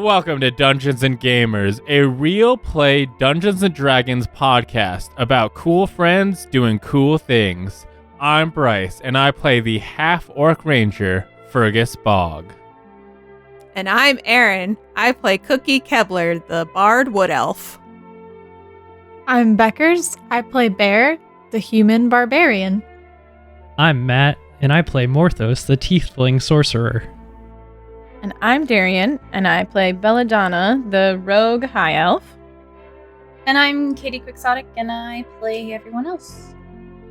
Welcome to Dungeons and Gamers, a real play Dungeons and Dragons podcast about cool friends doing cool things. I'm Bryce, and I play the half-orc ranger, Fergus Bog. And I'm Erin. I play Cookie Kebler, the bard wood elf. I'm Beckers. I play Bear, the human barbarian. I'm Matt, and I play Morthos, the tiefling sorcerer. And I'm Darian, and I play Belladonna, the rogue high elf. And I'm Katie Quixotic, and I play everyone else.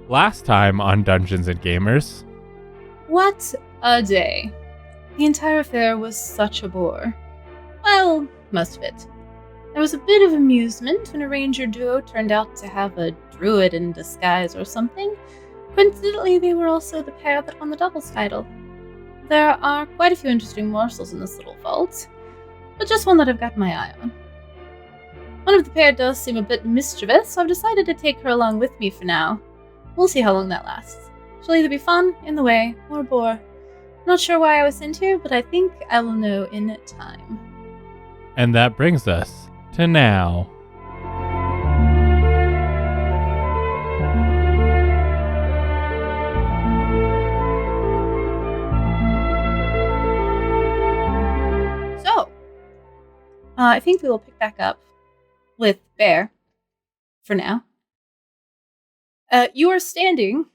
Last time on Dungeons and Gamers. What a day. The entire affair was such a bore. Well, most of it. There was a bit of amusement when a ranger duo turned out to have a druid in disguise or something. Coincidentally, they were also the pair that won the doubles title. There are quite a few interesting morsels in this little vault, but just one that I've got my eye on. One of the pair does seem a bit mischievous, so I've decided to take her along with me for now. We'll see how long that lasts. She'll either be fun, in the way, or a bore. Not sure why I was sent here, but I think I will know in time. And that brings us to now. I think we will pick back up with Bear for now. You are standing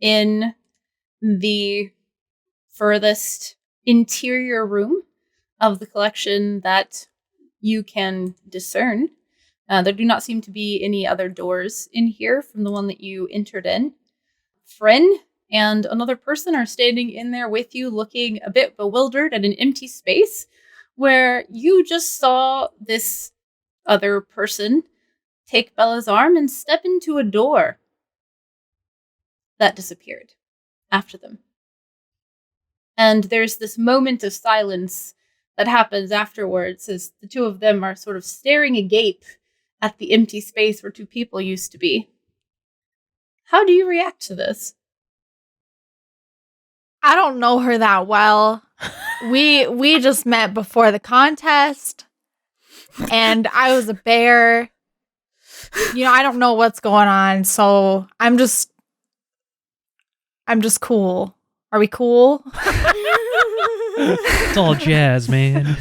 in the furthest interior room of the collection that you can discern. There do not seem to be any other doors in here from the one that you entered in. Fren and another person are standing in there with you, looking a bit bewildered at an empty space where you just saw this other person take Bella's arm and step into a door that disappeared after them. And there's this moment of silence that happens afterwards as the two of them are sort of staring agape at the empty space where two people used to be. How do you react to this? I don't know her that well. We just met before the contest, and I was a bear. I don't know what's going on, so I'm just cool. Are we cool? It's all jazz, man.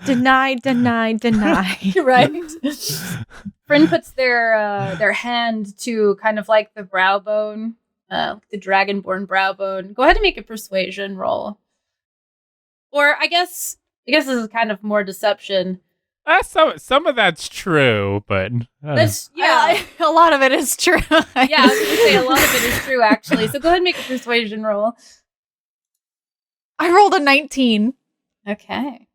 Deny. Right. Fren puts their hand to kind of like the brow bone. The dragonborn brow bone. Go ahead and make a persuasion roll. Or I guess this is kind of more deception. Some of that's true, but That's a lot of it is true. Yeah, I was going to say a lot of it is true actually. So go ahead and make a persuasion roll. I rolled a 19. Okay.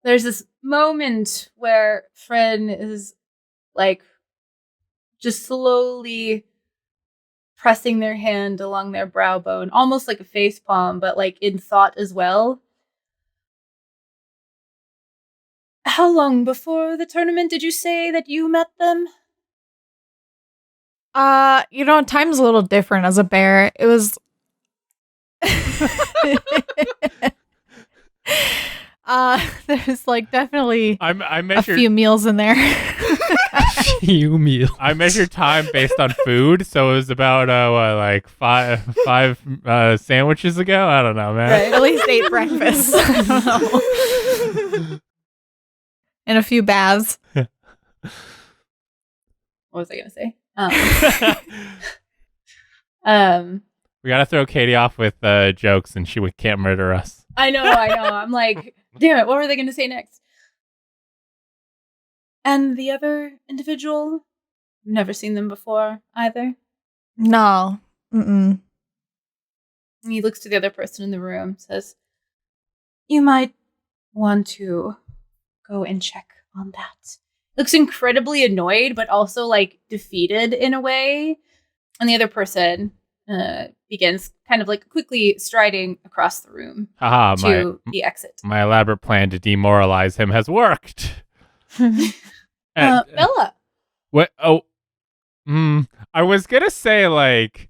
There's this moment where Fren is like just slowly pressing their hand along their brow bone, almost like a face palm, but like in thought as well. How long before the tournament did you say that you met them? Time's a little different as a bear. It was there's like definitely I a few meals in there. You meal. I measured time based on food, so it was about five sandwiches ago. I don't know, man. Right, at least 8 breakfasts. I don't know. And a few baths. What was I gonna say? We gotta throw Katie off with jokes, and she can't murder us. I know. I'm like, damn it, what were they gonna say next? And the other individual? Never seen them before either? No. Mm-mm. And he looks to the other person in the room, says, you might want to go and check on that. Looks incredibly annoyed, but also like defeated in a way. And the other person begins kind of like quickly striding across the room to the exit. My elaborate plan to demoralize him has worked. Bella. What? Oh, I was gonna say like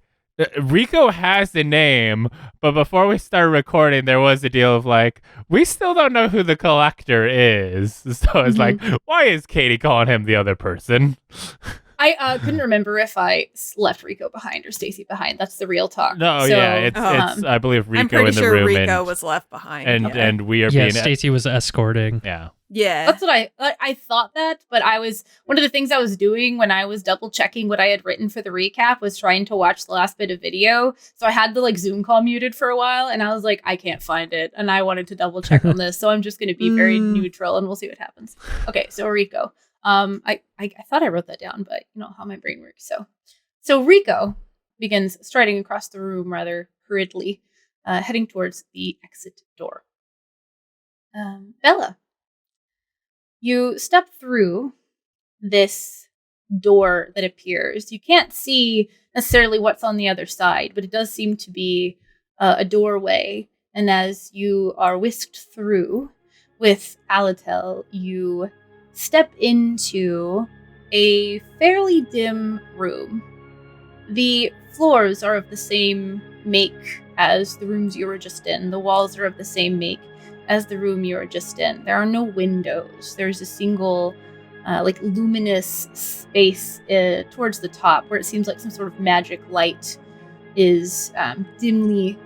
Rico has the name, but before we started recording, there was a deal of like, we still don't know who the collector is. So it's like, why is Katie calling him the other person? I couldn't remember if I left Rico behind or Stacy behind. That's the real talk. No, So, yeah, it's I believe Rico I'm pretty in the sure room Rico was left behind. and we are Yeah, being Stacy was escorting. yeah. Yeah. That's what I thought that, but one of the things I was doing when I was double checking what I had written for the recap was trying to watch the last bit of video. So I had the like Zoom call muted for a while, and I was like, I can't find it, and I wanted to double check on this, so I'm just going to be very neutral, and we'll see what happens. Okay, so Rico. I thought I wrote that down, but you know how my brain works. So Rico begins striding across the room rather hurriedly, heading towards the exit door. Bella, you step through this door that appears. You can't see necessarily what's on the other side, but it does seem to be a doorway. And as you are whisked through with Alotel, you step into a fairly dim room. The floors are of the same make as the rooms you were just in. The walls are of the same make as the room you were just in. There are no windows. There's a single luminous space towards the top where it seems like some sort of magic light is dimly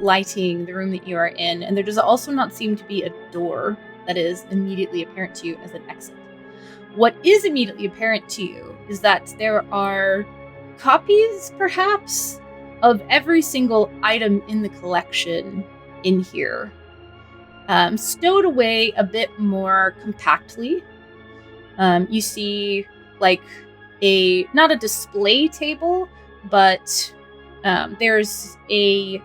lighting the room that you are in. And there does also not seem to be a door that is immediately apparent to you as an exit. What is immediately apparent to you is that there are copies, perhaps, of every single item in the collection in here, stowed away a bit more compactly. You see, like, not a display table, but there's a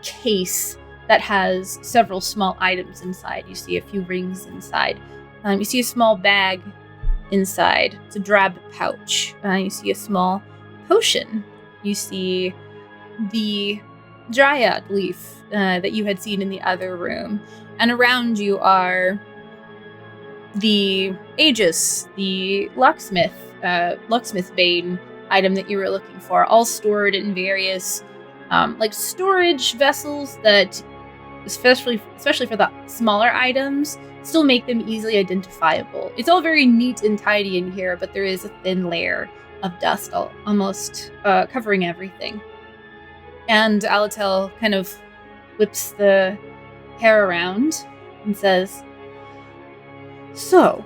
case that has several small items inside. You see a few rings inside. You see a small bag inside. It's a drab pouch. You see a small potion. You see the dryad leaf that you had seen in the other room. And around you are the Aegis, the locksmith bane item that you were looking for, all stored in various storage vessels that, especially for the smaller items, still make them easily identifiable. It's all very neat and tidy in here, but there is a thin layer of dust almost covering everything. And Alotel kind of whips the hair around and says, "So,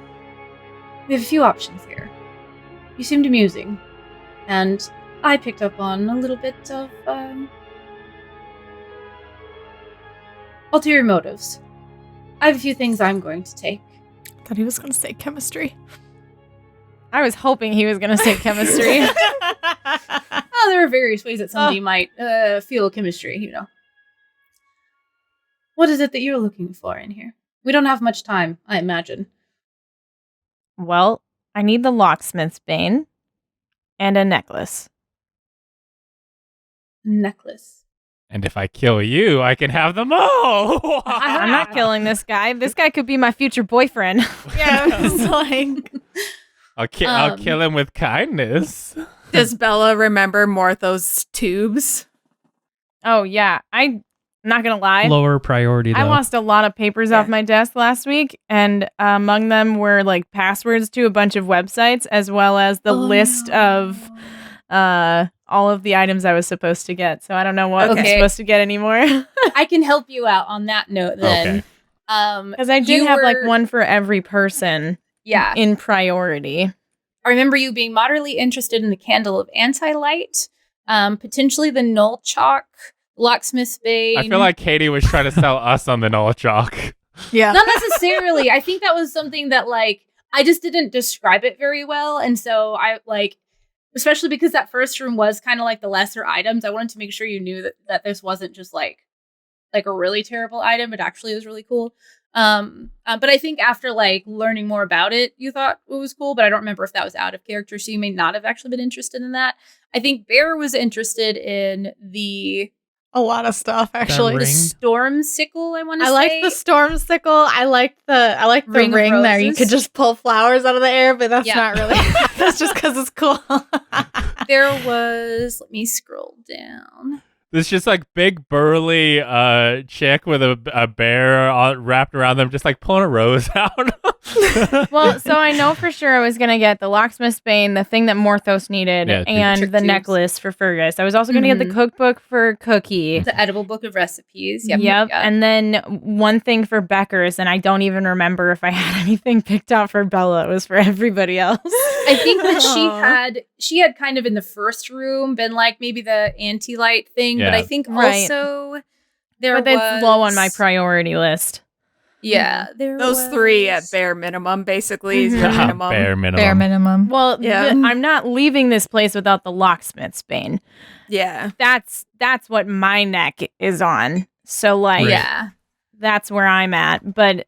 we have a few options here. You seemed amusing, and I picked up on a little bit of ulterior motives. I have a few things I'm going to take." Thought he was going to say chemistry. I was hoping he was going to say chemistry. Oh, there are various ways that somebody might feel chemistry, you know. What is it that you're looking for in here? We don't have much time, I imagine. Well, I need the locksmith's bane and a necklace. Necklace. And if I kill you, I can have them all. I'm not killing this guy. This guy could be my future boyfriend. Yeah, I was like, I'll kill him with kindness. does Bella remember Morthos tubes? Oh, yeah. I'm not going to lie. Lower priority, though. I lost a lot of papers off my desk last week, and among them were like passwords to a bunch of websites, as well as the list of all of the items I was supposed to get. So I don't know what I'm supposed to get anymore. I can help you out on that note then. Okay. Because I did have like one for every person in priority. I remember you being moderately interested in the Candle of Anti-Light, potentially the Null Chalk, Locksmith's Bane. I feel like Katie was trying to sell us on the Null Chalk. Yeah. Not necessarily. I think that was something that, like, I just didn't describe it very well. And so I, like, especially because that first room was kind of like the lesser items, I wanted to make sure you knew that this wasn't just like a really terrible item. It actually was really cool. But I think after like learning more about it, you thought it was cool, but I don't remember if that was out of character. So you may not have actually been interested in that. I think Bear was interested in the a lot of stuff actually. ring. Storm sickle, I want to I say. like the storm sickle. I like the Ring of ring there. You roses. could just pull flowers out of the air, but that's Yeah. not really. That's just because it's cool. There was, let me scroll down. This just like big burly chick with a bear wrapped around them, just like pulling a rose out. Well, so I know for sure I was gonna get the locksmith's bane, the thing that Morthos needed, Yeah, and trick the tubes. necklace for Fergus. I was also gonna get the Mhm. cookbook for Cookie. The edible book of recipes. Yep. Yep. Yeah. And then one thing for Becker's, and I don't even remember if I had anything picked out for Bella. It was for everybody else. I think that Aw. she had kind of in the first room been like maybe the anti-light thing, but Yeah. I think Right. also there But that's low on my priority list. Yeah, there Those three at was- bare minimum, basically, is your Mhm. minimum. Bare minimum. Bare minimum. Well, Yeah. I'm not leaving this place without the locksmith's bane. Yeah. That's what my neck is on. So like, Right. Yeah. that's where I'm at. But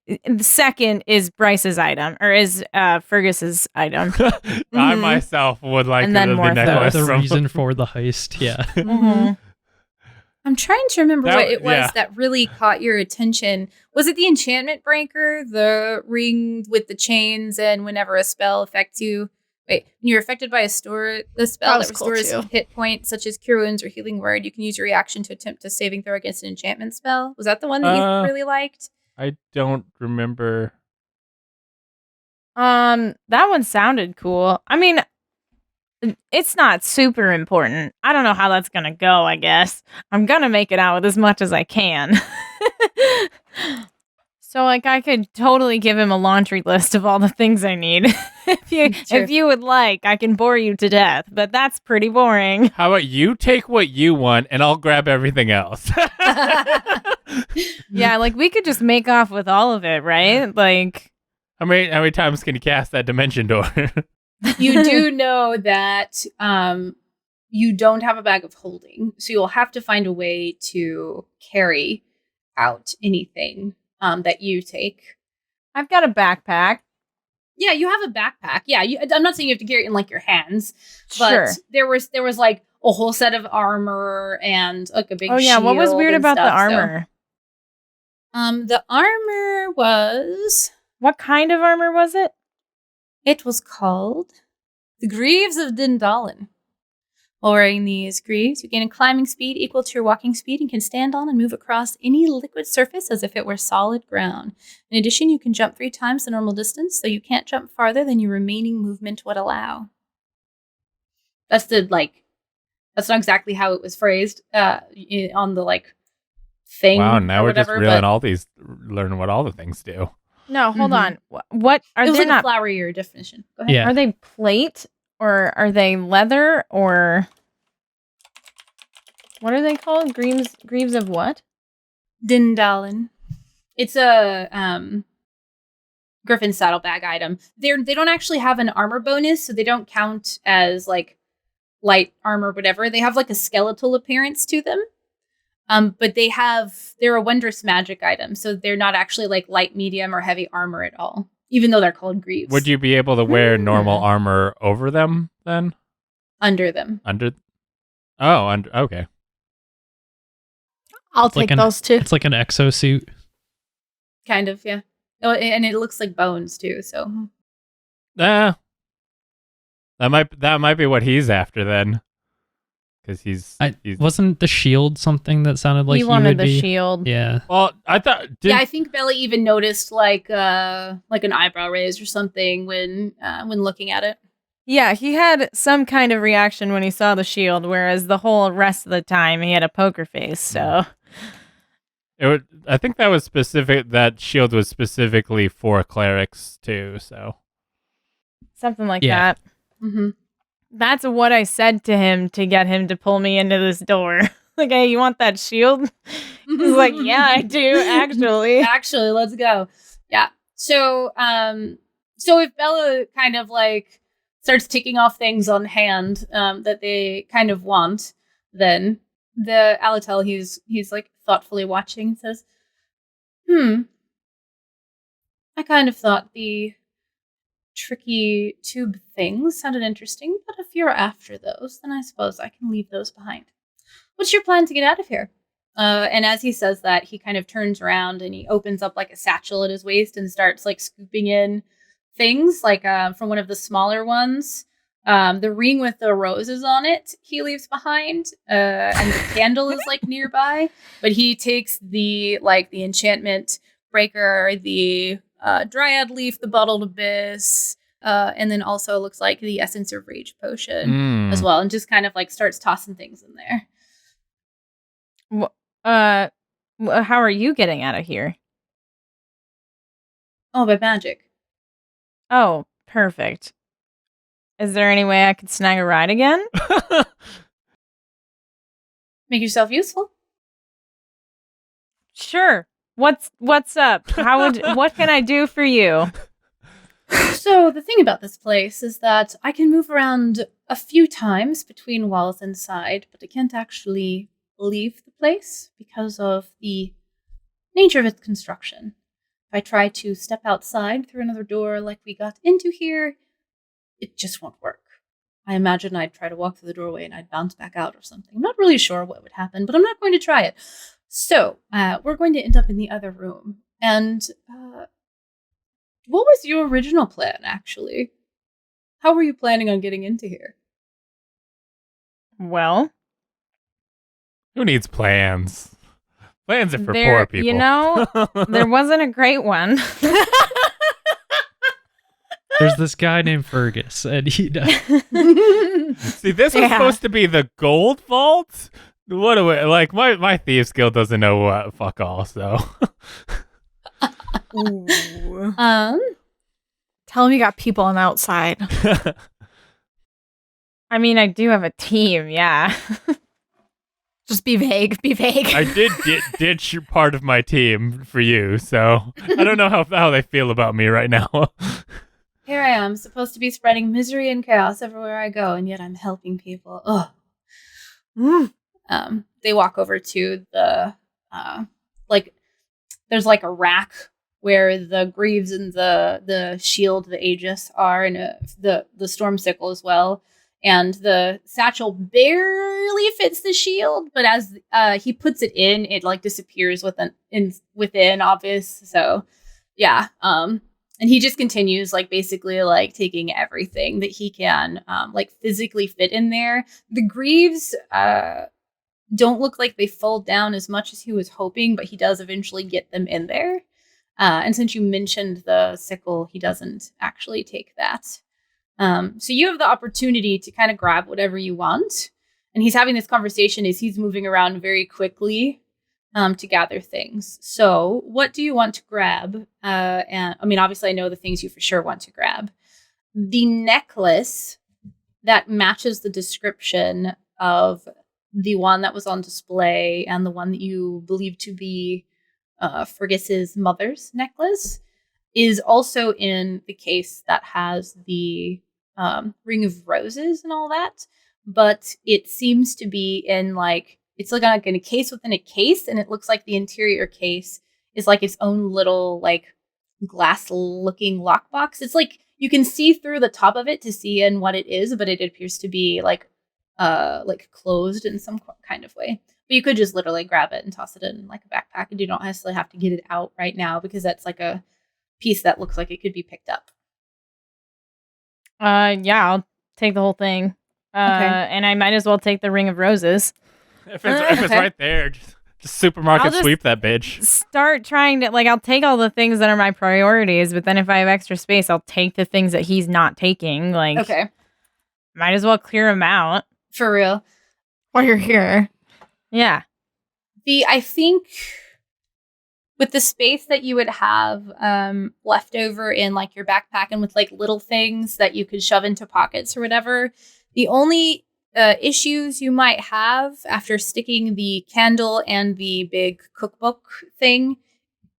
the second is Bryce's item, or is Fergus's item. I Mhm. myself would like And then the Morthos. necklace The from reason for the heist, yeah. Mhm. I'm trying to remember That- what it was yeah. that really caught your attention. Was it the enchantment breaker, the ring with the chains, and whenever a spell affects you? Wait, when you're affected by the spell That that was cool, restores too. hit points, such as cure wounds or healing word, you can use your reaction to attempt a saving throw against an enchantment spell. Was that the one that you really liked? I don't remember. That one sounded cool. I mean, it's not super important. I don't know how that's gonna go, I guess. I'm gonna make it out with as much as I can. So like I could totally give him a laundry list of all the things I need. If you would like, I can bore you to death, but that's pretty boring. How about you take what you want and I'll grab everything else? Yeah, like we could just make off with all of it, right? Like How many times can you cast that dimension door? You do know that you don't have a bag of holding, so you'll have to find a way to carry out anything that you take. I've got a backpack. Yeah, you have a backpack. Yeah, I'm not saying you have to carry it in like your hands, but Sure. there was like a whole set of armor and like a big. Oh yeah, what was shield weird and about the stuff, so- armor? The armor was. What kind of armor was it? It was called the Greaves of Dindalin. While wearing these greaves, you gain a climbing speed equal to your walking speed and can stand on and move across any liquid surface as if it were solid ground. In addition, you can jump 3 times the normal distance, so you can't jump farther than your remaining movement would allow. That's not exactly how it was phrased on the thing. Wow, now or we're just whatever, learning what all the things do. No, hold Mhm. on. What are It was they like not? a flowerier definition. Go ahead. Yeah. Are they plate or are they leather or what are they called? Greaves of what? Dindalin. It's a Griffin saddlebag item. They don't actually have an armor bonus, so they don't count as like light armor, whatever. They have like a skeletal appearance to them. But they're a wondrous magic item, so they're not actually like light, medium, or heavy armor at all, even though they're called greaves. Would you be able to wear normal armor over them then? Under them? Okay. I'll It's like take those two. It's like an exosuit. Kind of, yeah. Oh, and it looks like bones too, so. That might be what he's after then. Because he's Wasn't the shield something that sounded like he he wanted would the be? shield. Yeah. well, I thought Yeah, I think Bella even noticed like an eyebrow raise or something when looking at it. Yeah, he had some kind of reaction when he saw the shield, whereas the whole rest of the time he had a poker face. So I think that was specific. That shield was specifically for clerics too. So something like Yeah. that. Mm-hmm. That's what I said to him to get him to pull me into this door. Like, hey, you want that shield? He's like, yeah, I do, actually. Actually, let's go. Yeah. So if Bella kind of like starts ticking off things on hand that they kind of want, then the Alotel he's like thoughtfully watching and says, I kind of thought the tricky tube things sounded interesting, but if you're after those, then I suppose I can leave those behind. what's your plan to get out of here? And as he says that, he kind of turns around and he opens up like a satchel at his waist and starts like scooping in things like from one of the smaller ones. The ring with the roses on it he leaves behind, and the candle is like nearby. But he takes the enchantment breaker, the dryad leaf, the bottled abyss, and then also looks like the essence of rage potion as well, and just kind of like starts tossing things in there. How are you getting out of here? Oh, by magic. Oh, perfect. Is there any way I could snag a ride again? Make yourself useful. Sure. What's up? What can I do for you? So the thing about this place is that I can move around a few times between walls and side, but I can't actually leave the place because of the nature of its construction. If I try to step outside through another door like we got into here, it just won't work. I imagine I'd try to walk through the doorway and I'd bounce back out or something. I'm not really sure what would happen, but I'm not going to try it. So, we're going to end up in the other room. And, what was your original plan, actually? How were you planning on getting into here? Well, Who needs plans? Plans are for poor people. You know, there wasn't a great one. There's this guy named Fergus, and he does. See, this was supposed to be the gold vault? What do we, like, my thieves guild doesn't know what, fuck all, so. Ooh. Tell him you got people on the outside. I mean, I do have a team, yeah. Just be vague. Be vague. I did ditch part of my team for you, so I don't know how they feel about me right now. Here I am, supposed to be spreading misery and chaos everywhere I go, and yet I'm helping people. Ugh. They walk over to the, there's like a rack where the greaves and the shield, the aegis are, and the storm sickle as well. And the satchel barely fits the shield, but as he puts it in, it like disappears within obvious. So, yeah. And he just continues like basically like taking everything that he can like physically fit in there. The greaves don't look like they fold down as much as he was hoping, but he does eventually get them in there. And since you mentioned the sickle, he doesn't actually take that. So you have the opportunity to kind of grab whatever you want. And he's having this conversation as he's moving around very quickly to gather things. So what do you want to grab? And I mean, obviously I know the things you for sure want to grab. The necklace that matches the description of the one that was on display and the one that you believe to be Fergus's mother's necklace is also in the case that has the ring of roses and all that, but it seems to be in like, it's like in a case within a case, and it looks like the interior case is like its own little like glass looking lockbox. It's like you can see through the top of it to see in what it is, but it appears to be like closed in some kind of way. But you could just literally grab it and toss it in like a backpack, and you don't necessarily have to get it out right now because that's like a piece that looks like it could be picked up. Yeah, I'll take the whole thing. Okay. And I might as well take the ring of roses. If it's right there, just supermarket sweep that bitch. Start trying to, like, I'll take all the things that are my priorities, but then if I have extra space, I'll take the things that he's not taking. Like, Okay. Might as well clear them out. For real. While you're here. Yeah. I think with the space that you would have left over in like your backpack and with like little things that you could shove into pockets or whatever, the only issues you might have after sticking the candle and the big cookbook thing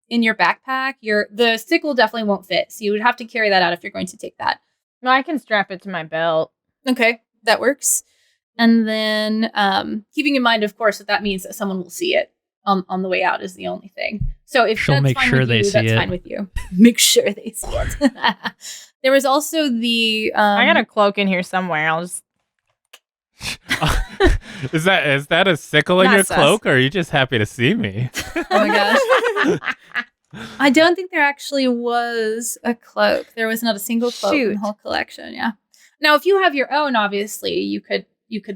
in your backpack, the sickle definitely won't fit. So you would have to carry that out if you're going to take that. No, I can strap it to my belt. Okay, that works. And then keeping in mind, of course, that means that someone will see it on the way out is the only thing. So if She'll that's make fine sure with they you, see that's it. fine with you. Make sure they see it. There was also the... I got a cloak in here somewhere. I'll just... Is that a sickle in Not your sus. cloak, or are you just happy to see me? Oh my gosh. I don't think there actually was a cloak. There was not a single cloak in Shoot. the whole collection. Yeah. Now, if you have your own, obviously, you could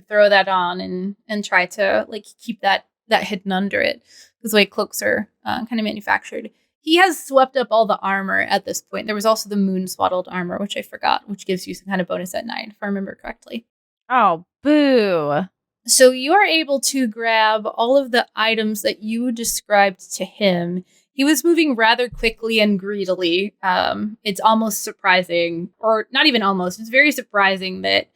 throw that on and try to like keep that hidden under it, because the way cloaks are kind of manufactured. He has swept up all the armor at this point. There was also the moon swaddled armor, which I forgot, which gives you some kind of bonus at night, if I remember correctly. Oh, boo. So you are able to grab all of the items that you described to him. He was moving rather quickly and greedily. It's almost surprising, or not even almost, it's very surprising that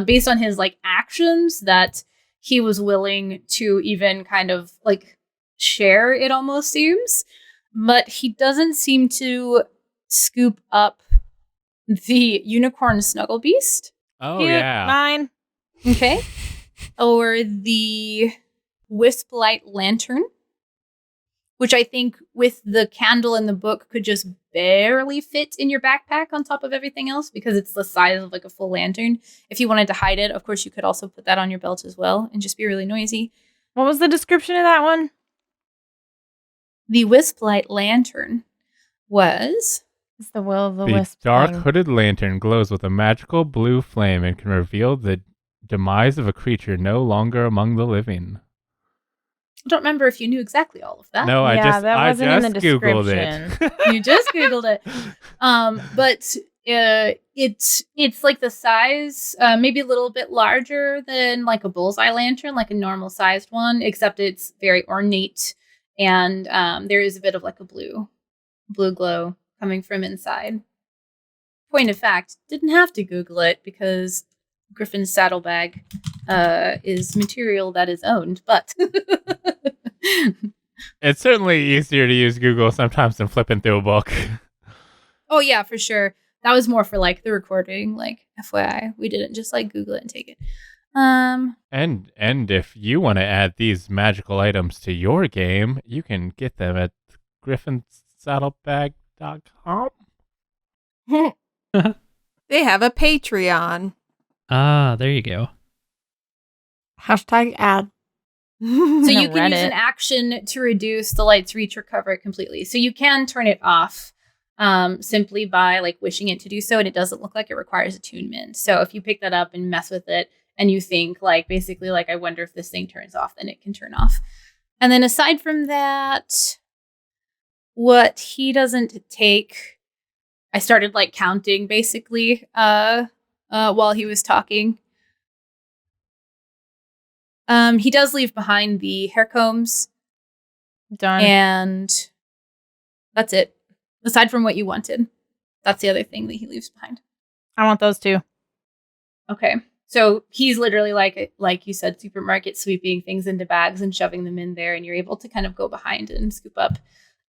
based on his like actions that he was willing to even kind of like share, it almost seems. But he doesn't seem to scoop up the unicorn snuggle beast. Oh, Cute, yeah. Mine. Okay. Or the wisp light lantern, which I think with the candle and the book could just barely fit in your backpack on top of everything else, because it's the size of like a full lantern. If you wanted to hide it, of course, you could also put that on your belt as well and just be really noisy. What was the description of that one? The wisp light lantern was... It's the will of the The wisp. dark thing. hooded lantern glows with a magical blue flame and can reveal the demise of a creature no longer among the living. I don't remember if you knew exactly all of that. No, I Yeah, just that wasn't in the Googled description. it. You just Googled it. But it's like the size, maybe a little bit larger than like a bullseye lantern, like a normal sized one, except it's very ornate, and there is a bit of like a blue glow coming from inside. Point of fact, didn't have to Google it because Griffin's saddlebag is material that is owned, but It's certainly easier to use Google sometimes than flipping through a book. oh yeah, for sure. That was more for like the recording, like FYI. We didn't just like Google it and take it. And if you want to add these magical items to your game, you can get them at griffinsaddlebag.com. They have a Patreon. Ah, there you go. Hashtag ad. So you can Reddit. use an action to reduce the light's reach or cover it completely. So you can turn it off simply by like wishing it to do so, and it doesn't look like it requires attunement. So if you pick that up and mess with it, and you think like basically like I wonder if this thing turns off, then it can turn off. And then aside from that, what he doesn't take, I started like counting basically while he was talking. He does leave behind the hair combs, Done. and that's it. Aside from what you wanted, that's the other thing that he leaves behind. I want those two. Okay, so he's literally like you said, supermarket sweeping things into bags and shoving them in there, and you're able to kind of go behind and scoop up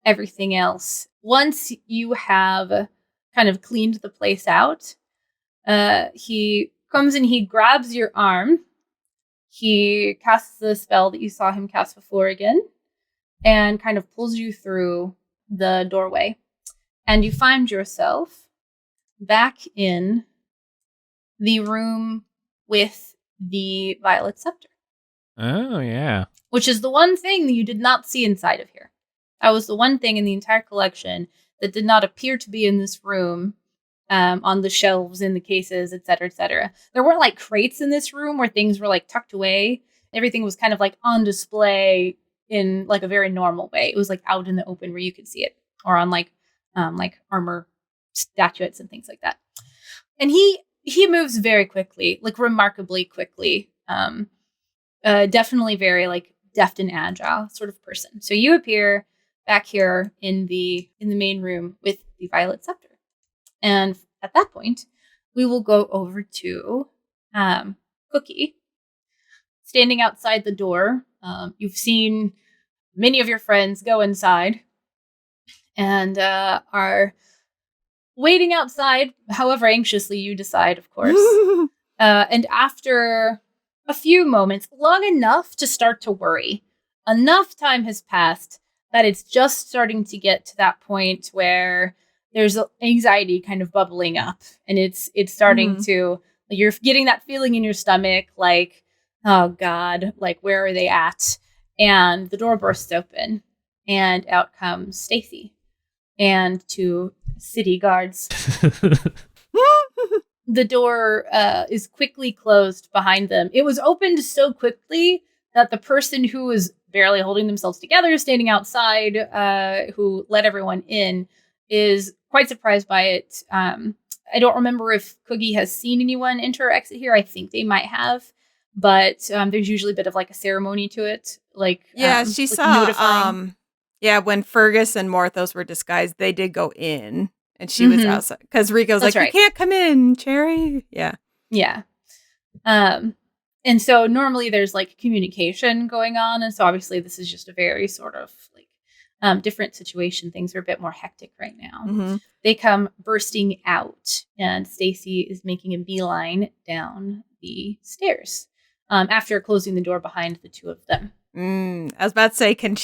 everything else. Once you have kind of cleaned the place out, he comes and he grabs your arm. He casts the spell that you saw him cast before again, and kind of pulls you through the doorway. And you find yourself back in the room with the violet scepter. Oh, yeah. Which is the one thing that you did not see inside of here. That was the one thing in the entire collection that did not appear to be in this room, on the shelves, in the cases, etc., etc. There weren't like crates in this room where things were like tucked away. Everything was kind of like on display in like a very normal way. It was like out in the open where you could see it, or on like armor statuettes and things like that. And he moves very quickly, like remarkably quickly. Definitely very like deft and agile sort of person. So you appear back here in the main room with the violet scepter. And at that point, we will go over to Cookie, standing outside the door. You've seen many of your friends go inside and are waiting outside, however anxiously you decide, of course. And after a few moments, long enough to start to worry, enough time has passed that it's just starting to get to that point where there's anxiety kind of bubbling up, and it's starting to, you're getting that feeling in your stomach, like oh God, like where are they at? And the door bursts open, and out comes Stacy and 2 city guards. The door is quickly closed behind them. It was opened so quickly that the person who was barely holding themselves together, standing outside, who let everyone in, is quite surprised by it. I don't remember if Cookie has seen anyone enter or exit here. I think they might have, but there's usually a bit of like a ceremony to it. Like she like saw. notifying. When Fergus and Morthos were disguised, they did go in, and she was outside because Rico's That's like, right. "You can't come in, Cherry." Yeah. Yeah. And so normally there's like communication going on. And so obviously this is just a very sort of like different situation. Things are a bit more hectic right now. Mm-hmm. They come bursting out, and Stacy is making a beeline down the stairs after closing the door behind the 2 of them. I was about to say, can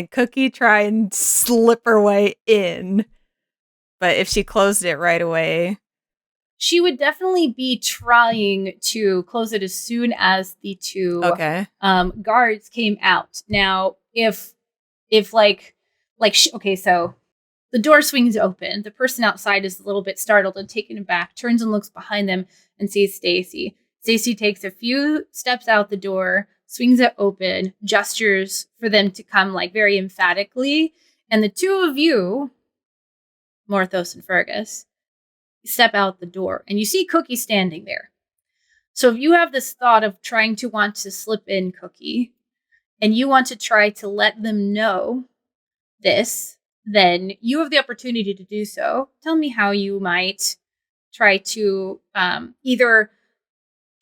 Cookie try and slip her way in? But if she closed it right away, She would definitely be trying to close it as soon as the 2 guards came out. Now, if okay, so the door swings open. The person outside is a little bit startled and taken aback, turns and looks behind them and sees Stacy. Stacy takes a few steps out the door, swings it open, gestures for them to come like very emphatically, and the 2 of you, Morthos and Fergus, step out the door, and you see Cookie standing there. So if you have this thought of trying to want to slip in Cookie, and you want to try to let them know this, then you have the opportunity to do so. Tell me how you might try to either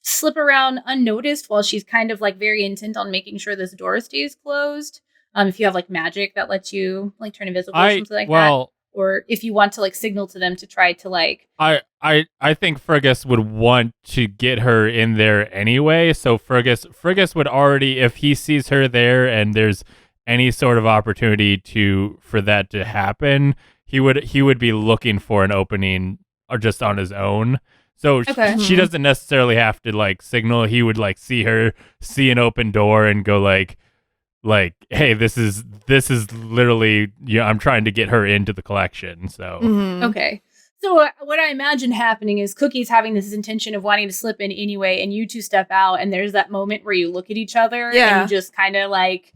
slip around unnoticed while she's kind of like very intent on making sure this door stays closed. If you have like magic that lets you like turn invisible or something like that. Or if you want to like signal to them to try to like... I think Fergus would want to get her in there anyway. So Fergus would already, if he sees her there and there's any sort of opportunity for that to happen, he would be looking for an opening or just on his own. So she doesn't necessarily have to like signal. He would like see an open door and go like, hey, this is literally, I'm trying to get her into the collection. So Okay. So what I imagine happening is Cookie's having this intention of wanting to slip in anyway, and you 2 step out, and there's that moment where you look at each other and you just kind of like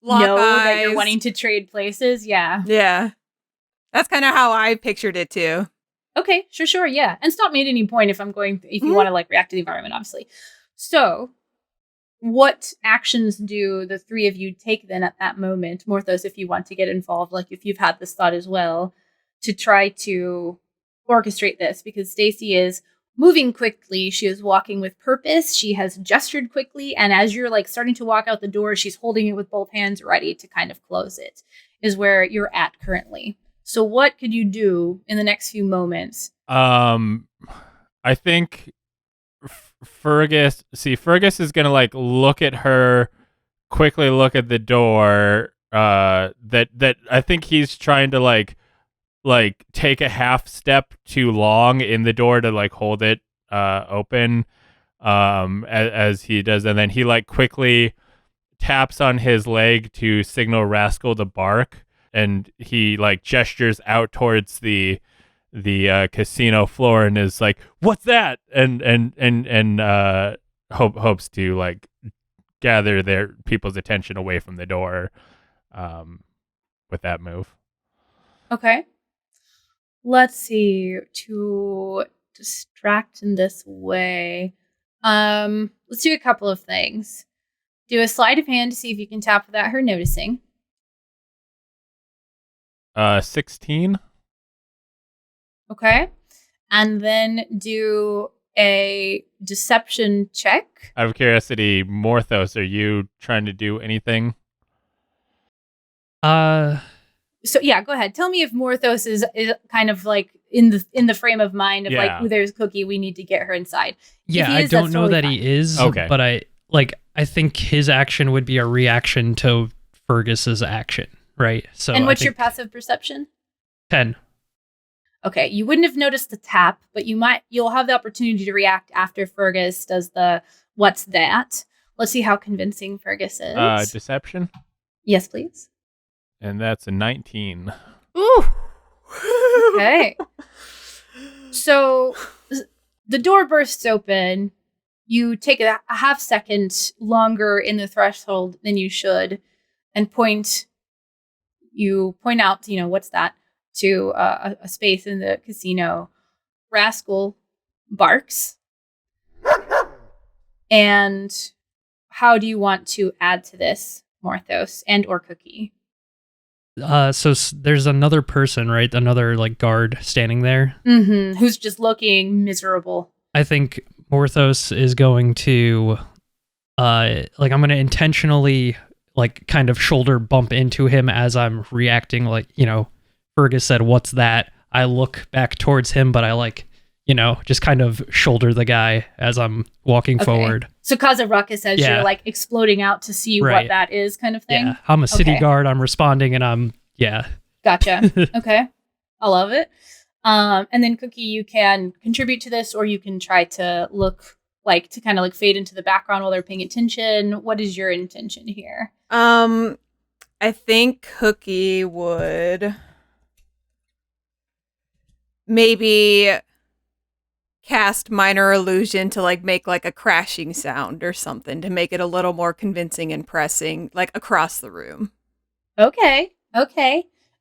know that you're wanting to trade places. Yeah. Yeah. That's kind of how I pictured it too. Okay, sure, yeah. And stop me at any point if you want to like react to the environment, obviously. So what actions do the 3 of you take then at that moment? Morthos, if you want to get involved, like if you've had this thought as well, to try to orchestrate this, because Stacy is moving quickly. She is walking with purpose. She has gestured quickly. And as you're like starting to walk out the door, she's holding it with both hands ready to kind of close it, is where you're at currently. So what could you do in the next few moments? I think Fergus is gonna like look at her, quickly look at the door. That I think he's trying to like take a half step too long in the door to like hold it open, as he does, and then he like quickly taps on his leg to signal Rascal to bark, and he like gestures out towards the casino floor and is like, "What's that?" and hopes to like gather their people's attention away from the door with that move. Okay. Let's see, to distract in this way. Let's do a couple of things. Do a sleight of hand to see if you can tap without her noticing. 16. Okay. And then do a deception check. Out of curiosity, Morthos, are you trying to do anything? So yeah, go ahead. Tell me if Morthos is kind of like in the frame of mind of like, there's Cookie, we need to get her inside. Yeah, I don't know that he is. Okay. But I think his action would be a reaction to Fergus's action, right? So and what's your passive perception? 10. Okay, you wouldn't have noticed the tap, but you'll have the opportunity to react after Fergus does the "what's that?" Let's see how convincing Fergus is. Deception. Yes, please. And that's a 19. Ooh. Okay. So the door bursts open. You take a half second longer in the threshold than you should, and you point out, what's that, to a space in the casino. Rascal barks. And how do you want to add to this, Morthos and or Cookie? There's another person, right? Another like guard standing there. Mm-hmm. Who's just looking miserable. I think Morthos is going to, I'm going to intentionally like kind of shoulder bump into him as I'm reacting. Like, Fergus said, "What's that?" I look back towards him, but I just kind of shoulder the guy as I'm walking forward. So cause a ruckus as you're like exploding out to see what that is, kind of thing. Yeah, I'm a city guard. I'm responding, and Gotcha. Okay, I love it. And then Cookie, you can contribute to this, or you can try to look like to kind of like fade into the background while they're paying attention. What is your intention here? I think Cookie would maybe cast minor illusion to like make like a crashing sound or something to make it a little more convincing and pressing, like across the room. Okay.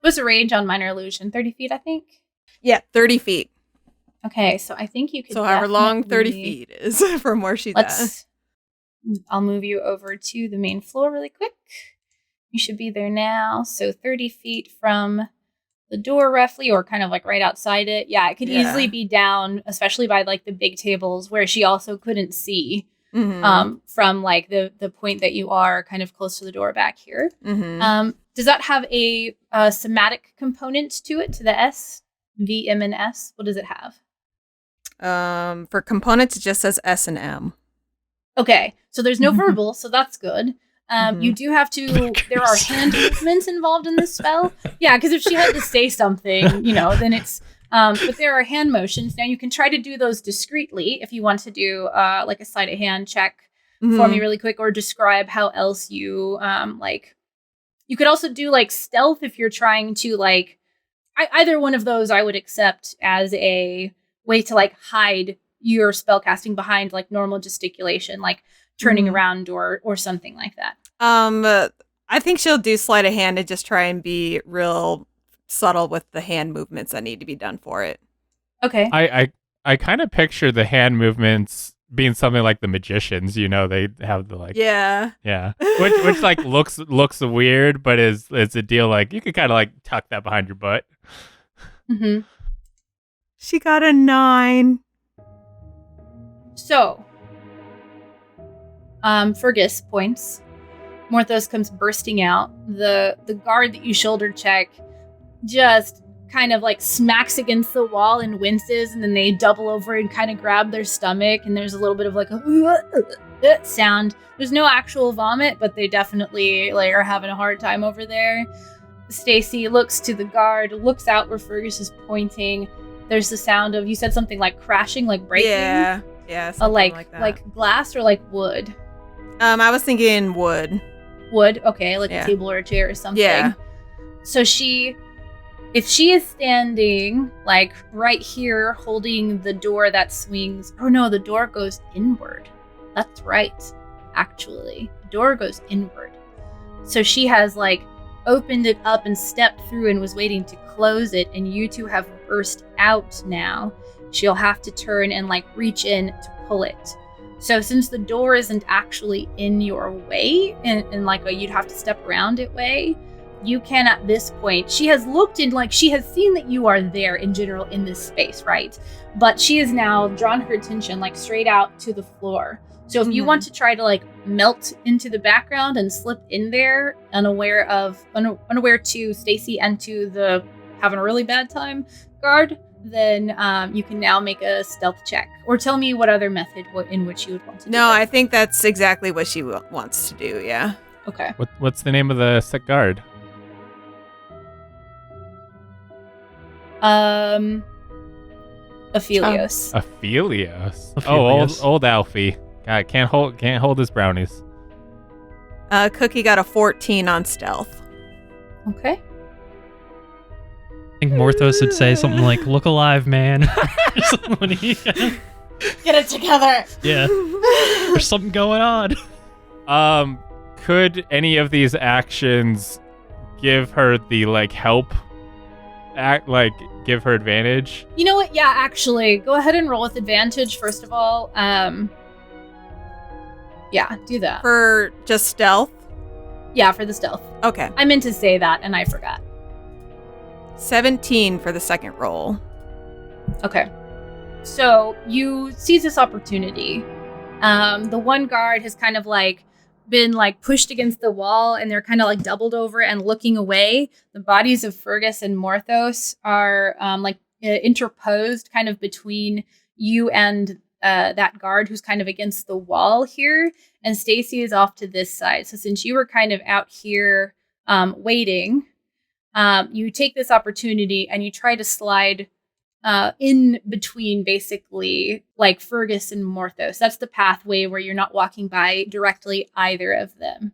What's the range on minor illusion? 30 feet, I think. Yeah, 30 feet. Okay, so I think you could. So however long 30 feet is from where she's at. I'll move you over to the main floor really quick. You should be there now. So 30 feet from the door roughly, or kind of like right outside it. Yeah, it could easily be down, especially by like the big tables where she also couldn't see from like the point that you are kind of close to the door back here. Mm-hmm. Does that have a somatic component to it, to the S? V, M, and S? What does it have? For components, it just says S and M. Okay, so there's no verbal, so that's good. You do have to, there are hand movements involved in this spell. Yeah, because if she had to say something, then it's, but there are hand motions. Now you can try to do those discreetly if you want to do like a sleight of hand check for me really quick, or describe how else you, you could also do like stealth if you're trying to like, either one of those I would accept as a way to like hide your spellcasting behind like normal gesticulation, like turning around or something like that. I think she'll do sleight of hand and just try and be real subtle with the hand movements that need to be done for it. Okay. I kind of picture the hand movements being something like the magicians, they have the like yeah which like looks weird, but it's a deal like you could kind of like tuck that behind your butt. She got a 9. So Fergus points. Morthos comes bursting out. The guard that you shoulder check just kind of like smacks against the wall and winces, and then they double over and kind of grab their stomach, and there's a little bit of like a sound. There's no actual vomit, but they definitely like are having a hard time over there. Stacy looks to the guard, looks out where Fergus is pointing. There's the sound of, you said something like crashing, like breaking. Yeah, like that. Like glass or like wood. I was thinking wood. Wood, okay, like a table or a chair or something. Yeah. So if she is standing like right here holding the door that swings, oh no, the door goes inward. That's right, actually. The door goes inward. So she has like opened it up and stepped through and was waiting to close it, and you two have burst out now. She'll have to turn and like reach in to pull it. So since the door isn't actually in your way, and like you'd have to step around it way, you can at this point, she has looked in, like she has seen that you are there in general in this space, right? But she has now drawn her attention like straight out to the floor. So if you want to try to like melt into the background and slip in there, unaware to Stacy and to the having a really bad time guard, then you can now make a stealth check. Or tell me what other method in which you would want to do it. No, I think that's exactly what she wants to do, yeah. Okay. What's the name of the sick guard? Aphelios. Aphelios. Oh, old Alfie. God, can't hold his brownies. Cookie got a 14 on stealth. Okay. I think Morthos would say something like, "Look alive, man." Or something when he- Get it together. yeah. There's something going on. Could any of these actions give her the help give her advantage? You know what? Yeah, actually, go ahead and roll with advantage first of all. Yeah, do that. For just stealth? Yeah, for the stealth. Okay. I meant to say that and I forgot. 17 for the second roll. Okay. So you seize this opportunity. The one guard has kind of been pushed against the wall and they're kind of doubled over and looking away. The bodies of Fergus and Morthos are interposed kind of between you and that guard who's kind of against the wall here. And Stacy is off to this side. So since you were kind of out here waiting, you take this opportunity and you try to slide in between basically Fergus and Morthos. That's the pathway where you're not walking by directly either of them.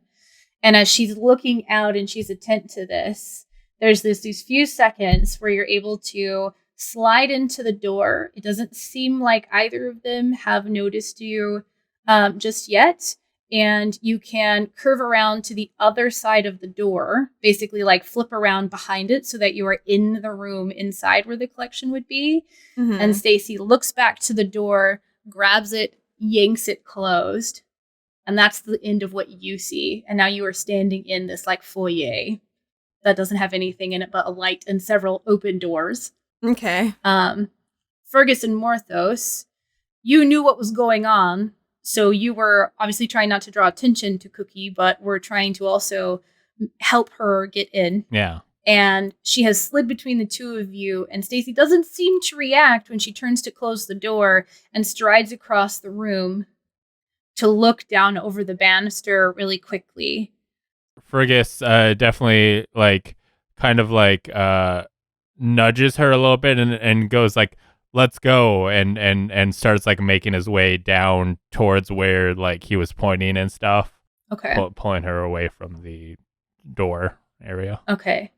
And as she's looking out and she's attent to this, there's these few seconds where you're able to slide into the door. It doesn't seem like either of them have noticed you just yet. And you can curve around to the other side of the door, basically flip around behind it so that you are in the room inside where the collection would be. Mm-hmm. And Stacy looks back to the door, grabs it, yanks it closed. And that's the end of what you see. And now you are standing in this foyer that doesn't have anything in it but a light and several open doors. Okay. Fergus and Morthos, you knew what was going on. So you were obviously trying not to draw attention to Cookie, but were trying to also help her get in. Yeah. And she has slid between the two of you, and Stacy doesn't seem to react when she turns to close the door and strides across the room to look down over the banister really quickly. Fergus definitely nudges her a little bit and goes let's go, and starts making his way down towards where he was pointing and stuff. Okay. Pulling her away from the door area. Okay.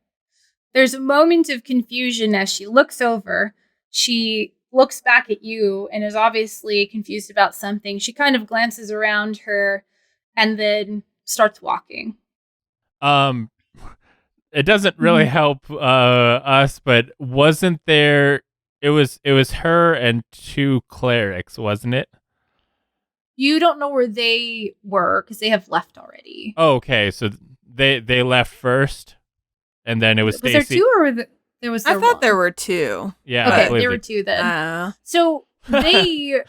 There's a moment of confusion as she looks over. She looks back at you and is obviously confused about something. She kind of glances around her and then starts walking. It doesn't really help us, but wasn't there? It was her and two clerics, wasn't it? You don't know where they were because they have left already. Oh, okay, so they left first, and then it was Stacy. Was there two or there was? I thought one? there were two. Yeah, Okay, there were two then. So they.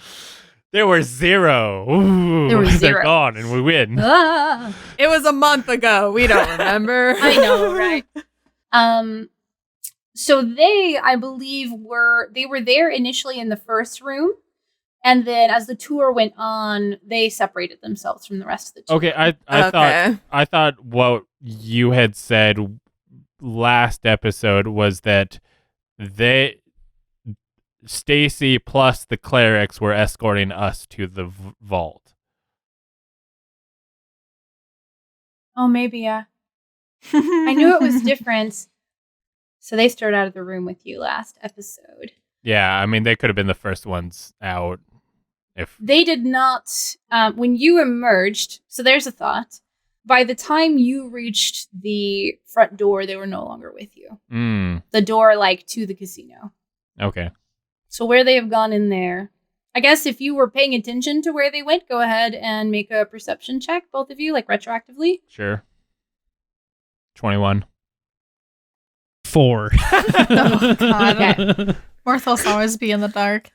There were zero. Ooh, There were they're zero. gone, and we win. It was a month ago. We don't remember. I know, right? So they, I believe, were there initially in the first room, and then as the tour went on, they separated themselves from the rest of the tour. Okay, I thought what you had said last episode was that Stacy plus the clerics were escorting us to the vault. Oh, maybe, yeah. I knew it was different. So they started out of the room with you last episode. Yeah, I mean, they could have been the first ones out. If They did not, when you emerged, so there's a thought. By the time you reached the front door, they were no longer with you. The door, to the casino. Okay. So where they have gone in there, I guess if you were paying attention to where they went, go ahead and make a perception check, both of you, retroactively. Sure. 21. 4. Oh, God. Okay. Morthos always be in the dark.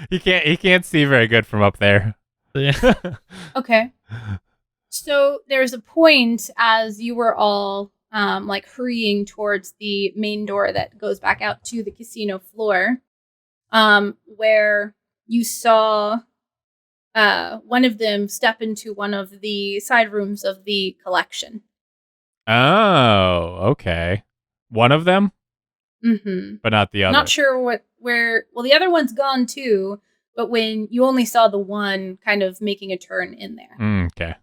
He can't see very good from up there. Yeah. Okay. So there's a point as you were all hurrying towards the main door that goes back out to the casino floor, where you saw one of them step into one of the side rooms of the collection. Oh, okay. One of them, Mm-hmm. but not the other. Not sure where. Well, the other one's gone too, but when you only saw the one kind of making a turn in there. Okay.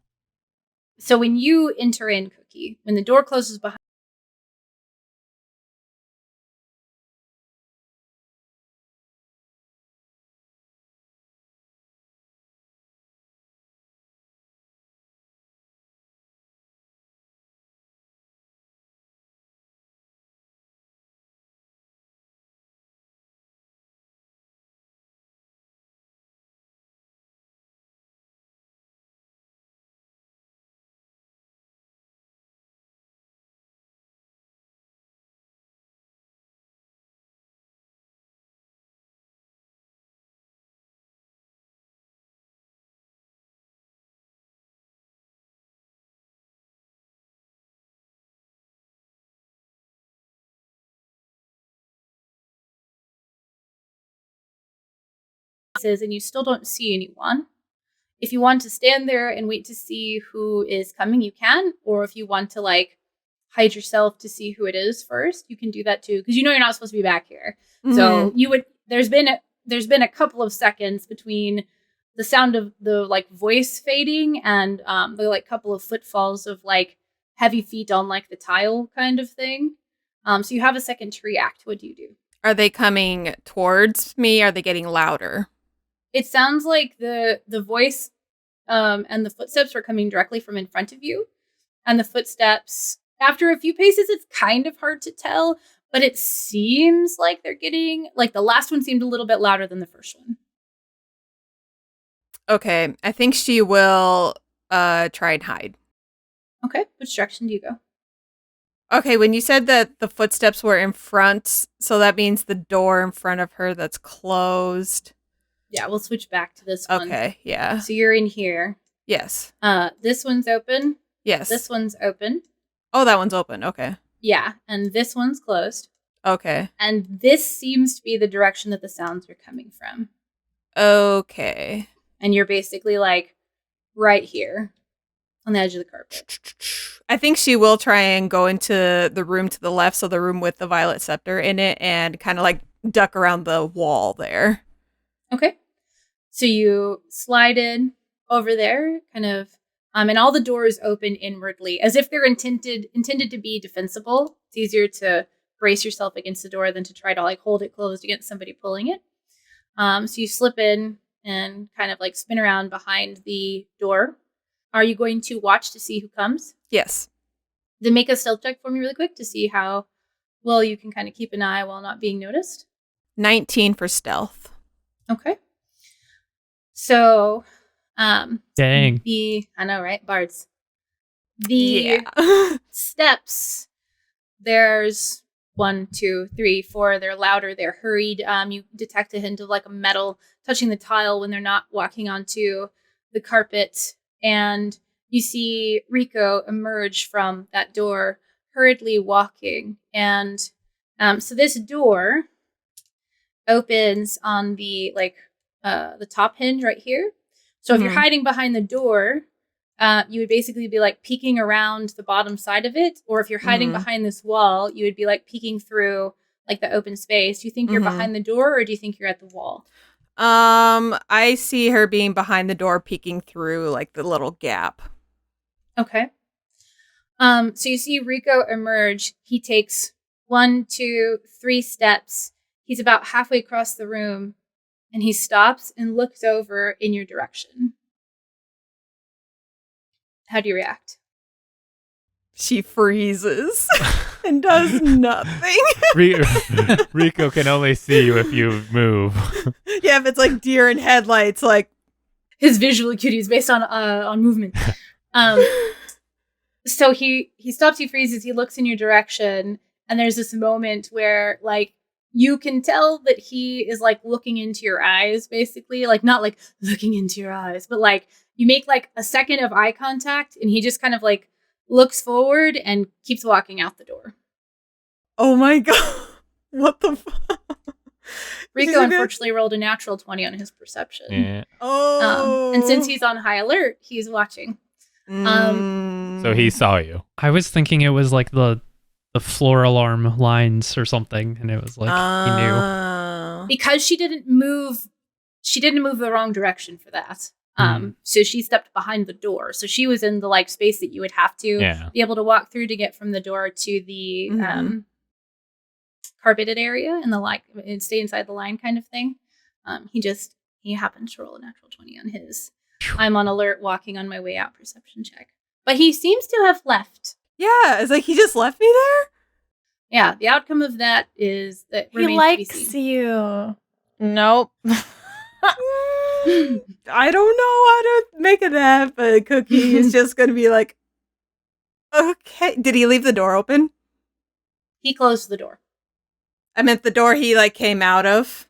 So when you enter in, Cookie, when the door closes behind, and you still don't see anyone. If you want to stand there and wait to see who is coming, you can. Or if you want to like hide yourself to see who it is first, you can do that too. Because you know you're not supposed to be back here. So you would. There's been a couple of seconds between the sound of the like voice fading and the like couple of footfalls of like heavy feet on like the tile kind of thing. So you have a second to react. What do you do? Are they coming towards me? Are they getting louder? It sounds like the voice and the footsteps are coming directly from in front of you. And the footsteps, after a few paces, it's kind of hard to tell, but it seems like they're getting, like the last one seemed a little bit louder than the first one. Okay, I think she will try and hide. Okay, which direction do you go? Okay, when you said that the footsteps were in front, so that means the door in front of her that's closed. Yeah, we'll switch back to this one. Okay, yeah. So you're in here. Yes. This one's open. Yes. This one's open. Oh, that one's open. Okay. Yeah, and this one's closed. Okay. And this seems to be the direction that the sounds are coming from. Okay. And you're basically like right here on the edge of the carpet. I think she will try and go into the room to the left, so the room with the violet scepter in it, and kind of like duck around the wall there. Okay. So you slide in over there, kind of, and all the doors open inwardly, as if they're intended to be defensible. It's easier to brace yourself against the door than to try to like hold it closed against somebody pulling it. So you slip in and kind of like spin around behind the door. Are you going to watch to see who comes? Yes. Then make a stealth check for me really quick to see how well you can kind of keep an eye while not being noticed. 19 for stealth. Okay. So, Dang. I know, right? Bards. The steps, there's 1, 2, 3, 4. They're louder. They're hurried. You detect a hint of like a metal touching the tile when they're not walking onto the carpet. And you see Rico emerge from that door, hurriedly walking. And so this door opens on the top hinge right here. So if you're hiding behind the door, you would basically be like peeking around the bottom side of it. Or if you're hiding behind this wall, you would be like peeking through like the open space. Do you think you're behind the door, or do you think you're at the wall? I see her being behind the door, peeking through like the little gap. Okay. So you see Rico emerge. He takes 1, 2, 3 steps. He's about halfway across the room, and he stops and looks over in your direction. How do you react? She freezes and does nothing. Rico can only see you if you move. Yeah, if it's like deer in headlights, like His visual acuity is based on movement. So he stops, he freezes, he looks in your direction, and there's this moment where like you can tell that he is like looking into your eyes, basically, like not like looking into your eyes, but like you make like a second of eye contact, and he just kind of like looks forward and keeps walking out the door. oh my god, what the fuck? Rico unfortunately rolled a natural 20 on his perception. Yeah. Oh, And since he's on high alert, he's watching. So he saw you. I was thinking it was like the floor alarm lines or something, and it was like he knew. Because she didn't move she didn't move the wrong direction for that. So she stepped behind the door. So she was in the like space that you would have to be able to walk through to get from the door to the carpeted area and the like, and stay inside the line kind of thing. He happened to roll a natural 20 on his I'm on alert walking on my way out perception check. But he seems to have left. Yeah, it's like he just left me there? Yeah, the outcome of that is that He remains likes to be seen. you. Nope. I don't know how to make of that, but Cookie is just going to be like, okay. Did he leave the door open? He closed the door. I meant the door he like came out of.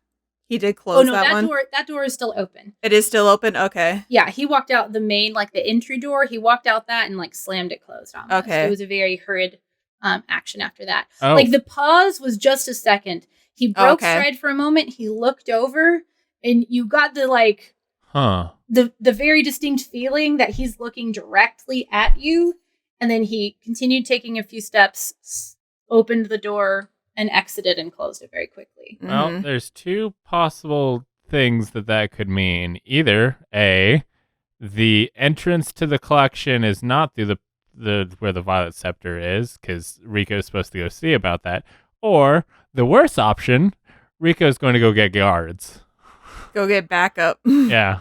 He did close that one. That door is still open. It is still open? Okay. Yeah, he walked out the main, like the entry door. He walked out that and like slammed it closed on us. Okay. It was a very hurried action after that. Oh. Like the pause was just a second. He broke stride for a moment. He looked over and you got the like the very distinct feeling that he's looking directly at you. And then he continued taking a few steps, opened the door, and exited and closed it very quickly. Well, there's two possible things that could mean. Either A, the entrance to the collection is not through the where the Violet Scepter is, because Rico's supposed to go see about that. Or the worst option, Rico's going to go get guards. Go get backup. Yeah.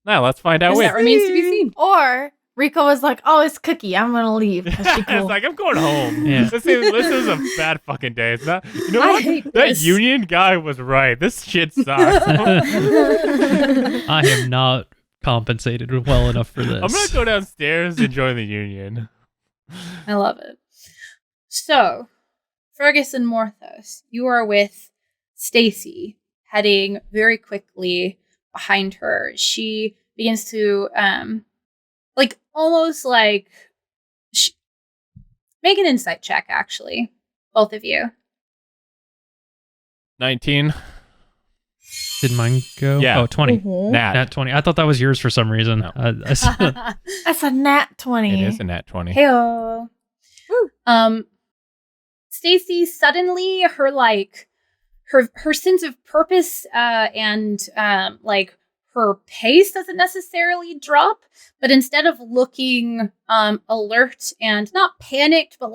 Now let's find out. That remains to be seen. Or Rico was like, "Oh, it's Cookie. I'm gonna leave." Cool. It's like, I'm going home. Yeah. This is a bad fucking day. It's not. You know I what? hate That this. union guy was right. This shit sucks. I am not compensated well enough for this. I'm gonna go downstairs and join the union. I love it. So, Fergus and Morthos, you are with Stacy, heading very quickly behind her. She begins to, make an insight check, actually. Both of you. 19. Did mine go? Yeah. Oh, 20. Nat. Nat 20. I thought that was yours for some reason. No. That's a nat 20. It is a nat 20. Heyo. Stacy suddenly her sense of purpose and her pace doesn't necessarily drop, but instead of looking alert and not panicked, but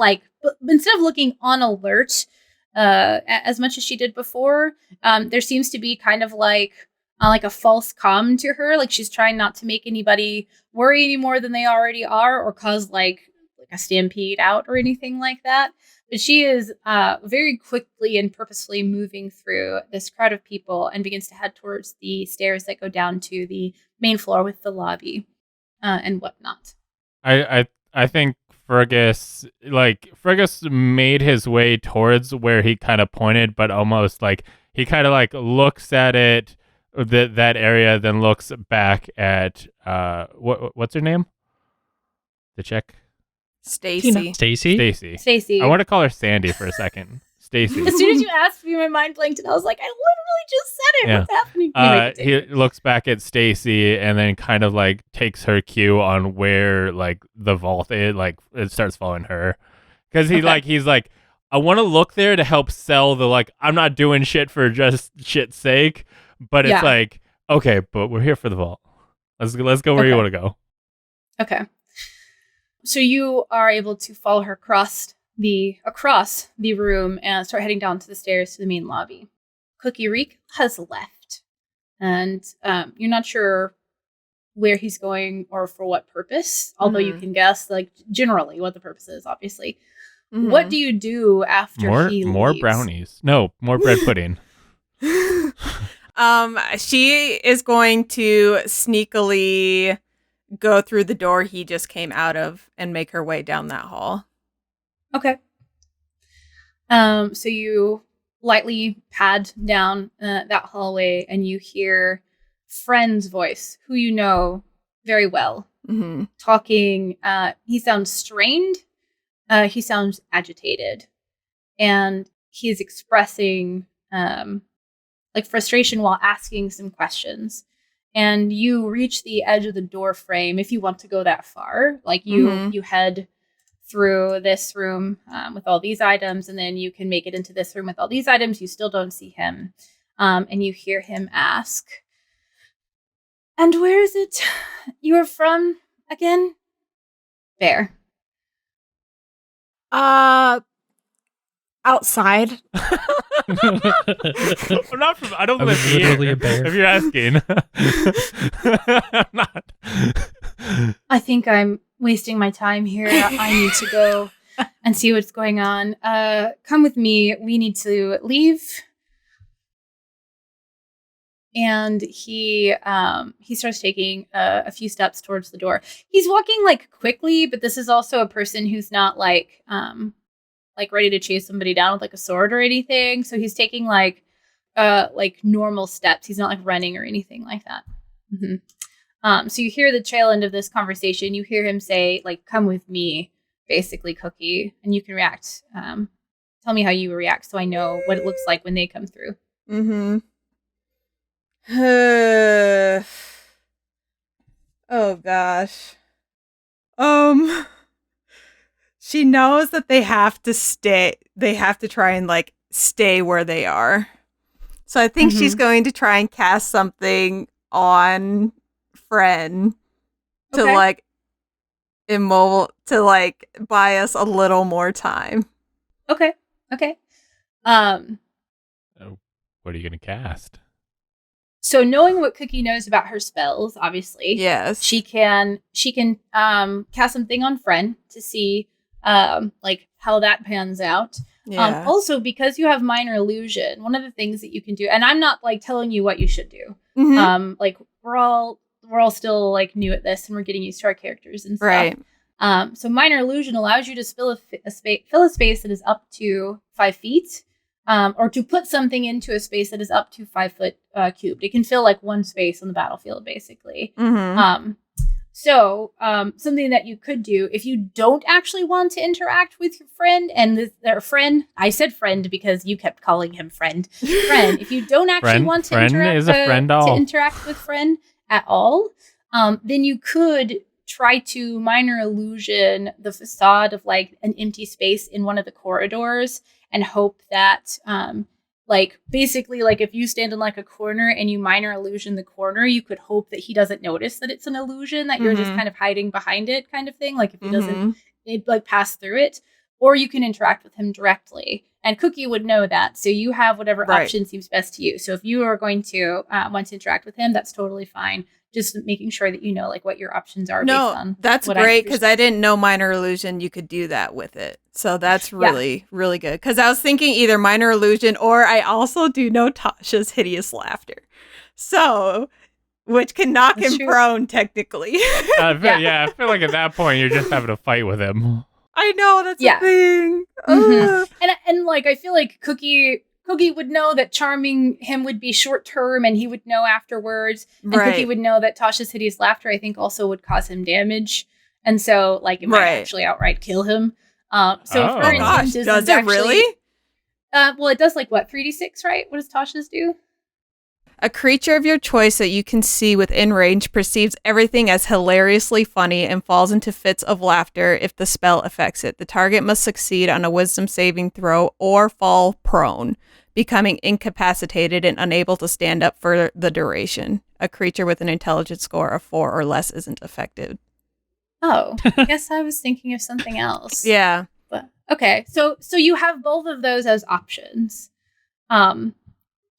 instead of looking on alert as much as she did before, there seems to be kind of like a false calm to her. Like she's trying not to make anybody worry any more than they already are, or cause like a stampede out or anything like that. But she is very quickly and purposefully moving through this crowd of people and begins to head towards the stairs that go down to the main floor with the lobby and whatnot. I think Fergus made his way towards where he kind of pointed, but almost like he kind of like looks at it, that area, then looks back at what's her name? The chick? Stacy. Stacy. I want to call her Sandy for a second. Stacy. As soon as you asked me, my mind blanked, and I was like, I literally just said it. Yeah. What's happening? Anyway, he looks back at Stacy and then kind of like takes her cue on where like the vault is. Like it starts following her because he's like, I want to look there to help sell the like I'm not doing shit for just shit's sake, but it's like okay, but we're here for the vault. Let's go where you want to go. Okay. So you are able to follow her across the room and start heading down to the stairs to the main lobby. Cookie Reek has left, and you're not sure where he's going or for what purpose, although you can guess like generally what the purpose is, obviously. Mm-hmm. What do you do after he leaves? More brownies. No, more bread pudding. She is going to sneakily go through the door he just came out of and make her way down that hall. Okay. So you lightly pad down that hallway and you hear Fren's voice, who you know very well, talking. He sounds strained. He sounds agitated. And he's expressing frustration while asking some questions. And you reach the edge of the door frame if you want to go that far. Like you head through this room with all these items, and then you can make it into this room with all these items. You still don't see him. And you hear him ask, "And where is it you are from again?" Bear. Outside. I'm not from. I don't I was live here. literally a bear. If you're asking, I'm not. I think I'm wasting my time here. I need to go and see what's going on. Come with me. We need to leave. And he starts taking a few steps towards the door. He's walking like quickly, but this is also a person who's not like ready to chase somebody down with like a sword or anything. So he's taking like normal steps. He's not like running or anything like that. Mm-hmm. So you hear the tail end of this conversation. You hear him say like, "Come with me," basically, Cookie, and you can react. Tell me how you react so I know what it looks like when they come through. Mm-hmm. Oh gosh. She knows that they have to stay. They have to try and like stay where they are. So I think she's going to try and cast something on Fren to like immobile to like buy us a little more time. Okay. Oh, what are you gonna cast? So knowing what Cookie knows about her spells, obviously, Yes, she can cast something on Fren to see like how that pans out. yeah. Also, because you have minor illusion, one of the things that you can do, and I'm not like telling you what you should do. Mhm. Like we're all still like new at this, and we're getting used to our characters and stuff. Right. So minor illusion allows you to fill a space that is up to 5 feet. Or to put something into a space that is up to 5 foot cubed. It can fill like one space on the battlefield, basically. Mm-hmm. So something that you could do if you don't actually want to interact with your friend I said friend because you kept calling him friend. Friend. If you don't actually want to interact with friend at all, then you could try to minor illusion the facade of like an empty space in one of the corridors and hope that basically if you stand in like a corner and you minor illusion the corner, you could hope that he doesn't notice that it's an illusion, that you're just kind of hiding behind it kind of thing. Like if he doesn't pass through it, or you can interact with him directly. And Cookie would know that. So you have whatever option seems best to you. So if you are going to want to interact with him, that's totally fine. Just making sure that you know like what your options are. No, based on that's what great because I didn't know minor illusion. You could do that with it. So that's really, really good. Because I was thinking either minor illusion or I also do know Tasha's hideous laughter. So, which can knock That's him true. prone technically. I feel like at that point you're just having a fight with him. I know, that's a thing. And like I feel like Cookie would know that charming him would be short term, and he would know afterwards. And Cookie would know that Tasha's hideous laughter, I think, also would cause him damage, and so like it might actually outright kill him. For instance, does it really? Well, it does like what 3d6, right? What does Tasha's do? A creature of your choice that you can see within range perceives everything as hilariously funny and falls into fits of laughter if the spell affects it. The target must succeed on a wisdom saving throw or fall prone, becoming incapacitated and unable to stand up for the duration. A creature with an intelligence score of 4 or less isn't affected. Oh, I guess I was thinking of something else. Yeah. But okay, so you have both of those as options.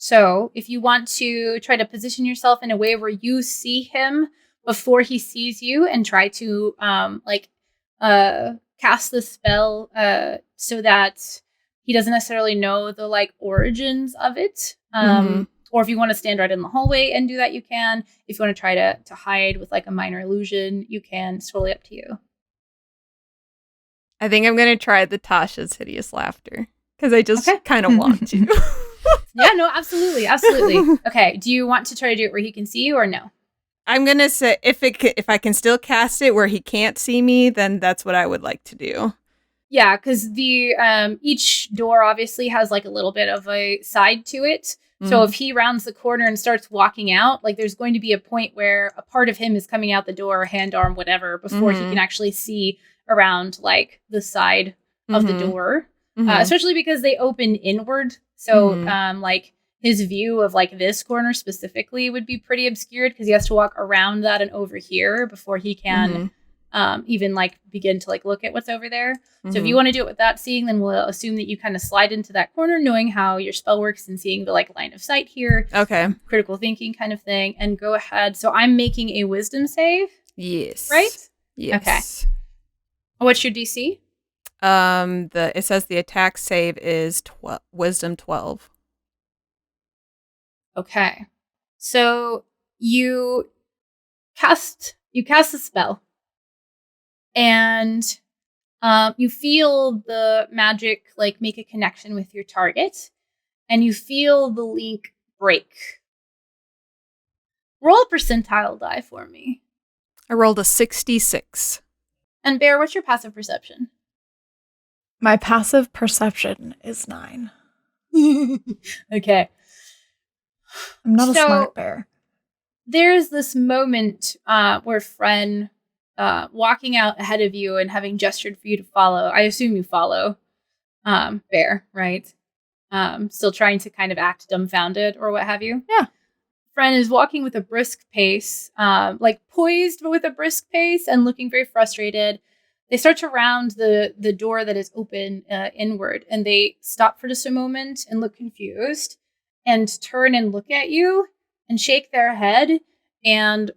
So if you want to try to position yourself in a way where you see him before he sees you and try to cast the spell so that he doesn't necessarily know the like origins of it. Or if you want to stand right in the hallway and do that, you can. If you want to try to hide with like a minor illusion, you can. It's totally up to you. I think I'm going to try the Tasha's hideous laughter because I just kind of want to. Yeah, no, absolutely. Okay, do you want to try to do it where he can see you or no? I'm going to say if I can still cast it where he can't see me, then that's what I would like to do. Yeah, because the each door obviously has like a little bit of a side to it. So if he rounds the corner and starts walking out, like there's going to be a point where a part of him is coming out the door, hand, arm, whatever, before he can actually see around like the side of the door. Especially because they open inward. So his view of like this corner specifically would be pretty obscured because he has to walk around that and over here before he can even like begin to like look at what's over there. So if you want to do it without seeing, then we'll assume that you kind of slide into that corner, knowing how your spell works and seeing the like line of sight here. Okay. Critical thinking kind of thing. And go ahead. So I'm making a wisdom save. Yes. Right? Yes. Okay. What's your DC? It says the attack save is wisdom 12. Okay. So you cast a spell. And you feel the magic like make a connection with your target, and you feel the link break. Roll a percentile die for me. I rolled a 66. And Bear, what's your passive perception? My passive perception is 9. Okay. I'm not a So- smart bear. There's this moment where Fren, walking out ahead of you and having gestured for you to follow. I assume you follow Bear, right? Still trying to kind of act dumbfounded or what have you. Yeah. Fren is walking with a brisk pace, like poised but with a brisk pace and looking very frustrated. They start to round the door that is open inward, and they stop for just a moment and look confused and turn and look at you and shake their head and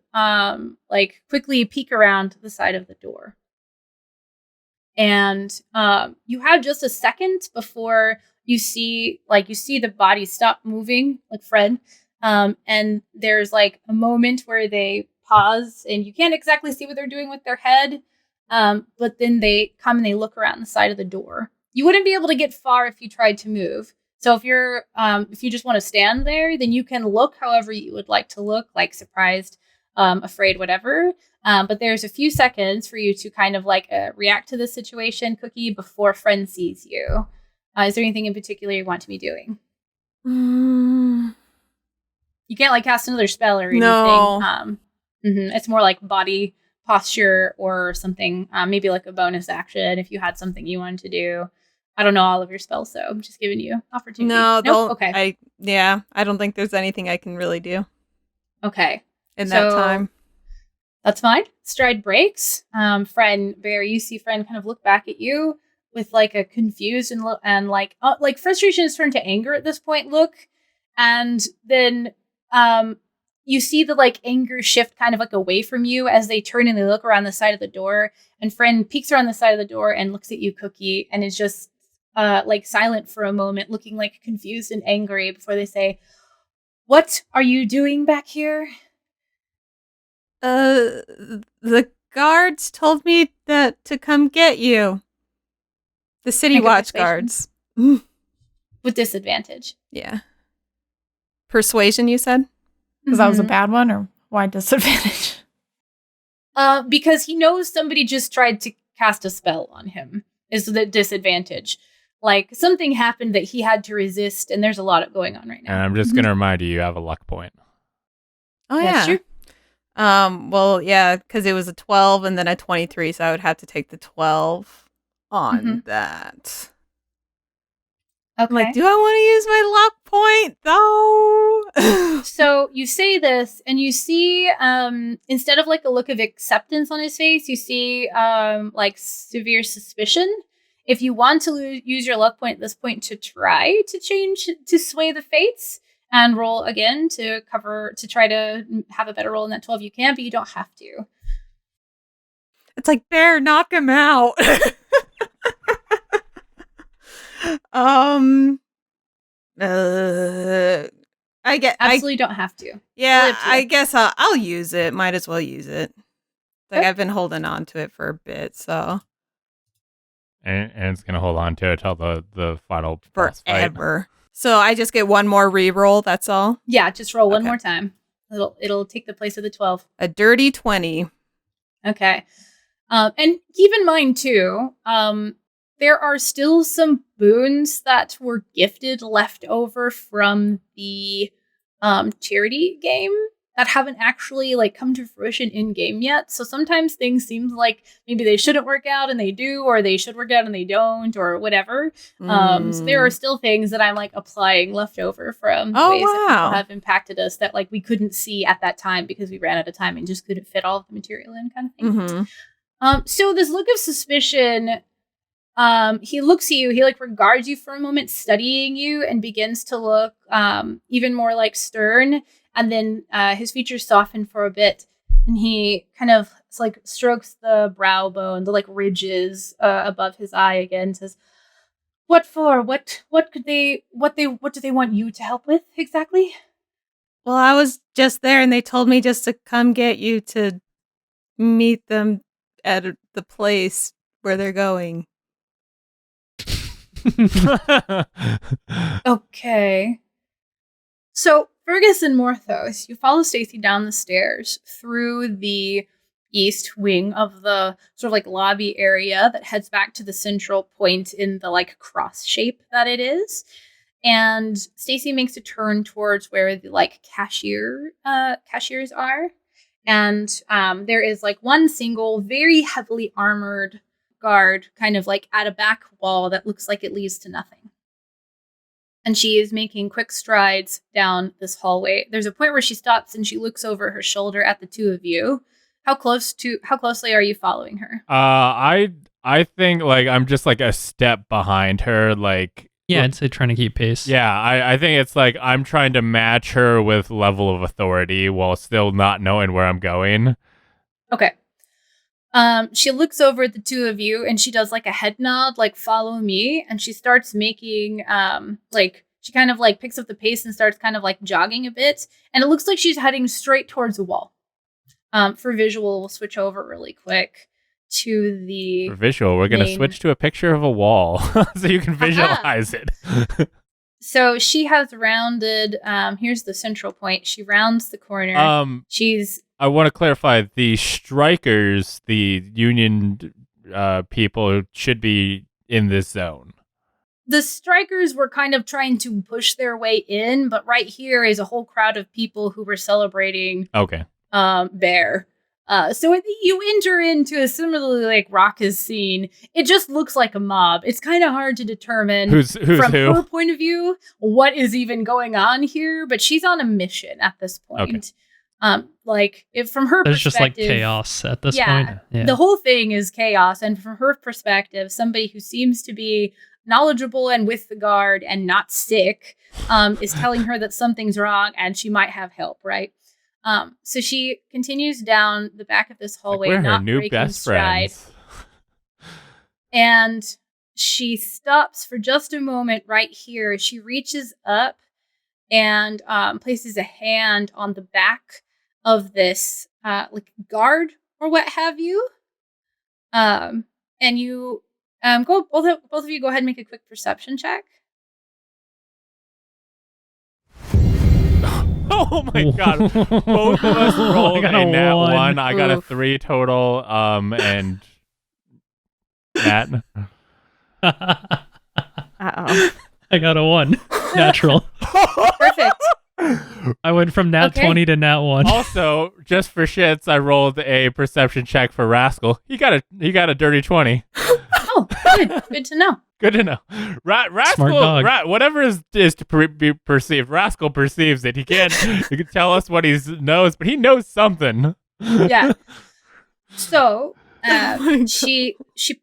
like quickly peek around the side of the door. And you have just a second before you see the body stop moving, like Fred. And there's like a moment where they pause and you can't exactly see what they're doing with their head. But then they come and they look around the side of the door. You wouldn't be able to get far if you tried to move. So if you just want to stand there, then you can look however you would like to look, like surprised, afraid, whatever. But there's a few seconds for you to kind of like react to this situation, Cookie, before Fren sees you. Is there anything in particular you want to be doing? You can't like cast another spell or anything. No. It's more like body posture or something. Maybe like a bonus action if you had something you wanted to do. I don't know all of your spells, so I'm just giving you opportunity. No, okay. I don't think there's anything I can really do Okay. in that time. That's fine. Stride breaks. Fren, Bear, you see Fren kind of look back at you with like a confused and like frustration is turned to anger at this point look. And then you see the like anger shift kind of like away from you as they turn and they look around the side of the door. And Fren peeks around the side of the door and looks at you, Cookie, and is just like silent for a moment, looking like confused and angry before they say, "What are you doing back here?" The guards told me that to come get you. The city Make a watch persuasion. guards. With disadvantage. Yeah. Persuasion, you said? Because that was a bad one, or why disadvantage? Because he knows somebody just tried to cast a spell on him is the disadvantage. Like something happened that he had to resist, and there's a lot going on right And now. I'm just going to remind you, you have a luck point. Oh, That's yeah. true. Well, yeah, because it was a 12 and then a 23, so I would have to take the 12 on that. Okay. I'm like, do I want to use my luck point, though? So you say this, and you see, instead of like a look of acceptance on his face, you see like severe suspicion. If you want to use your luck point at this point to try to sway the fates and roll again to try to have a better roll in that 12, you can, but you don't have to. It's like, Bear, knock him out. Absolutely don't have to. Yeah, up to I you. guess I'll use it. Might as well use it. Like, Okay. I've been holding on to it for a bit, so And it's going to hold on to it till the final boss fight. forever. So I just get one more reroll. That's all. Yeah, just roll one Okay. more time. It'll take the place of the 12. A dirty 20. Okay. And keep in mind too, there are still some boons that were gifted left over from the charity game that haven't actually like come to fruition in game yet. So sometimes things seem like maybe they shouldn't work out and they do, or they should work out and they don't, or whatever. So there are still things that I'm like applying leftover from ways that people have impacted us that like we couldn't see at that time because we ran out of time and just couldn't fit all of the material in, kind of thing. So this look of suspicion, he looks at you, he like regards you for a moment, studying you, and begins to look even more like stern. And then his features soften for a bit, and he kind of like strokes the brow bone, the like ridges above his eye again, and says, "What for? What do they want you to help with exactly?" Well, I was just there, and they told me just to come get you to meet them at the place where they're going. Okay. So, Fergus and Morthos, you follow Stacy down the stairs through the east wing of the sort of like lobby area that heads back to the central point in the like cross shape that it is. And Stacy makes a turn towards where the like cashiers are. And there is like one single very heavily armored guard kind of like at a back wall that looks like it leads to nothing. And she is making quick strides down this hallway. There's a point where she stops and she looks over her shoulder at the two of you. How closely are you following her? I think like I'm just like a step behind her, like I'd say trying to keep pace. Yeah, I think it's like I'm trying to match her with level of authority while still not knowing where I'm going. Okay. She looks over at the two of you and she does like a head nod, like follow me. And she starts making, she kind of like picks up the pace and starts kind of like jogging a bit. And it looks like she's heading straight towards the wall. For visual, we'll switch over really quick to the For visual, we're going to switch to a picture of a wall so you can visualize it. So she has rounded, here's the central point. She rounds the corner. I want to clarify, the strikers, the Union people, should be in this zone. The strikers were kind of trying to push their way in, but right here is a whole crowd of people who were celebrating Bear. So you enter into a similarly like raucous scene. It just looks like a mob. It's kind of hard to determine who's from who? her point of view what is even going on here, but she's on a mission at this point. From her There's perspective, just like chaos at this point. Yeah. The whole thing is chaos, and from her perspective, somebody who seems to be knowledgeable and with the guard and not sick is telling her that something's wrong and she might have help, right? So she continues down the back of this hallway, like we're not her new breaking best stride. friends. And she stops for just a moment right here. She reaches up and places a hand on the back of this like guard or what have you. And you both of you go ahead and make a quick perception check. Oh my god. Both of us rolled a nat 1. I got a 3 total. And Nat. Uh-oh. I got a 1. Natural. Perfect. I went from nat 20 to nat 1. Also, just for shits, I rolled a perception check for Rascal. He got a dirty 20. Oh, good to know. Good to know. Rascal, whatever is to be perceived, Rascal perceives it. He can tell us what he knows, but he knows something. Yeah. So she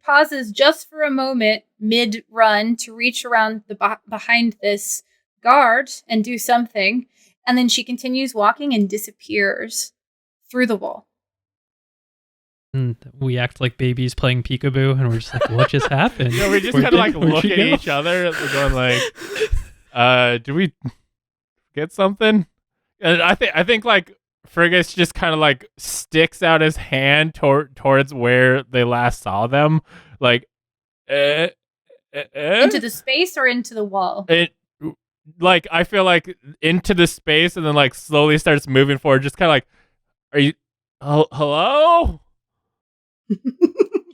pauses just for a moment mid-run to reach around behind this guard and do something, and then she continues walking and disappears through the wall. And we act like babies playing peekaboo, and we're just like, what just happened? No, we just kind of like look at each other, going like, "Did we get something?" And I think like Fergus just kind of like sticks out his hand towards where they last saw them, like, Into the space or into the wall? Like I feel like into the space, and then like slowly starts moving forward, just kind of like, "Are you? Hello?"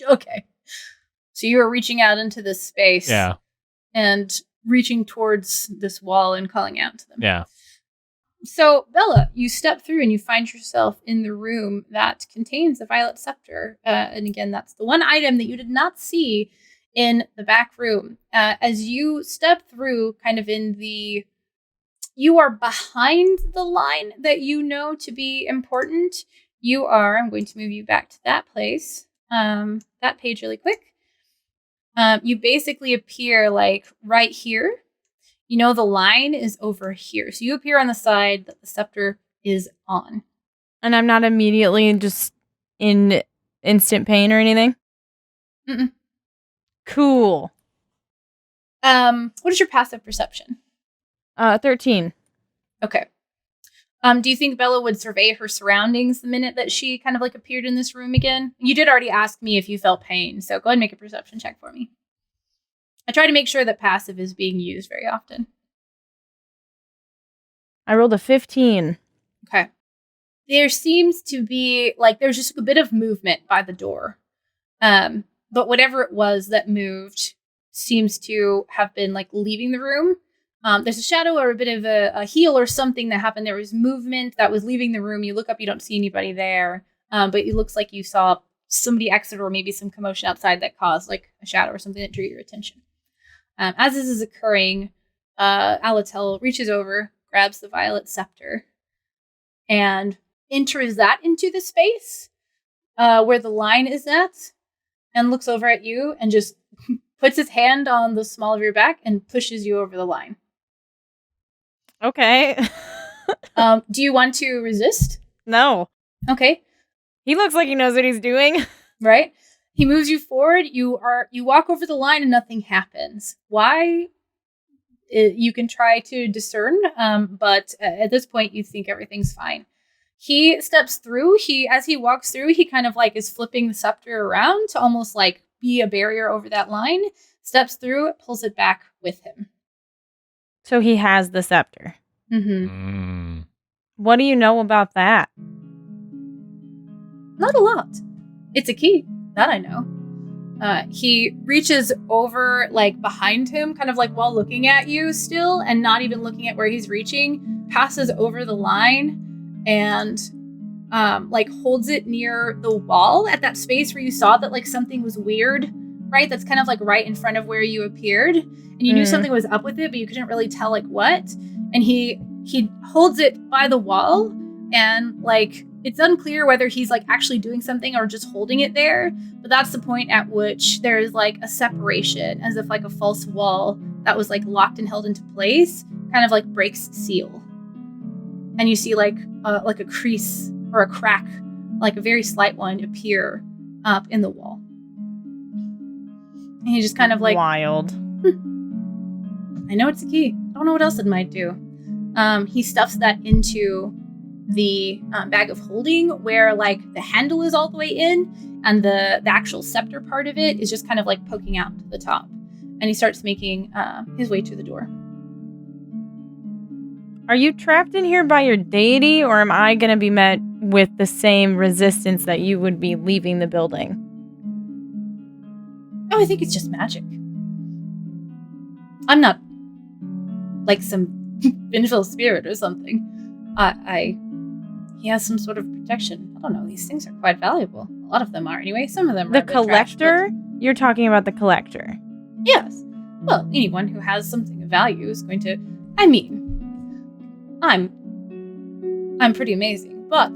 Okay. So you are reaching out into this space. Yeah. And reaching towards this wall and calling out to them. Yeah. So, Bella, you step through and you find yourself in the room that contains the violet scepter. And again, that's the one item that you did not see in the back room. As you step through, kind of you are behind the line that you know to be important. I'm going to move you back to that place, that page really quick. You basically appear like right here. You know, the line is over here. So you appear on the side that the scepter is on. And I'm not immediately just in instant pain or anything? Mm-mm. Cool. What is your passive perception? 13. Okay. Do you think Bella would survey her surroundings the minute that she kind of like appeared in this room again? You did already ask me if you felt pain, so go ahead and make a perception check for me. I try to make sure that passive is being used very often. I rolled a 15. Okay. There seems to be, like, there's just a bit of movement by the door. But whatever it was that moved seems to have been, like, leaving the room. There's a shadow or a bit of a heel or something that happened. There was movement that was leaving the room. You look up, you don't see anybody there. But it looks like you saw somebody exit or maybe some commotion outside that caused, like, a shadow or something that drew your attention. As this is occurring, Alotel reaches over, grabs the violet scepter, and enters that into the space where the line is at, and looks over at you and just puts his hand on the small of your back and pushes you over the line. Okay. Do you want to resist? No. Okay. He looks like he knows what he's doing. Right? He moves you forward. You walk over the line and nothing happens. Why? You can try to discern, but at this point, you think everything's fine. He steps through. As he walks through, he kind of like is flipping the scepter around to almost like be a barrier over that line. Steps through, pulls it back with him. So he has the scepter. Mm-hmm. What do you know about that? Not a lot. It's a key. That I know. He reaches over, like, behind him, kind of like while looking at you still, and not even looking at where he's reaching, passes over the line, and, like, holds it near the wall at that space where you saw that, like, something was weird, right? That's kind of, like, right in front of where you appeared, and you knew something was up with it, but you couldn't really tell, like, what, and he holds it by the wall, and, like, it's unclear whether he's like actually doing something or just holding it there, but that's the point at which there's like a separation, as if like a false wall that was like locked and held into place kind of like breaks seal. And you see like a crease or a crack, like a very slight one, appear up in the wall. And he just kind of like, wild. I know it's a key. I don't know what else it might do. He stuffs that into the bag of holding, where like the handle is all the way in and the actual scepter part of it is just kind of like poking out to the top, and he starts making his way to the door. Are you trapped in here by your deity, or am I going to be met with the same resistance that you would be leaving the building? Oh, I think it's just magic. I'm not like some vengeful spirit or something. He has some sort of protection. I don't know. These things are quite valuable. A lot of them are, anyway. Some of them are the a bit trash, collector. You're talking about the collector. Yes. Well, anyone who has something of value is going to. I mean, I'm pretty amazing, but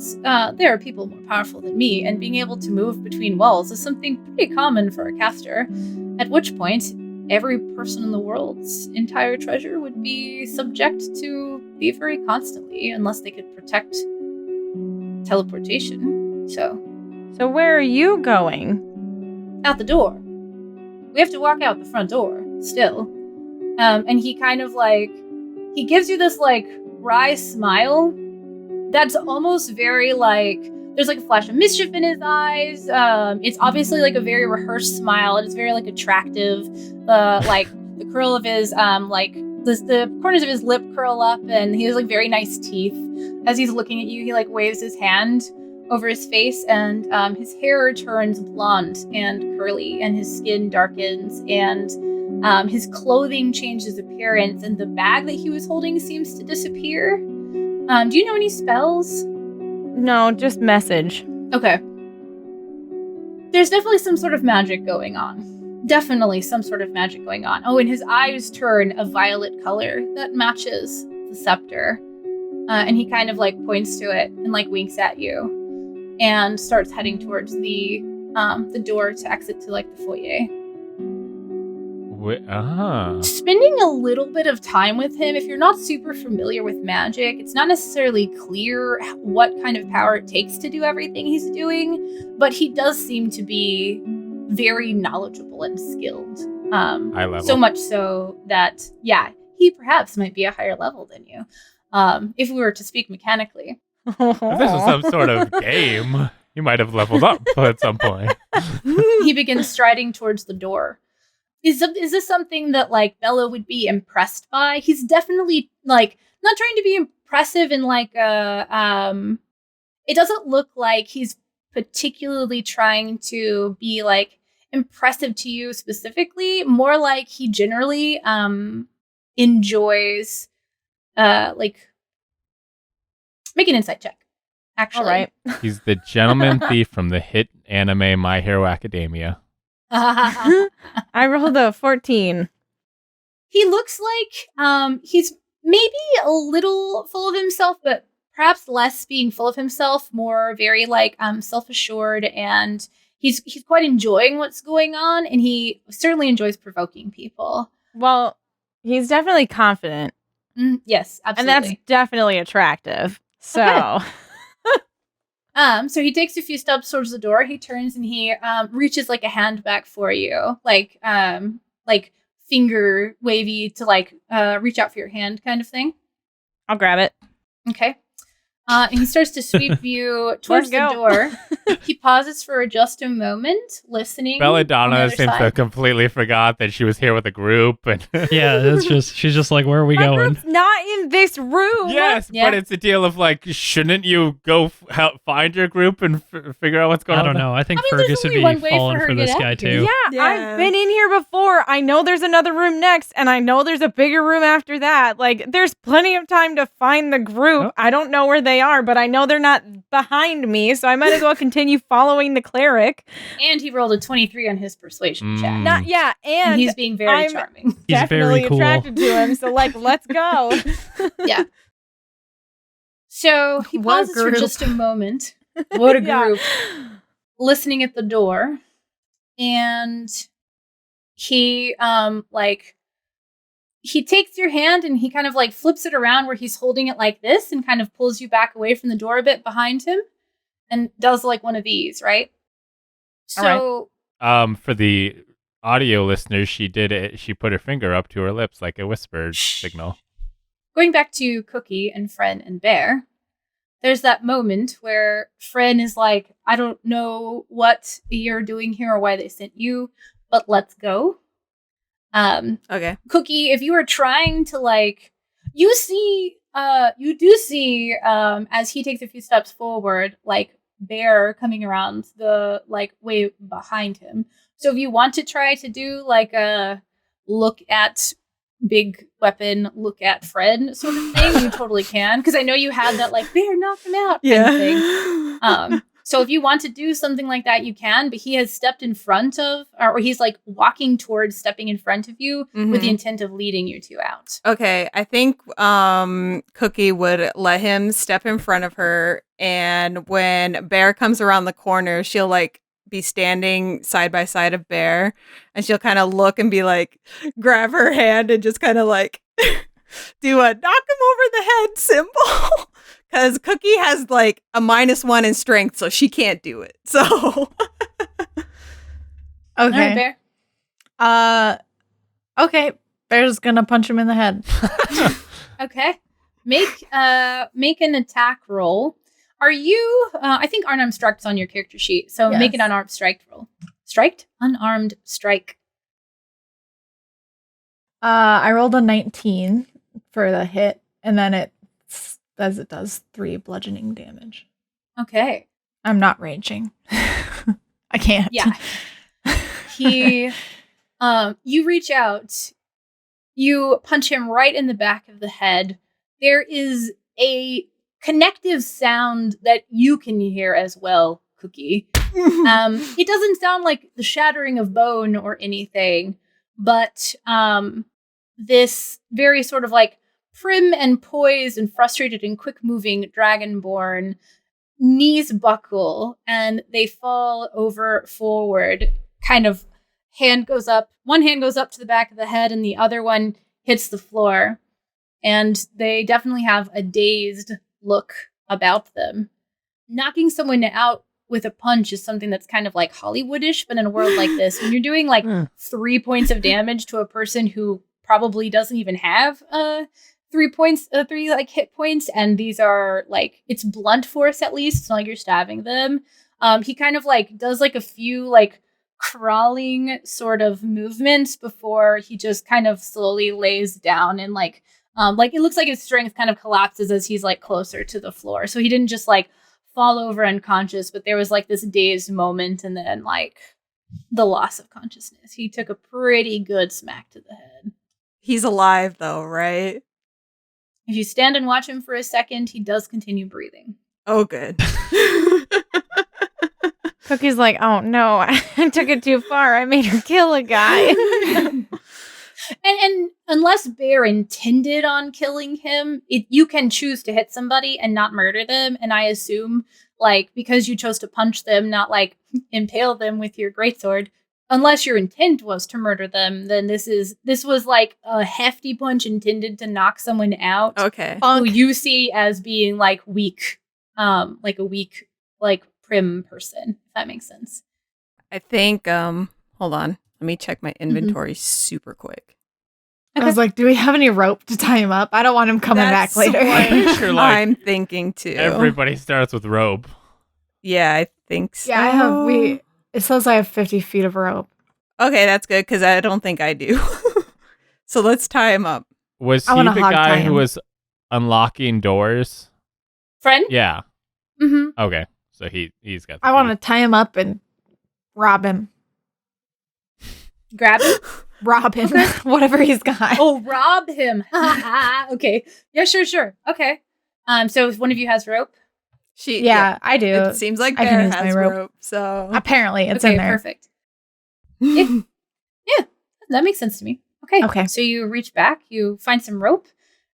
there are people more powerful than me, and being able to move between walls is something pretty common for a caster. At which point, every person in the world's entire treasure would be subject to thievery constantly, unless they could protect teleportation. So where are you going? Out the door. We have to walk out the front door still. And he kind of like, he gives you this like wry smile that's almost very like, there's like a flash of mischief in his eyes. It's obviously like a very rehearsed smile, and it's very like attractive. The curl of his like the corners of his lip curl up, and he has like very nice teeth. As he's looking at you, he like waves his hand over his face, and his hair turns blonde and curly, and his skin darkens, and his clothing changes appearance, and the bag that he was holding seems to disappear. Do you know any spells? No, just message. Okay. There's definitely some sort of magic going on. Definitely some sort of magic going on. Oh, and his eyes turn a violet color that matches the scepter. And he kind of like points to it and like winks at you and starts heading towards the door to exit to like the foyer. Spending a little bit of time with him, if you're not super familiar with magic, it's not necessarily clear what kind of power it takes to do everything he's doing, but he does seem to be very knowledgeable and skilled. High level. So much so that, yeah, he perhaps might be a higher level than you, if we were to speak mechanically. If this was some sort of game, you might have leveled up at some point. He begins striding towards the door. Is this something that like Bella would be impressed by? He's definitely like not trying to be impressive in like a it doesn't look like he's particularly trying to be like impressive to you specifically, more like he generally enjoys like make an insight check. Actually. All right. He's the gentleman thief from the hit anime My Hero Academia. I rolled a 14. He looks like he's maybe a little full of himself, but perhaps less being full of himself, more very like self-assured, and he's quite enjoying what's going on, and he certainly enjoys provoking people. Well, he's definitely confident. Yes, absolutely. And that's definitely attractive. So Okay. So he takes a few steps towards the door. He turns and he reaches like a hand back for you, like finger wavy to like reach out for your hand kind of thing. I'll grab it. Okay. And he starts to sweep you towards the door. He pauses for just a moment, listening. Belladonna seems to have completely forgot that she was here with a group. And Yeah, she's just like, where are we My going? group's not in this room. yes, Yeah. but it's a deal of like, shouldn't you go help find your group and figure out what's going I on? don't know. I think I mean, there's Fergus would only be one way for falling her for to this get guy out here. too. Yeah, I've been in here before. I know there's another room next, and I know there's a bigger room after that. Like, there's plenty of time to find the group. Oh. I don't know where they are, but I know they're not behind me, so I might as well continue following the cleric. And he rolled a 23 on his persuasion check. Mm. And he's being very I'm- charming. He's definitely very cool. attracted to him, so like, let's go. Yeah. So he What pauses for group? just a moment. What a Yeah. group. Listening at the door. And he he takes your hand and he kind of like flips it around where he's holding it like this and kind of pulls you back away from the door a bit behind him and does like one of these, right? So For the audio listeners, she did it. She put her finger up to her lips like a whispered signal. going back to Cookie and Fren and Bear, there's that moment where Fren is like, I don't know what you're doing here or why they sent you, but let's go. Okay. Cookie, if you are trying to like, you do see, as he takes a few steps forward, like Bear coming around the like way behind him. So if you want to try to do like a look at big weapon, look at Fred sort of thing, you totally can. Because I know you had that like Bear, knock him out kind of thing. So if you want to do something like that, you can, but he has stepped in front of, or he's like walking towards stepping in front of you with the intent of leading you two out. Okay, I think Cookie would let him step in front of her, and when Bear comes around the corner, she'll like be standing side by side of Bear, and she'll kind of look and be like, grab her hand and just kind of like do a knock him over the head symbol. Because Cookie has like a -1 in strength, so she can't do it. So All right, Okay. Bear. Okay. Bear's gonna punch him in the head. Okay. Make an attack roll. Are you I think unarmed strike's on your character sheet. So make an Yes. unarmed strike roll. Striked? Unarmed strike. I rolled a 19 for the hit, and then it does 3 bludgeoning damage. Okay. I'm not raging. I can't. Yeah. He you reach out, you punch him right in the back of the head. There is a connective sound that you can hear as well, Cookie. It doesn't sound like the shattering of bone or anything, but this very sort of like prim and poised and frustrated and quick-moving dragonborn knees buckle and they fall over forward. Kind of hand goes up. One hand goes up to the back of the head and the other one hits the floor. And they definitely have a dazed look about them. Knocking someone out with a punch is something that's kind of like Hollywoodish, but in a world like this, when you're doing like 3 points of damage to a person who probably doesn't even have 3 like hit points, and these are like, it's blunt force at least, it's not like you're stabbing them. He kind of like does like a few like crawling sort of movements before he just kind of slowly lays down and like it looks like his strength kind of collapses as he's like closer to the floor. So he didn't just like fall over unconscious, but there was like this dazed moment and then like the loss of consciousness. He took a pretty good smack to the head. He's alive though, right? If you stand and watch him for a second, he does continue breathing. Oh, good. Cookie's like, oh no, I took it too far. I made her kill a guy. And unless Bear intended on killing him, you can choose to hit somebody and not murder them. And I assume, like, because you chose to punch them, not like impale them with your greatsword, unless your intent was to murder them, then this was like a hefty punch intended to knock someone out. Okay. Who you see as being like weak, like a weak, like prim person, if that makes sense. I think, hold on. Let me check my inventory super quick. I was like, do we have any rope to tie him up? I don't want him coming back later. Sure, like, I'm thinking too. Everybody starts with rope. Yeah, I think so. Yeah, I have. It says I have 50 feet of rope. Okay, that's good because I don't think I do. So let's tie him up. Was I he wanna the hog tie guy who him. was unlocking doors? Fren? Yeah. Mm-hmm. Okay. So he's got. I want to tie him up and rob him. Grab him? Rob him. Whatever he's got. Oh, rob him. Okay. Yeah, sure. Okay. So if one of you has rope? Yeah, I do. It seems like I can Bear use my has rope. rope. So Apparently, it's okay, in there. Perfect. Yeah, that makes sense to me. Okay. Okay. So you reach back, you find some rope.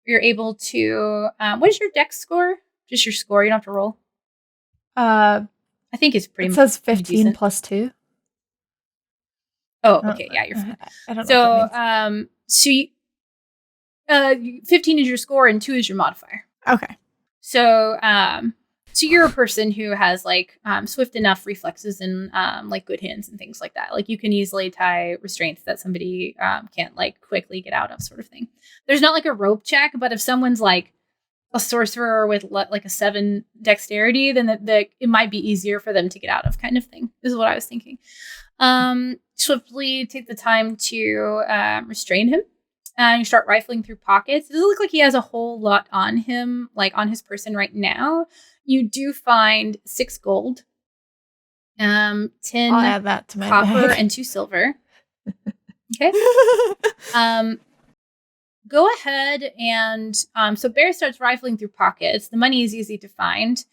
You're able to. What is your dex score? Just your score. You don't have to roll. I think it's pretty. It says 15 decent. plus 2. Oh, okay. Yeah, you're fine. I don't know. What that So, so 15 is your score and 2 is your modifier. means. Okay. So, so you're a person who has like swift enough reflexes and like good hands and things like that. Like you can easily tie restraints that somebody can't like quickly get out of, sort of thing. There's not like a rope check, but if someone's like a sorcerer with like a 7 dexterity, then it might be easier for them to get out of, kind of thing. Is what I was thinking. Swiftly take the time to restrain him. And you start rifling through pockets. It doesn't look like he has a whole lot on him, like on his person right now. You do find 6 gold, 10 I'll add that to my copper, bag. and 2 silver. Okay. Go ahead and so Bear starts rifling through pockets. The money is easy to find.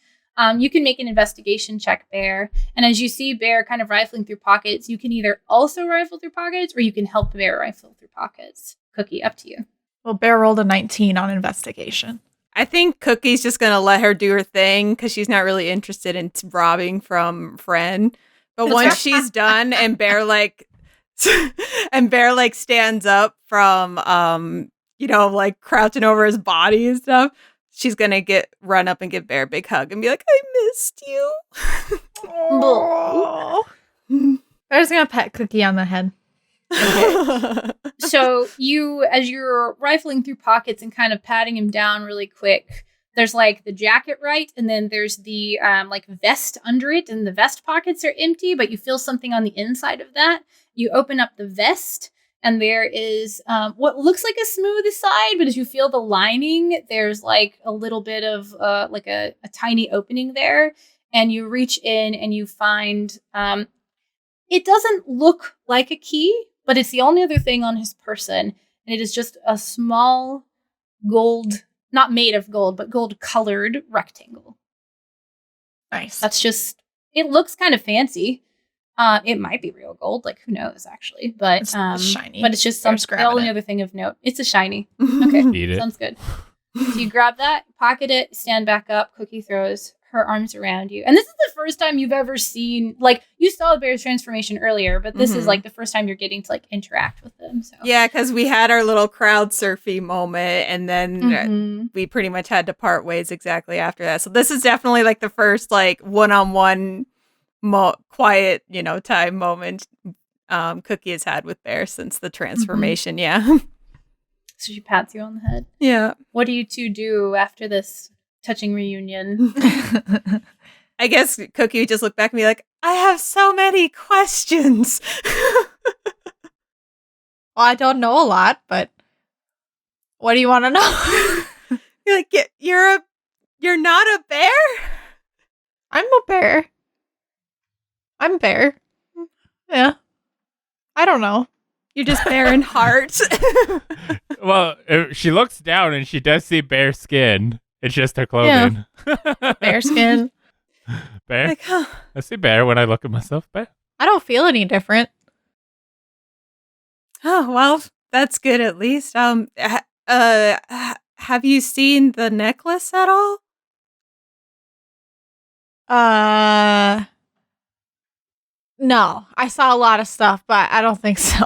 You can make an investigation check, Bear. And as you see Bear kind of rifling through pockets, you can either also rifle through pockets or you can help Bear rifle through pockets. Cookie, up to you. Well, Bear rolled a 19 on investigation. I think Cookie's just gonna let her do her thing because she's not really interested in robbing from Fren. But once she's done, and Bear like stands up from like crouching over his body and stuff, she's gonna run up and give Bear a big hug and be like, "I missed you." Bear's gonna pet Cookie on the head. Okay. So as you're rifling through pockets and kind of patting him down really quick, there's like the jacket right, and then there's the like vest under it, and the vest pockets are empty, but you feel something on the inside of that. You open up the vest, and there is what looks like a smooth side, but as you feel the lining, there's like a little bit of like a tiny opening there, and you reach in and you find it doesn't look like a key, but it's the only other thing on his person, and it is just a small gold not made of gold, but gold-colored rectangle. Nice. That's just, it looks kind of fancy. It might be real gold, like who knows actually, but It's shiny. But it's just I'm just the grabbing only it. other thing of note. It's a shiny. Okay, Eat it. sounds good. So you grab that, pocket it, stand back up. Cookie throws her arms around you, and this is the first time you've ever seen, like, you saw Bear's transformation earlier, but this is like the first time you're getting to like interact with them. So Yeah, because we had our little crowd surfy moment, and then we pretty much had to part ways exactly after that. So this is definitely like the first like one-on-one quiet, time moment Cookie has had with Bear since the transformation. Yeah. So she pats you on the head. Yeah. What do you two do after this touching reunion? I guess Cookie would just look back and be like, I have so many questions. Well, I don't know a lot, but what do you want to know? You're like, you're not a bear? I'm a bear. I'm bear. Yeah. I don't know. You're just bear in heart. Well, she looks down and she does see bear skin. It's just her clothing. Bear skin. Bear? Like, huh. I see bear when I look at myself. Bear. I don't feel any different. Oh, well, that's good at least. Have you seen the necklace at all? No. I saw a lot of stuff, but I don't think so.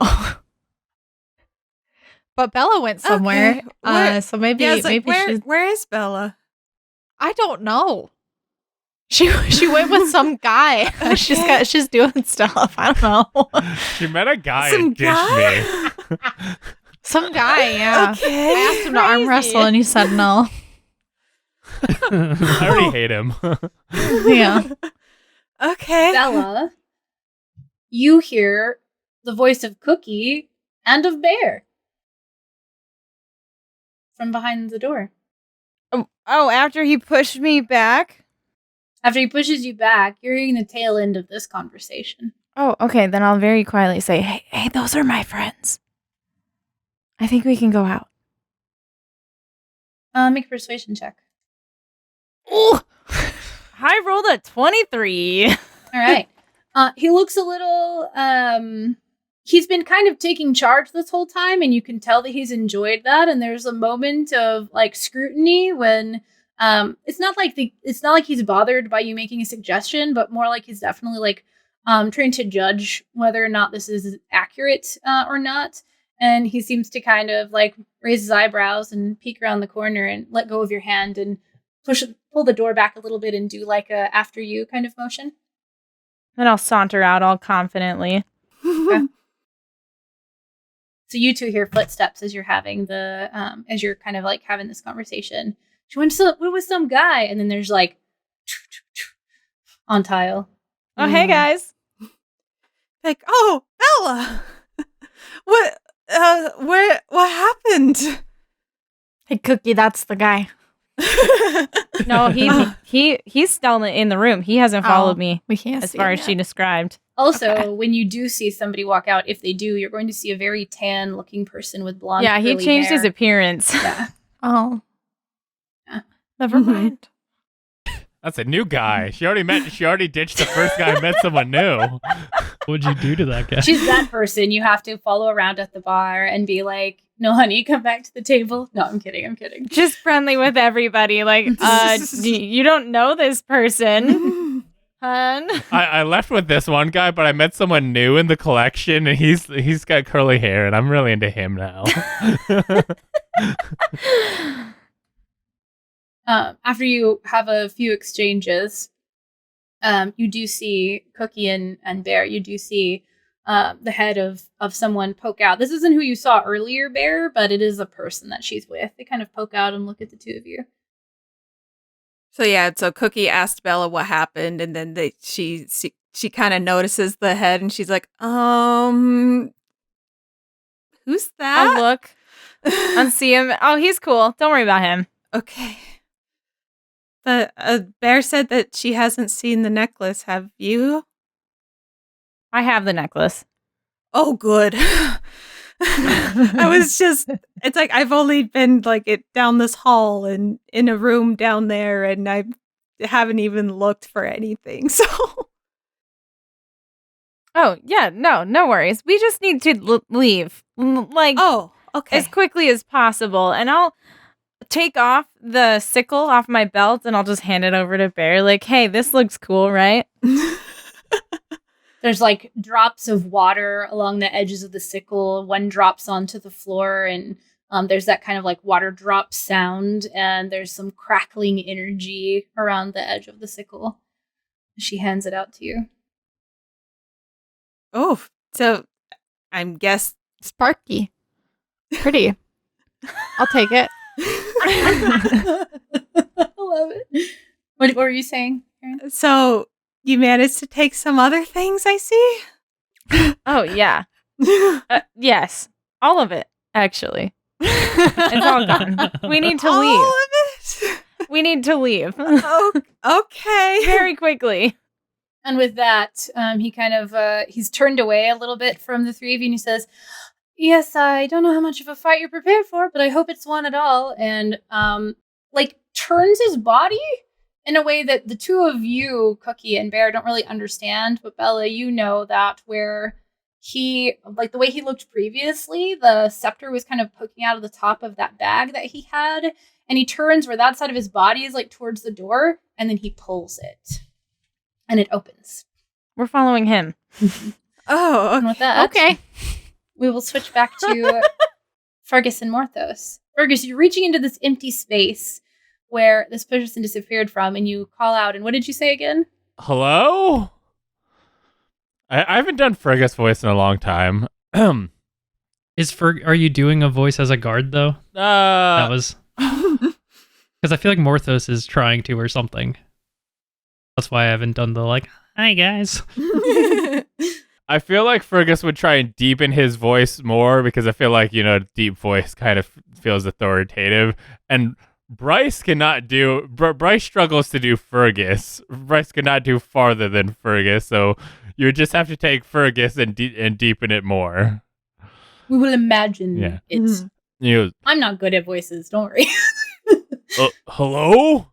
But Bella went somewhere. Okay. So maybe Yeah, it's like, maybe she's, where is Bella? I don't know. She went with some guy. Okay. She's doing stuff. I don't know. She met a guy Some and ditched guy? me. Some guy, yeah. Okay. I asked him to arm wrestle and he said no. I already hate him. Yeah. Okay. Bella, you hear the voice of Cookie and of Bear from behind the door. Oh, after he pushed me back? After he pushes you back, you're hearing the tail end of this conversation. Oh, okay. Then I'll very quietly say, hey, those are my friends. I think we can go out. Make a persuasion check. Oh, I rolled a 23. All right. He looks a little, he's been kind of taking charge this whole time, and you can tell that he's enjoyed that. And there's a moment of like scrutiny when, it's not like he's bothered by you making a suggestion, but more like he's definitely like, trying to judge whether or not this is accurate, or not. And he seems to kind of like raise his eyebrows and peek around the corner and let go of your hand and pull the door back a little bit and do like a after you kind of motion. Then I'll saunter out all confidently. Okay. So you two hear footsteps as you're having as you're kind of like having this conversation. She went with some guy, and then there's like on tile. Oh, hey guys. Like, oh, Bella. What happened? Hey, Cookie, that's the guy. No, he's still in the room. He hasn't followed me We can't as see far him as she yet. described. Also, Okay. when you do see somebody walk out, if they do, you're going to see a very tan looking person with blonde. Yeah, he curly changed hair. his appearance. Yeah. Oh. Yeah. Never Mhm. mind. That's a new guy. She already ditched the first guy and met someone new. What'd you do to that guy? She's that person you have to follow around at the bar and be like, "No, honey, come back to the table." No, I'm kidding. Just friendly with everybody. Like, you don't know this person, hun. I left with this one guy, but I met someone new in the collection, and he's got curly hair, and I'm really into him now. After you have a few exchanges, you do see Cookie and Bear. You do see the head of someone poke out. This isn't who you saw earlier, Bear, but it is a person that she's with. They kind of poke out and look at the two of you. So Cookie asked Bella what happened, and then she kind of notices the head, and she's like, who's that? I look and see him. Oh, he's cool. Don't worry about him. Okay. The Bear said that she hasn't seen the necklace. Have you? I have the necklace. Oh, good. I was just, it's like I've only been down this hall and in a room down there, and I haven't even looked for anything. So, Oh, yeah, no worries. We just need to leave. oh, okay. As quickly as possible. And I'll take off the sickle off my belt and I'll just hand it over to Bear. Like, hey, this looks cool, right? There's like drops of water along the edges of the sickle. One drops onto the floor, and there's that kind of like water drop sound, and there's some crackling energy around the edge of the sickle. She hands it out to you. Oh, so I'm guess. Sparky. Pretty. I'll take it. I love it. What were you saying, Karen? So you managed to take some other things, I see. Oh, yeah. Yes. All of it, actually. It's all gone. We need to leave. All of it. We need to leave. Oh, okay. Very quickly. And with that, he kind of he's turned away a little bit from the three of you, and he says, "Yes, I don't know how much of a fight you're prepared for, but I hope it's one at all." And turns his body in a way that the two of you, Cookie and Bear, don't really understand. But Bella, you know that where he, like the way he looked previously, the scepter was kind of poking out of the top of that bag that he had. And he turns where that side of his body is like towards the door, and then he pulls it. And it opens. We're following him. Oh, okay. And with that, Okay. we will switch back to Fergus and Morthos. Fergus, you're reaching into this empty space where this person disappeared from, and you call out, and what did you say again? Hello? I haven't done Fergus voice in a long time. Are you doing a voice as a guard though? That was because I feel like Morthos is trying to or something. That's why I haven't done the like, hi guys. I feel like Fergus would try and deepen his voice more because I feel like, deep voice kind of feels authoritative. And Bryce cannot do... Bryce struggles to do Fergus. Bryce cannot do farther than Fergus, so you would just have to take Fergus and deepen it more. We will imagine it's... I'm not good at voices, don't worry. Hello?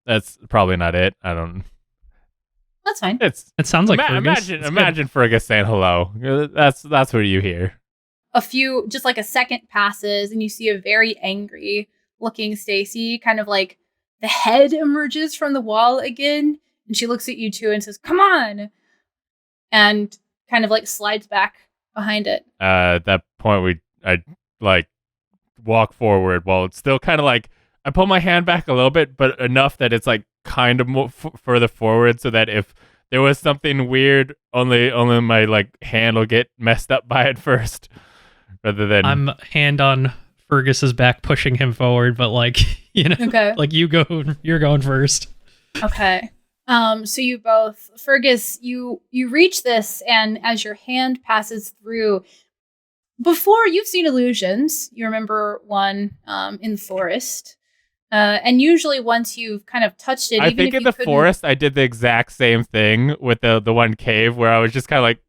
That's probably not it. I don't... That's fine. It sounds like Fergus. Imagine Fergus saying hello. That's what you hear. Just like a second passes, and you see a very angry looking Stacy, kind of like the head emerges from the wall again, and she looks at you two and says, "Come on," and kind of like slides back behind it. At that point, I like walk forward while it's still kind of like I pull my hand back a little bit, but enough that it's like kind of more further forward, so that if there was something weird, only my like hand will get messed up by it first, rather than I'm hand on Fergus's back, pushing him forward, but like Okay. like you're going first. Okay. So you both, Fergus, you reach this, and as your hand passes through, before you've seen illusions, you remember one in the forest. And usually once you've kind of touched it, I think in the forest, I did the exact same thing with the one cave where I was just kind of like,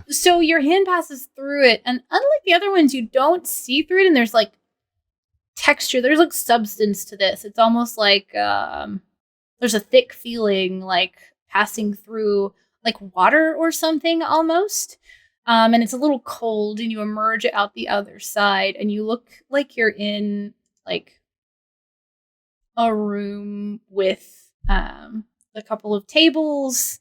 so your hand passes through it, and unlike the other ones, you don't see through it, and there's like texture, there's like substance to this. It's almost like there's a thick feeling like passing through like water or something almost. And it's a little cold, and you emerge out the other side, and you look like you're in like a room with a couple of tables.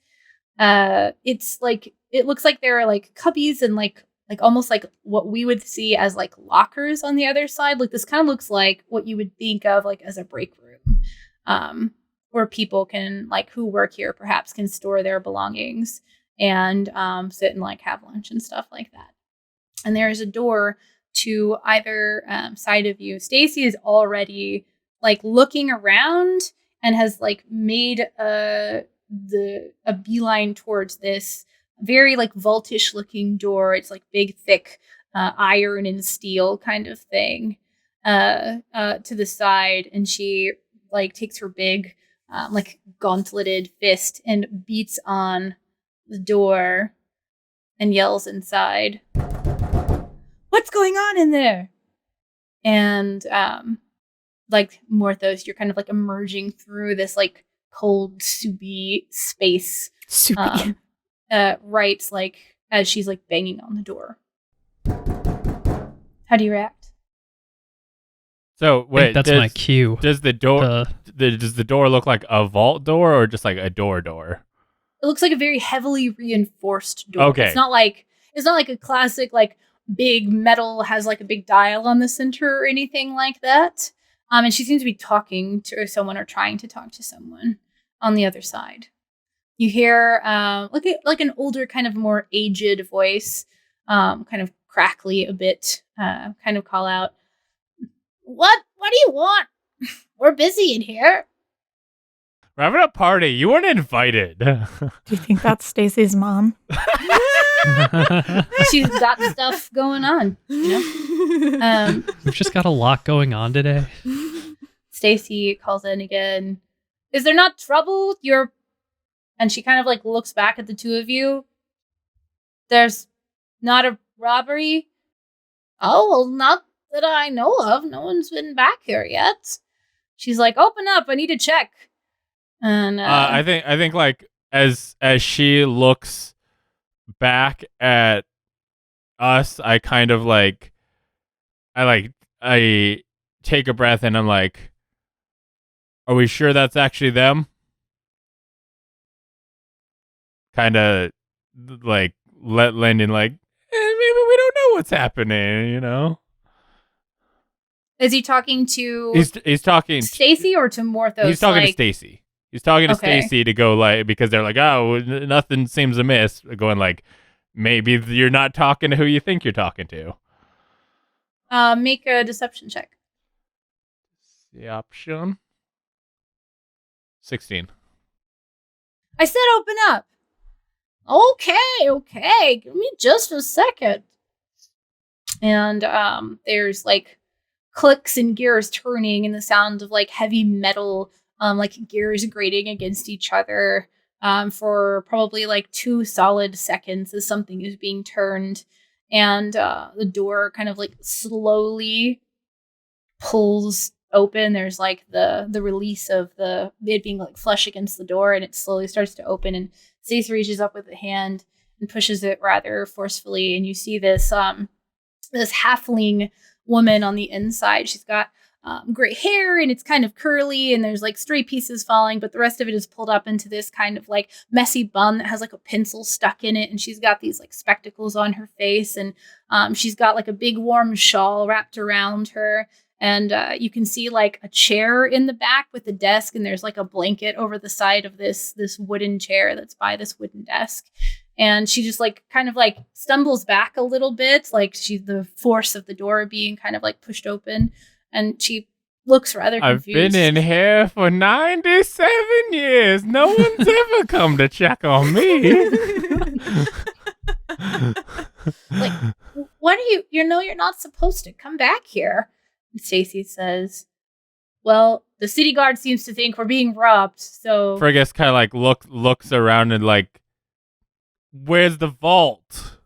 It's like, it looks like there are like cubbies and like almost like what we would see as like lockers on the other side. Like this kind of looks like what you would think of like as a break room, where people can like who work here perhaps can store their belongings and sit and like have lunch and stuff like that. And there is a door to either side of you. Stacy is already like looking around and has like made a beeline towards this very like vaultish looking door. It's like big, thick iron and steel kind of thing to the side. And she like takes her big like gauntleted fist and beats on the door. and yells inside, "What's going on in there?" And like Morthos, you're kind of like emerging through this like cold, soupy space. Right, like as she's like banging on the door. How do you react? So wait, that's my cue. Does the door does the door look like a vault door or just like a door? It looks like a very heavily reinforced door. Okay. It's not like a classic like big metal has like a big dial on the center or anything like that. And she seems to be talking to someone or trying to talk to someone on the other side. You hear like an older, kind of more aged voice, kind of crackly a bit, kind of call out, What do you want? We're busy in here. We're having a party. You weren't invited. Do you think that's Stacy's mom? She's got stuff going on, you know? We've just got a lot going on today. Stacy calls in again. Is there not trouble? And she kind of like looks back at the two of you. There's not a robbery? Oh, well, not that I know of. No one's been back here yet. She's like, open up. I need to check. And I think like as she looks back at us, I kind of like I take a breath and I'm like, are we sure that's actually them? Kind of like lending like, maybe we don't know what's happening, you know? Is he talking to He's talking Stacy or to Morthos? He's talking to Stacy. He's talking to Okay. Stacy to go like, because they're like, oh, nothing seems amiss. Going like, maybe you're not talking to who you think you're talking to. Make a deception check. The option 16. I said open up. Okay. Give me just a second. And there's like clicks and gears turning and the sound of like heavy metal, like gears grating against each other for probably like 2 solid seconds as something is being turned. And the door kind of like slowly pulls open. There's like the release of it being like flush against the door, and it slowly starts to open, and Stacey reaches up with a hand and pushes it rather forcefully, and you see this this halfling woman on the inside. She's got gray hair and it's kind of curly and there's like stray pieces falling, but the rest of it is pulled up into this kind of like messy bun that has like a pencil stuck in it, and she's got these like spectacles on her face, and she's got like a big warm shawl wrapped around her. And you can see like a chair in the back with a desk, and there's like a blanket over the side of this wooden chair that's by this wooden desk. And she just like kind of like stumbles back a little bit, like the force of the door being kind of like pushed open, and she looks rather confused. I've been in here for 97 years. No one's ever come to check on me. Like, what are you know you're not supposed to come back here. And Stacy says, well, the city guard seems to think we're being robbed, so Fergus kind of like looks around and like, where's the vault?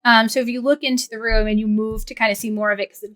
So if you look into the room and you move to kind of see more of it, because the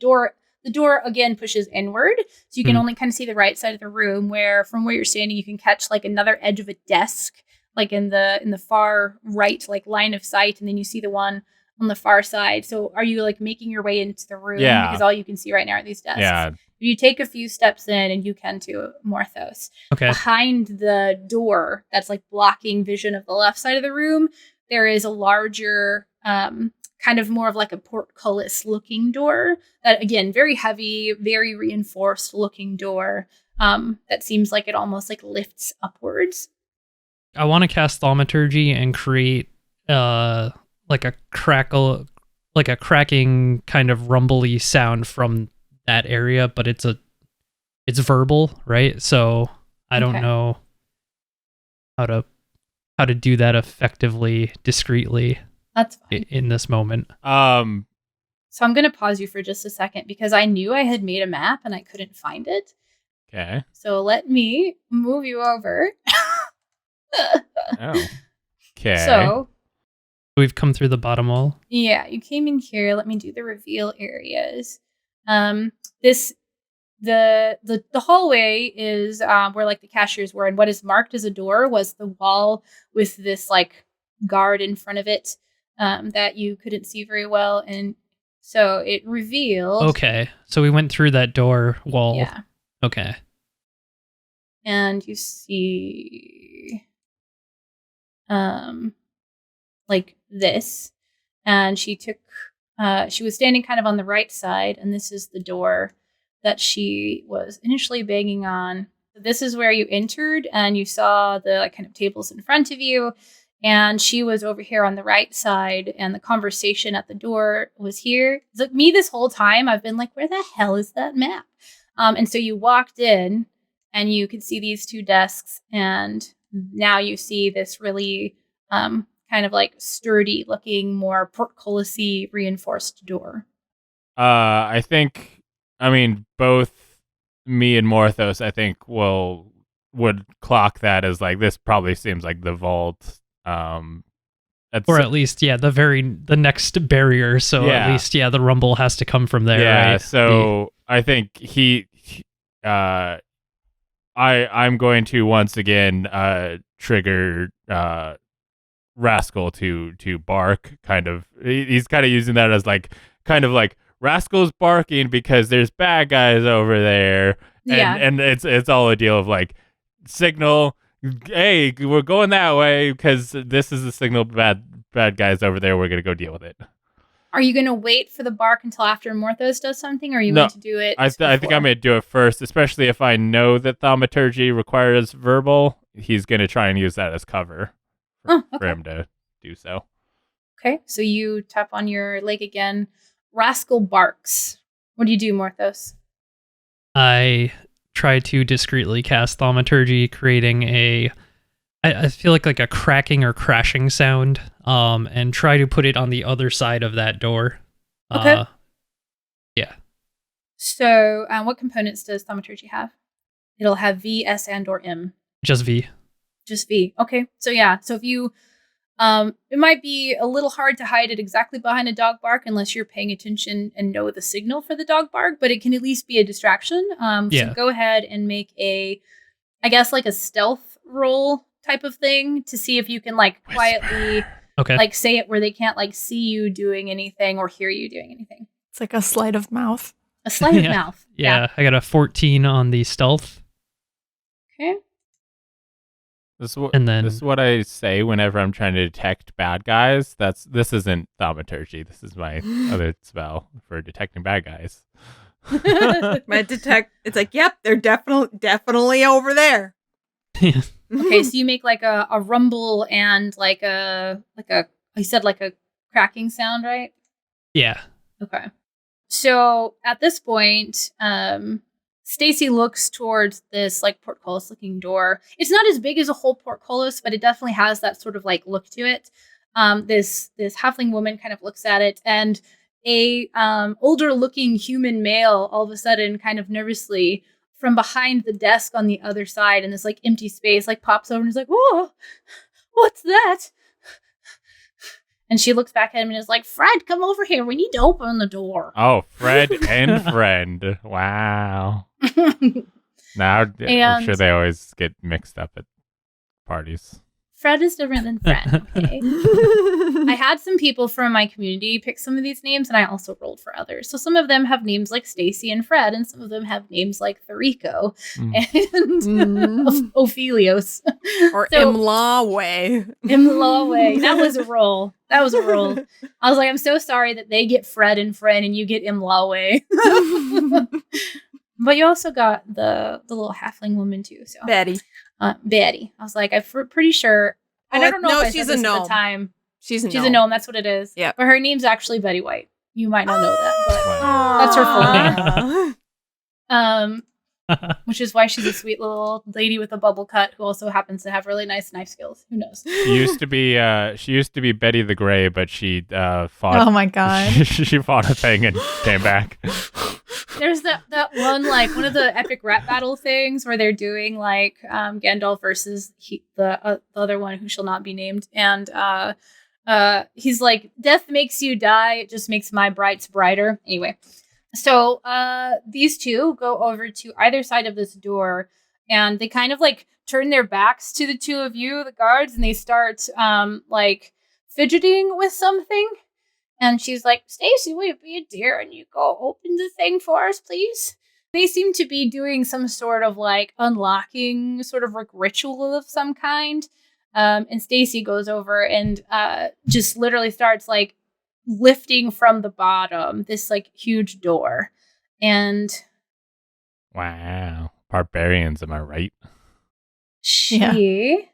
door again pushes inward, so you can only kind of see the right side of the room, where from where you're standing you can catch like another edge of a desk, like in the far right like line of sight, and then you see the one on the far side. So are you like making your way into the room? Yeah. Because all you can see right now are these desks. Yeah. If you take a few steps in, and you can too, Morthos, Okay. behind the door that's like blocking vision of the left side of the room, there is a larger, kind of more of like a portcullis looking door that, again, very heavy, very reinforced looking door, that seems like it almost like lifts upwards. I want to cast thaumaturgy and create like a crackle, like a cracking kind of rumbly sound from that area, but it's verbal, right? So I don't know how to do that effectively, discreetly. That's fine. In this moment. So I'm going to pause you for just a second because I knew I had made a map and I couldn't find it. Okay. So let me move you over. Oh. Okay. So We've come through the bottom wall. Yeah, you came in here. Let me do the reveal areas. The hallway is where like the cashiers were, and what is marked as a door was the wall with this like guard in front of it that you couldn't see very well, and so it revealed. Okay, so we went through that door wall. Yeah. Okay. And you see like this, and she was standing kind of on the right side, and this is the door that she was initially banging on. This is where you entered, and you saw the like kind of tables in front of you, and she was over here on the right side, and the conversation at the door was here. It's like me this whole time I've been like, where the hell is that map? And so you walked in, and you could see these two desks, and now you see this really kind of like sturdy looking, more portcullis-y reinforced door. I mean, both me and Morthos, I think, would clock that as like, this probably seems like the vault. Or at least, the next barrier. So Yeah. at least, the rumble has to come from there, Yeah, right? so I think I'm going to once again trigger Rascal to bark. Kind of, he's kind of using that as like kind of like Rascal's barking because there's bad guys over there, and it's all a deal of like signal. Hey, we're going that way because this is the signal. Bad guys over there. We're gonna go deal with it. Are you going to wait for the bark until after Morthos does something, or are you going to do it? I think I'm going to do it first, especially if I know that thaumaturgy requires verbal. He's going to try and use that as cover for him to do so. Okay, so you tap on your leg again. Rascal barks. What do you do, Morthos? I try to discreetly cast thaumaturgy, creating I feel like a cracking or crashing sound, and try to put it on the other side of that door. Okay. Yeah. So, what components does thaumaturgy have? It'll have V, S, and or M. Just V. Just V. Okay. So if you, it might be a little hard to hide it exactly behind a dog bark unless you're paying attention and know the signal for the dog bark, but it can at least be a distraction. So go ahead and make a stealth roll type of thing to see if you can like quietly like say it where they can't like see you doing anything or hear you doing anything. It's like a sleight of mouth. A sleight of mouth. Yeah, I got a 14 on the stealth. Okay. This is what I say whenever I'm trying to detect bad guys. This isn't thaumaturgy. This is my other spell for detecting bad guys. It's like, yep, they're definitely over there. Okay, so you make like a rumble and like a you said like a cracking sound, right? Yeah. Okay. So at this point, Stacy looks towards this like portcullis looking door. It's not as big as a whole portcullis, but it definitely has that sort of like look to it. This halfling woman kind of looks at it, and a older looking human male all of a sudden kind of nervously from behind the desk on the other side in this like empty space like pops over and is like, "Whoa, what's that?" And she looks back at him and is like, "Fred, come over here. We need to open the door." Oh, Fred and friend. Wow. Now I'm sure they always get mixed up at parties. Fred is different than Fren, okay? I had some people from my community pick some of these names, and I also rolled for others. So some of them have names like Stacy and Fred, and some of them have names like Therico and Ophelios. Or Imlawe. Imlawe. That was a roll. I was like, I'm so sorry that they get Fred and Fren, and you get Imlawe. But you also got the little halfling woman, too. So Betty. Betty. I was like, I'm pretty sure. And I don't know if I she's said this a gnome. at the time. She's a gnome. That's what it is. Yeah. But her name's actually Betty White. You might not know that, but Wow. that's her full name. Which is why she's a sweet little lady with a bubble cut who also happens to have really nice knife skills. Who knows? She used to be Betty the Grey, but she fought. Oh my god. She fought a thing and came back. There's that one, like, one of the epic rap battle things where they're doing, like, Gandalf versus the other one who shall not be named. And He's like, death makes you die, it just makes my brights brighter. Anyway, so these two go over to either side of this door, and they kind of like turn their backs to the two of you, the guards, and they start like fidgeting with something. And she's like, Stacy, will you be a dear and you go open the thing for us, please? They seem to be doing some sort of like unlocking sort of like ritual of some kind. And Stacy goes over and just literally starts like lifting from the bottom this like huge door. And Wow. Barbarians, am I right? she's actually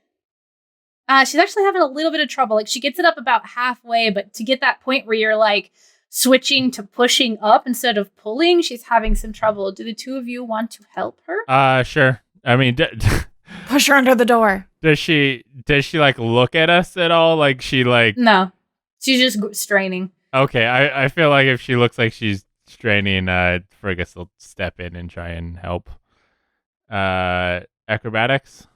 having a little bit of trouble. Like she gets it up about halfway, but to get that point where you're like switching to pushing up instead of pulling, she's having some trouble. Do the two of you want to help her? Sure. I mean, Push her under the door. does she like look at us at all? Like she like No. She's just straining. Okay, I feel like if she looks like she's straining, Fergus will step in and try and help. Acrobatics?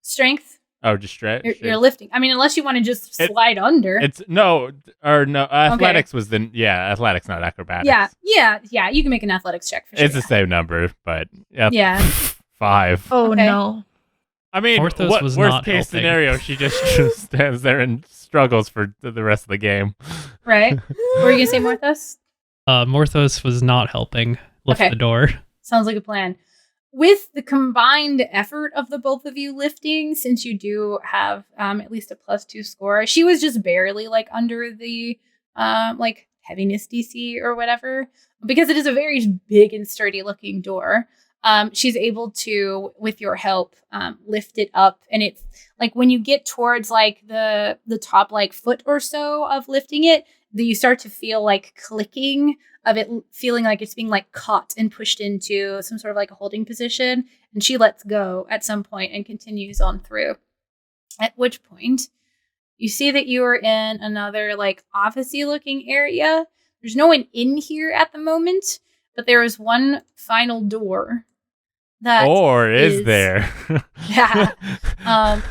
Strength? Oh, just stretch. You're lifting. I mean, unless you want to just slide under. It's no. Athletics was athletics, not acrobatics. Yeah. You can make an athletics check for sure. It's the same number, but Yeah. 5. Oh Okay. no. I mean, Morthos was worst not case helping. scenario, she just stands there and struggles for the rest of the game. Right. What were you gonna say, Morthos? Morthos was not helping lift Okay. the door. Sounds like a plan. With the combined effort of the both of you lifting, since you do have at least a +2 score, she was just barely like under the like heaviness DC or whatever, because it is a very big and sturdy looking door. She's able to, with your help, lift it up, and it's like when you get towards like the top like foot or so of lifting it, that you start to feel like clicking of it, feeling like it's being like caught and pushed into some sort of like a holding position, and she lets go at some point and continues on through. At which point, you see that you are in another like office-y looking area. There's no one in here at the moment, but there is one final door. Or is there? Yeah.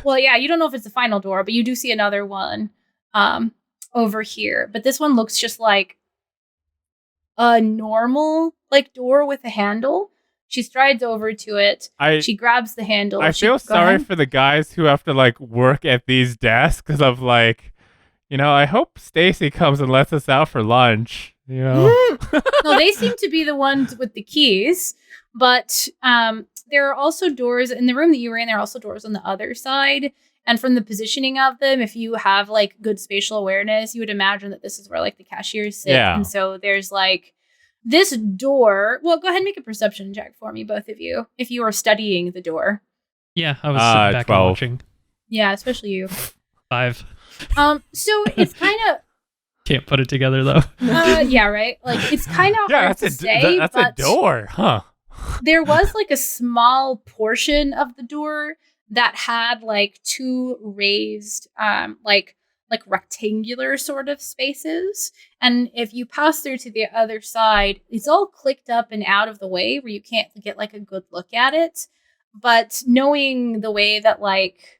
Well, yeah, you don't know if it's the final door, but you do see another one over here. But this one looks just like a normal like door with a handle. She strides over to it. She grabs the handle. I feel sorry for the guys who have to like work at these desks of like, I hope Stacy comes and lets us out for lunch. No, they seem to be the ones with the keys. But there are also doors in the room that you were in. There are also doors on the other side. And from the positioning of them, if you have like good spatial awareness, you would imagine that this is where like the cashiers sit. Yeah. And so there's like this door. Well, go ahead and make a perception check for me, both of you, if you are studying the door. Yeah, I was sitting back 12. and watching. Yeah, especially you. 5. So it's kind of Can't put it together though. yeah, right. Like it's kind of hard to say. That's a door, huh? There was like a small portion of the door that had like 2 raised like rectangular sort of spaces, and if you pass through to the other side, it's all clicked up and out of the way where you can't get like a good look at it. But knowing the way that like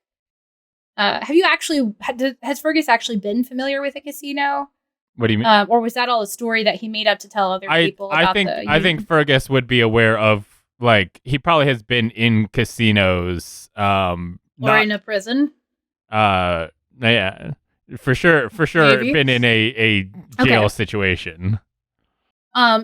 have you actually has Fergus actually been familiar with a casino? What do you mean? Or was that all a story that he made up to tell other people about I think Fergus would be aware of, like, he probably has been in casinos. or in a prison. Yeah, for sure, Maybe. been in a jail situation.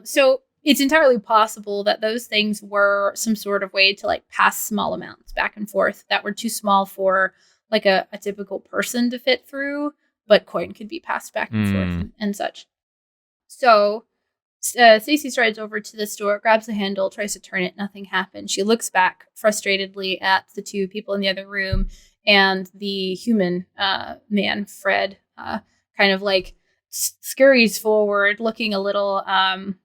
So it's entirely possible that those things were some sort of way to like pass small amounts back and forth that were too small for like a typical person to fit through, but coin could be passed back and forth and such. So Stacey strides over to this door, grabs the handle, tries to turn it. Nothing happens. She looks back frustratedly at the 2 people in the other room, and the human man, Fred, kind of like scurries forward, looking a little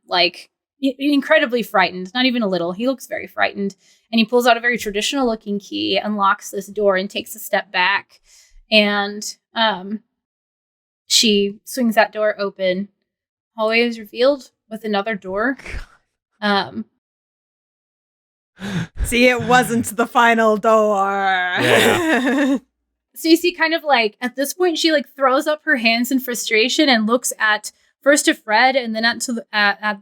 like incredibly frightened. Not even a little. He looks very frightened, and he pulls out a very traditional looking key, unlocks this door, and takes a step back. And she swings that door open. Hallway is revealed with another door. See, it wasn't the final door. Yeah. Stacey kind of like, at this point, she like throws up her hands in frustration and looks at first to Fred and then at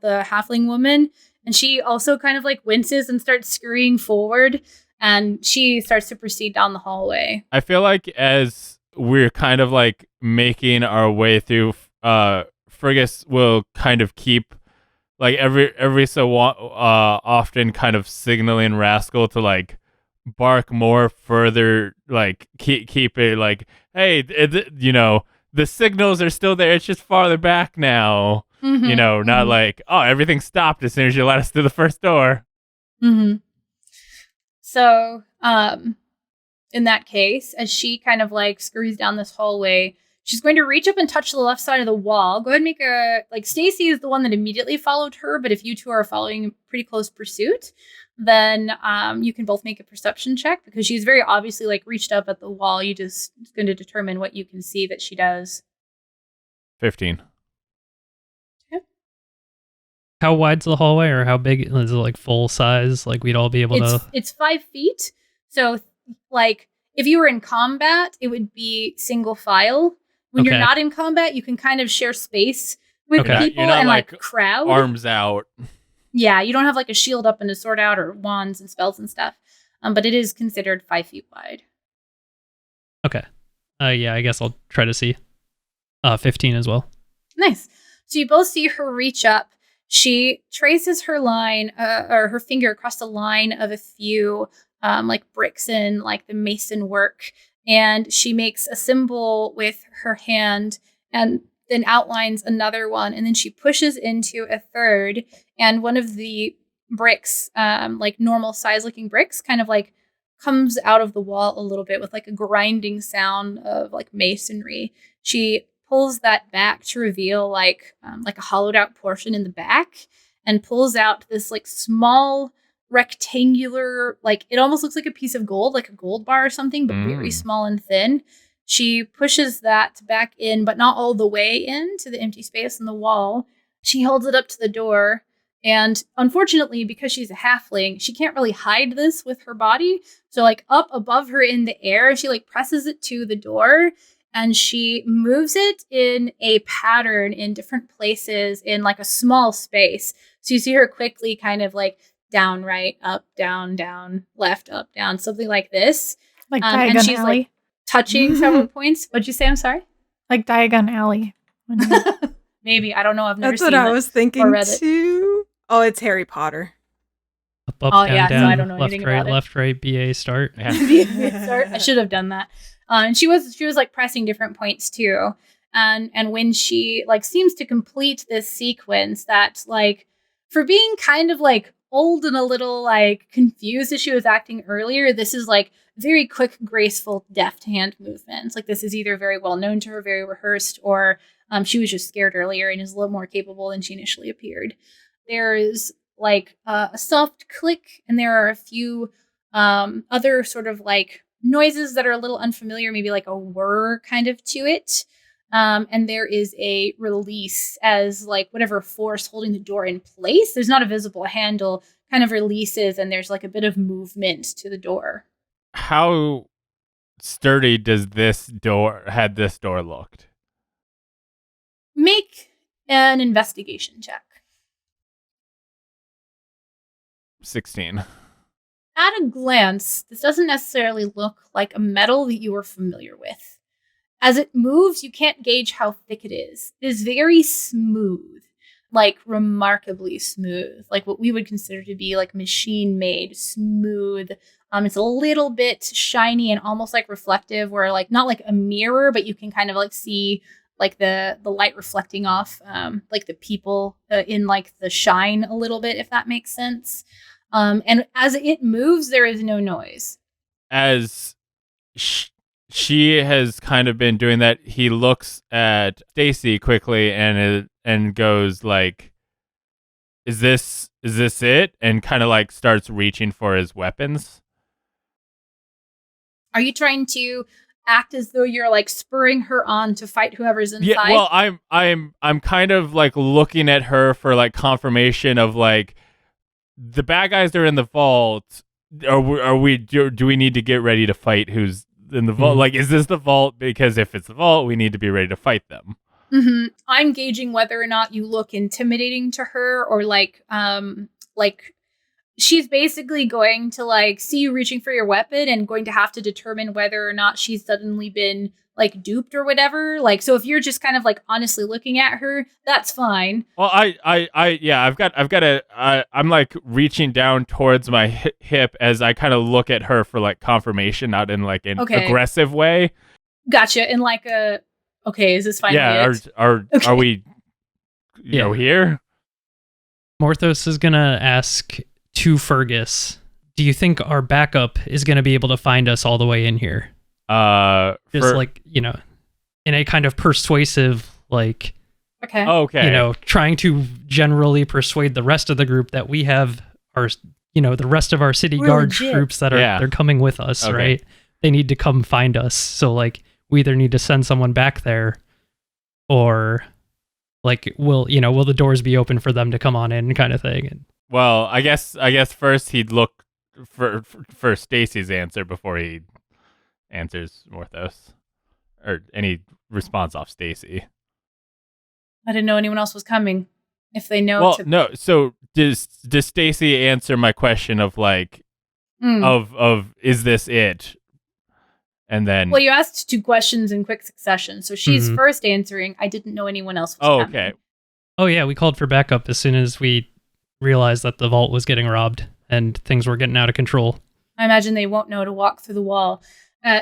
the halfling woman. And she also kind of like winces and starts scurrying forward. And she starts to proceed down the hallway. I feel like as we're kind of like making our way through, Fergus will kind of keep like every so often kind of signaling Rascal to like bark more further, like keep it like, hey, the signals are still there. It's just farther back now. Mm-hmm. Not like, oh, everything stopped as soon as you let us through the first door. Mm-hmm. So, in that case, as she kind of like scurries down this hallway, she's going to reach up and touch the left side of the wall. Go ahead and make Stacey is the one that immediately followed her, but if you two are following in pretty close pursuit, then you can both make a perception check because she's very obviously like reached up at the wall. It's going to determine what you can see that she does. 15. How wide's the hallway, or how big is it? Like full size? Like we'd all be able to. It's 5 feet. So, like, if you were in combat, it would be single file. When you're not in combat, you can kind of share space with people you're not and like crowd. Arms out. Yeah, you don't have like a shield up and a sword out or wands and spells and stuff. But it is considered 5 feet wide. Okay. Yeah, I guess I'll try to see. 15 as well. Nice. So you both see her reach up. She traces her line or her finger across the line of a few like bricks in like the mason work. And she makes a symbol with her hand and then outlines another one. And then she pushes into a third. And one of the bricks, like normal size looking bricks, kind of like comes out of the wall a little bit with like a grinding sound of like masonry. She pulls that back to reveal like a hollowed out portion in the back and pulls out this like small rectangular, like it almost looks like a piece of gold, like a gold bar or something, but very small and thin. She pushes that back in, but not all the way into the empty space in the wall. She holds it up to the door. And unfortunately, because she's a halfling, she can't really hide this with her body. So like up above her in the air, she like presses it to the door. And she moves it in a pattern in different places in like a small space. So you see her quickly kind of like down, right, up, down, left, up, down, something like this. Like and Diagon she's Alley. like touching several points. What'd you say? I'm sorry? Like Diagon Alley. Maybe. I don't know. I've never That's seen what I it was thinking or read it. too. Oh, it's Harry Potter. Up, Oh, down, yeah, so down, I don't know left, anything right, about it. left, right, BA, start. Yeah. I should have done that. And she was like pressing different points too. And when she like seems to complete this sequence that like for being kind of like old and a little like confused as she was acting earlier, this is like very quick, graceful, deft hand movements. Like this is either very well known to her, very rehearsed, or she was just scared earlier and is a little more capable than she initially appeared. There is like a soft click, and there are a few other sort of like noises that are a little unfamiliar, maybe like a whir kind of to it. And there is a release as like whatever force holding the door in place. There's not a visible handle, kind of releases, and there's like a bit of movement to the door. How sturdy does this door looked? Make an investigation check. 16. At a glance, this doesn't necessarily look like a metal that you are familiar with. As it moves, you can't gauge how thick it is. It is very smooth, like remarkably smooth, like what we would consider to be like machine-made smooth. It's a little bit shiny and almost like reflective, where like not like a mirror, but you can kind of like see like the light reflecting off like the people in like the shine a little bit, if that makes sense. And as it moves, there is no noise. As she has kind of been doing that, he looks at Stacy quickly and goes like, is this it? And kind of like starts reaching for his weapons. Are you trying to act as though you're like spurring her on to fight whoever's inside? Yeah, well, I'm kind of like looking at her for like confirmation of like the bad guys are in the vault. Do we need to get ready to fight who's vault. Like, is this the vault? Because if it's the vault, we need to be ready to fight them. Mm-hmm. I'm gauging whether or not you look intimidating to her, or like she's basically going to like see you reaching for your weapon and going to have to determine whether or not she's suddenly been like duped or whatever. Like, so if you're just kind of like honestly looking at her, that's fine. Well, I'm like reaching down towards my hip as I kind of look at her for like confirmation, not in like an aggressive way. Gotcha. In like a, okay, is this fine? Yeah. Are we, here? Morthos is gonna ask to Fergus, do you think our backup is gonna be able to find us all the way in here? Just like, in a kind of persuasive, like, okay, trying to generally persuade the rest of the group that we have our, the rest of our city guard troops that are they're coming with us, right? They need to come find us. So like, we either need to send someone back there, or like, will the doors be open for them to come on in, kind of thing. And, well, I guess first he'd look for Stacy's answer before he answers Morthos, or any response off Stacy. I didn't know anyone else was coming. If they know, no. So does Stacy answer my question of like, of is this it? And then, well, you asked 2 questions in quick succession, so she's first answering. I didn't know anyone else was coming. Okay. Oh yeah, we called for backup as soon as we realized that the vault was getting robbed and things were getting out of control. I imagine they won't know to walk through the wall.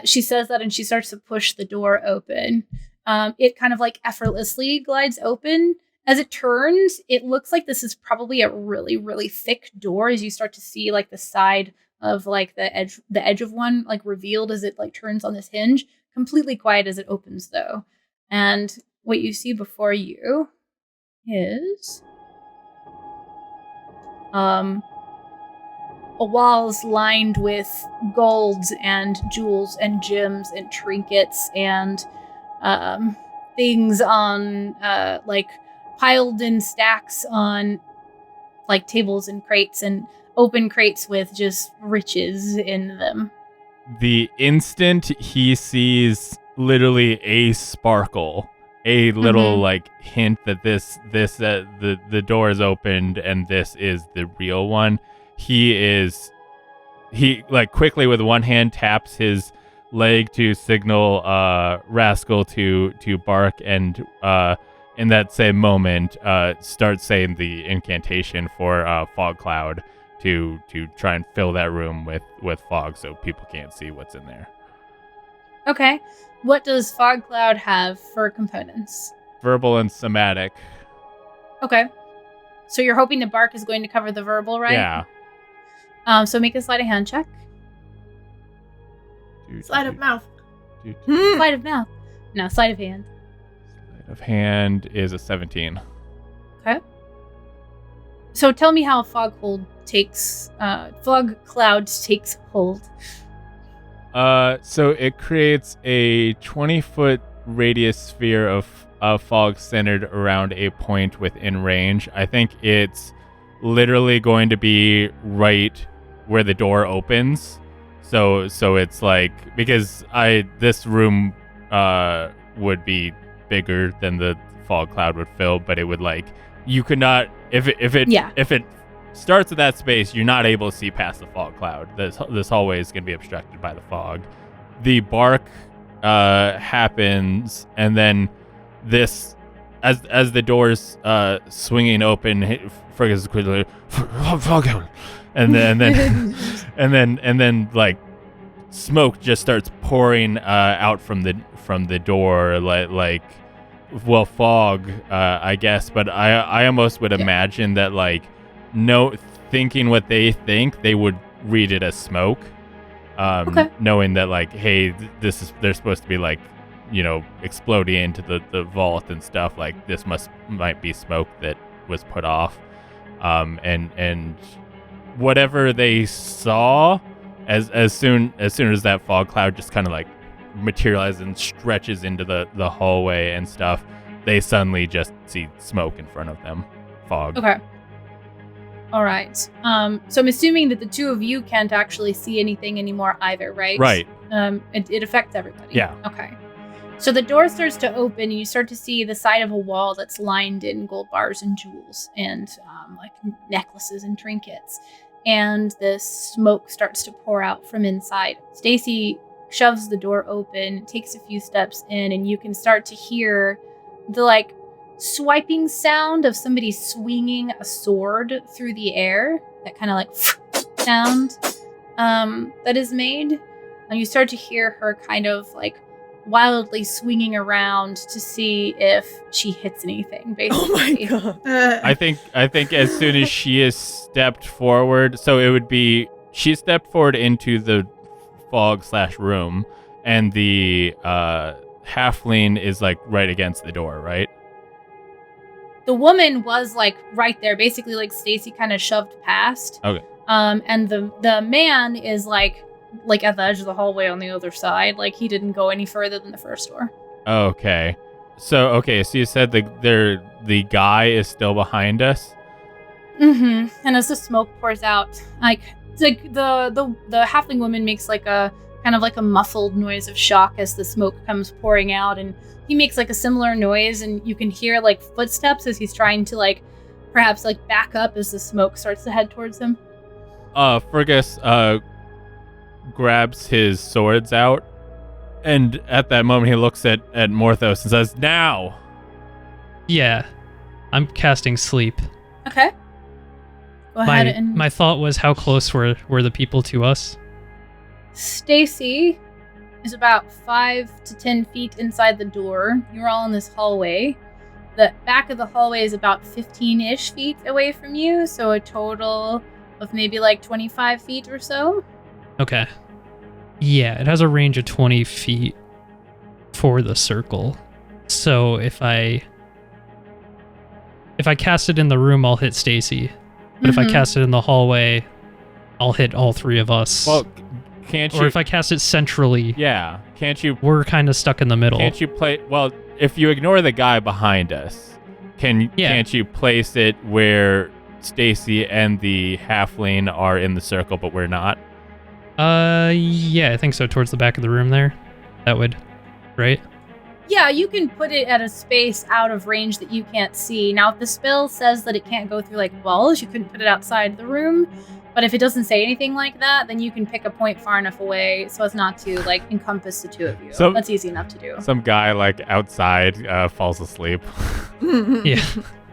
She says that, and she starts to push the door open. It kind of like effortlessly glides open. As it turns, it looks like this is probably a really, really thick door, as you start to see like the side of like the edge of one like revealed as it like turns on this hinge. Completely quiet as it opens though. And what you see before you is walls lined with golds and jewels and gems and trinkets and things on like piled in stacks on like tables and crates, and open crates with just riches in them. The instant he sees literally a sparkle, a little like hint that the door is opened and this is the real one, he like quickly with one hand taps his leg to signal Rascal to bark, and in that same moment starts saying the incantation for Fog Cloud to try and fill that room with fog so people can't see what's in there. Okay. What does Fog Cloud have for components? Verbal and somatic. Okay. So you're hoping the bark is going to cover the verbal, right? Yeah. So make a sleight of hand check. Sleight of mouth. Sleight of mouth. No, sleight of hand. Sleight of hand is a 17. Okay. So tell me how Fog Cloud takes hold. So it creates a 20-foot radius sphere of fog centered around a point within range. I think it's literally going to be right where the door opens. So it's like, because this room would be bigger than the fog cloud would fill, but it would like, you could not, if it starts at that space, you're not able to see past the fog cloud. This hallway is going to be obstructed by the fog. The bark happens, and then this, as the doors swinging open, Fergus is quickly, and then like smoke just starts pouring out from the door, like fog, I guess. But I almost would imagine that like, thinking what they think, they would read it as smoke, knowing that like, hey, they're supposed to be like, exploding into the vault and stuff. Like, this might be smoke that was put off, and whatever they saw, as soon as that fog cloud just kind of like materializes and stretches into the hallway and stuff, they suddenly just see smoke in front of them. Fog. Okay. All right. So I'm assuming that the two of you can't actually see anything anymore either, right? Right. It affects everybody. Yeah. Okay. So the door starts to open, and you start to see the side of a wall that's lined in gold bars and jewels and like necklaces and trinkets. And the smoke starts to pour out from inside. Stacy shoves the door open, takes a few steps in, and you can start to hear the like swiping sound of somebody swinging a sword through the air. That kind of like sound that is made. And you start to hear her kind of like wildly swinging around to see if she hits anything, basically. Oh my god. I think as soon as she is stepped forward, so it would be she stepped forward into the fog/room, and the halfling is like right against the door, right? The woman was like right there, basically like Stacy kind of shoved past. Okay. And the man is like at the edge of the hallway on the other side. Like he didn't go any further than the first door. Okay. So you said the guy is still behind us? Mm-hmm. And as the smoke pours out, like the halfling woman makes like a kind of like a muffled noise of shock as the smoke comes pouring out, and he makes like a similar noise, and you can hear like footsteps as he's trying to like perhaps like back up as the smoke starts to head towards him. Fergus grabs his swords out, and at that moment he looks at Morthos and says, "Now!" Yeah, I'm casting sleep. Okay. Go ahead and... My thought was, how close were the people to us? Stacy is about 5 to 10 feet inside the door. You're all in this hallway. The back of the hallway is about 15-ish feet away from you, so a total of maybe like 25 feet or so. Okay. Yeah, it has a range of 20 feet for the circle. So if I cast it in the room, I'll hit Stacy. But if I cast it in the hallway, I'll hit all three of us. Well, can't you? Or if I cast it centrally, yeah, can't you? We're kind of stuck in the middle. Can't you play? Well, if you ignore the guy behind us, can't you place it where Stacy and the halfling are in the circle, but we're not? Yeah, I think so. Towards the back of the room there. That would, right? Yeah, you can put it at a space out of range that you can't see. Now, if the spell says that it can't go through like walls, you couldn't put it outside the room. But if it doesn't say anything like that, then you can pick a point far enough away so as not to like encompass the two of you. So that's easy enough to do. Some guy like outside falls asleep. Yeah.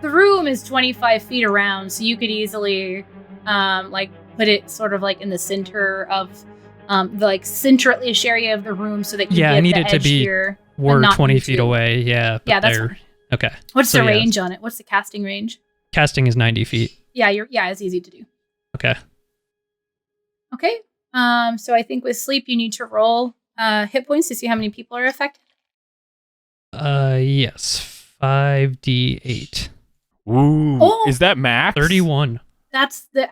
The room is 25 feet around, so you could easily like put it sort of like in the center of the like central-ish area of the room so that you get I need the it to edge be here. We're 20 feet away. Yeah. Yeah, that's fine. Okay. What's the range on it? What's the casting range? Casting is 90 feet. Yeah, it's easy to do. Okay. Okay. So I think with sleep you need to roll hit points to see how many people are affected. Yes. 5d8. Ooh. Oh! Is that max? 31. That's the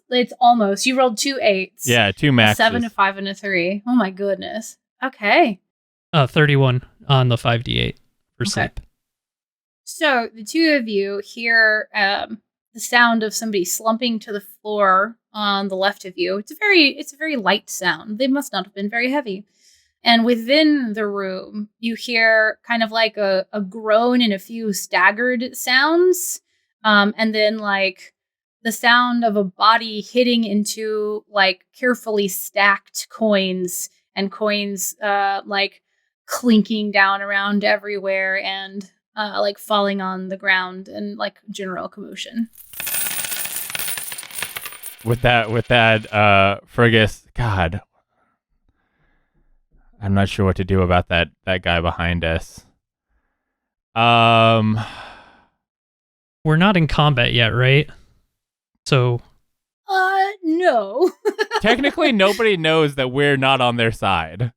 it's almost. You rolled 2 8s. Yeah, 2 maxes. 7, a 5, and a 3. Oh my goodness. Okay. 31 on the 5d8 for sleep. So the two of you hear the sound of somebody slumping to the floor on the left of you. It's a very light sound. They must not have been very heavy. And within the room, you hear kind of like a groan and a few staggered sounds. And then like the sound of a body hitting into like carefully stacked coins, and coins like clinking down around everywhere and like falling on the ground and like general commotion. With that, Fergus, God, I'm not sure what to do about that guy behind us. We're not in combat yet, right? So No. Technically, nobody knows that we're not on their side.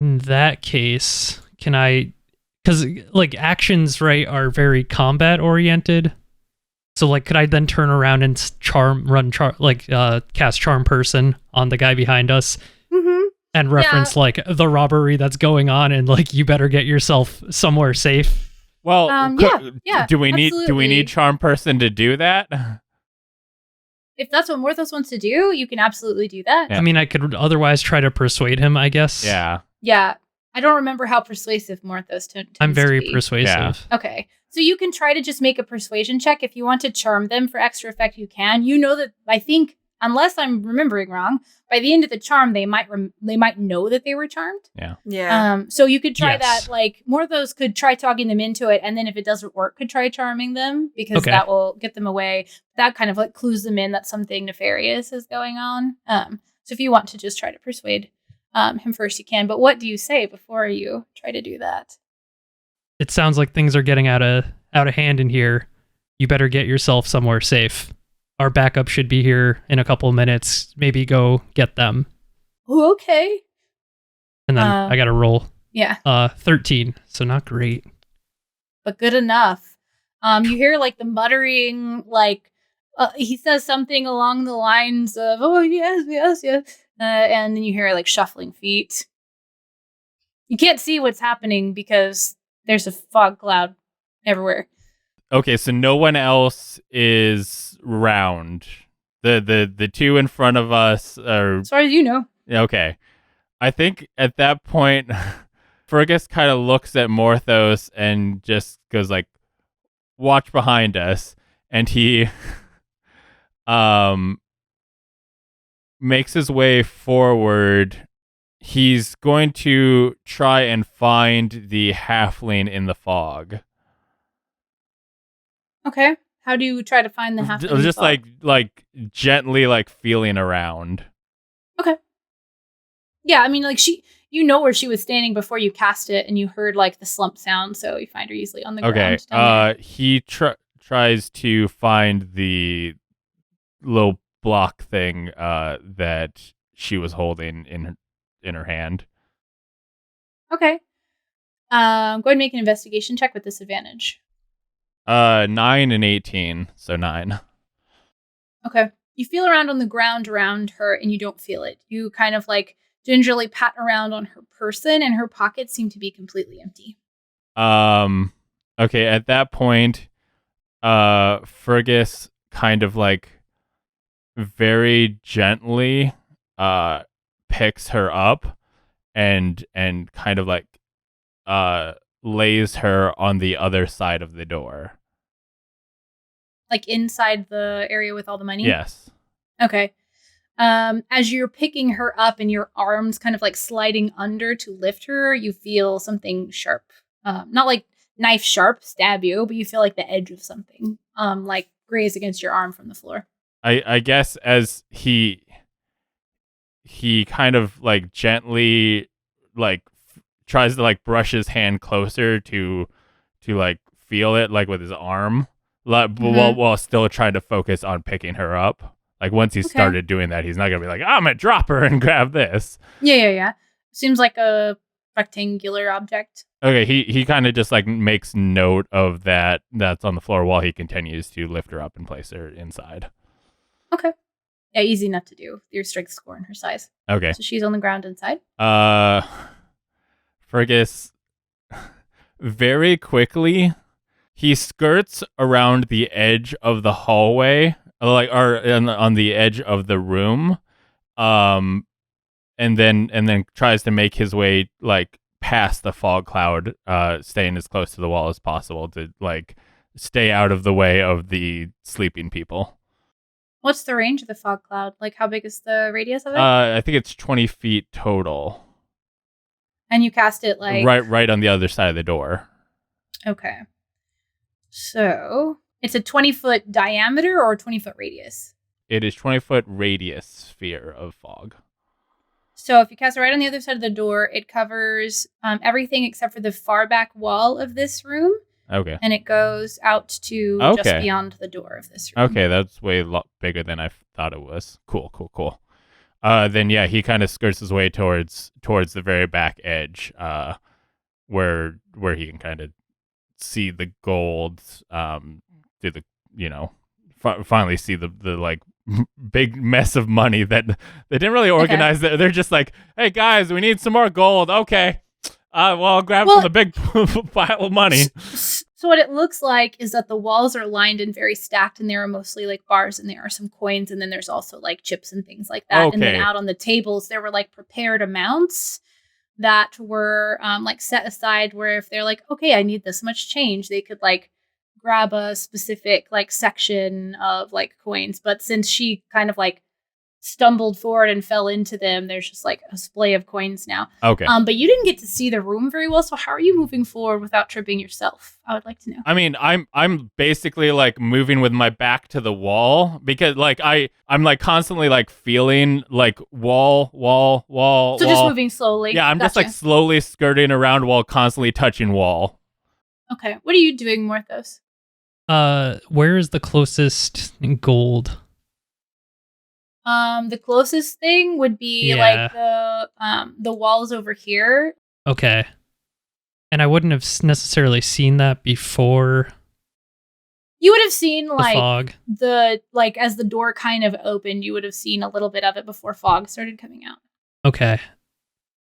in that case, can I, because like actions, right, are very combat oriented. So like, could I then turn around and cast charm person on the guy behind us and reference like the robbery that's going on, and like, you better get yourself somewhere safe. Well, yeah, do we absolutely. need charm person to do that? if that's what Morthos wants to do, you can absolutely do that. Yeah. I mean, I could otherwise try to persuade him, I guess. Yeah. Yeah. I don't remember how persuasive Morthos tends I'm very to be. persuasive. Yeah. Okay. So you can try to just make a persuasion check. If you want to charm them for extra effect, you can. You know that, I think, unless I'm remembering wrong, by the end of the charm, they might know that they were charmed. Yeah. So you could try Yes. that. Like, more of those could try talking them into it, and then if it doesn't work, could try charming them, because Okay. that will get them away. That kind of like clues them in that something nefarious is going on. So if you want to just try to persuade him first, you can. But what do you say before you try to do that? It sounds like things are getting out of hand in here. You better get yourself somewhere safe. Our backup should be here in a couple of minutes. Maybe go get them. Oh, okay. And then I got to roll. Yeah. 13. So not great. But good enough. You hear like the muttering, like he says something along the lines of, "Oh yes, yes, yes," and then you hear like shuffling feet. You can't see what's happening because there's a fog cloud everywhere. Okay, so no one else is round. The two in front of us are As far as you know. okay. I think at that point, Fergus kind of looks at Morthos and just goes like, "Watch behind us," and he makes his way forward. He's going to try and find the halfling in the fog. Okay. How do you try to find the half? Just like gently like feeling around. Okay. Yeah, I mean, like you know where she was standing before you cast it, and you heard like the slump sound, so you find her easily on the ground. Okay. He tries to find the little block thing that she was holding in her hand. Okay. Go ahead and make an investigation check with disadvantage. 9 and 18, so 9. Okay. You feel around on the ground around her, and you don't feel it. You kind of like gingerly pat around on her person, and her pockets seem to be completely empty. Okay, at that point, Fergus kind of like very gently picks her up and kind of like lays her on the other side of the door. Like inside the area with all the money? Yes. Okay. As you're picking her up and your arms kind of like sliding under to lift her, you feel something sharp. Not like knife sharp stab you, but you feel like the edge of something like graze against your arm from the floor. I guess as he kind of like gently like tries to like brush his hand closer to like feel it like with his arm, while still trying to focus on picking her up. Like once he started doing that, he's not gonna be like, I'm gonna drop her and grab this. Yeah. Seems like a rectangular object. Okay, he kind of just like makes note of that's on the floor while he continues to lift her up and place her inside. Okay. Yeah, easy enough to do. Your strength score and her size. Okay. So she's on the ground inside. Fergus very quickly he skirts around the edge of the hallway, like or on the edge of the room, and then tries to make his way like past the fog cloud, staying as close to the wall as possible to like stay out of the way of the sleeping people. What's the range of the fog cloud? Like, how big is the radius of it? I think it's 20 feet total. And you cast it like right on the other side of the door. Okay. So it's a 20-foot diameter or a 20-foot radius? It is 20-foot radius sphere of fog. So if you cast it right on the other side of the door, it covers everything except for the far back wall of this room. Okay. And it goes out to just beyond the door of this room. Okay, that's way bigger than I thought it was. Cool. Then yeah, he kind of skirts his way towards the very back edge, where he can kind of see the gold, finally see the like big mess of money that they didn't really organize. They're just like, hey guys, we need some more gold. Okay. I'll grab from the big pile of money. So what it looks like is that the walls are lined and very stacked, and there are mostly like bars, and there are some coins, and then there's also like chips and things like that. And then Okay. out on the tables, there were like prepared amounts that were like set aside, where if they're like, okay, I need this much change, they could like grab a specific like section of like coins. But since she kind of like stumbled forward and fell into them, there's just like a splay of coins now. Okay. But you didn't get to see the room very well, so how are you moving forward without tripping yourself? I would like to know. I mean, I'm basically like moving with my back to the wall because like I'm like constantly like feeling like wall. So just moving slowly. Yeah, I'm just Gotcha. like slowly skirting around wall, constantly touching wall. Okay. What are you doing, Morthos? Where is the closest gold? The closest thing would be like the walls over here. Okay. And I wouldn't have necessarily seen that before You would have seen the like fog. as the door kind of opened, you would have seen a little bit of it before fog started coming out. Okay.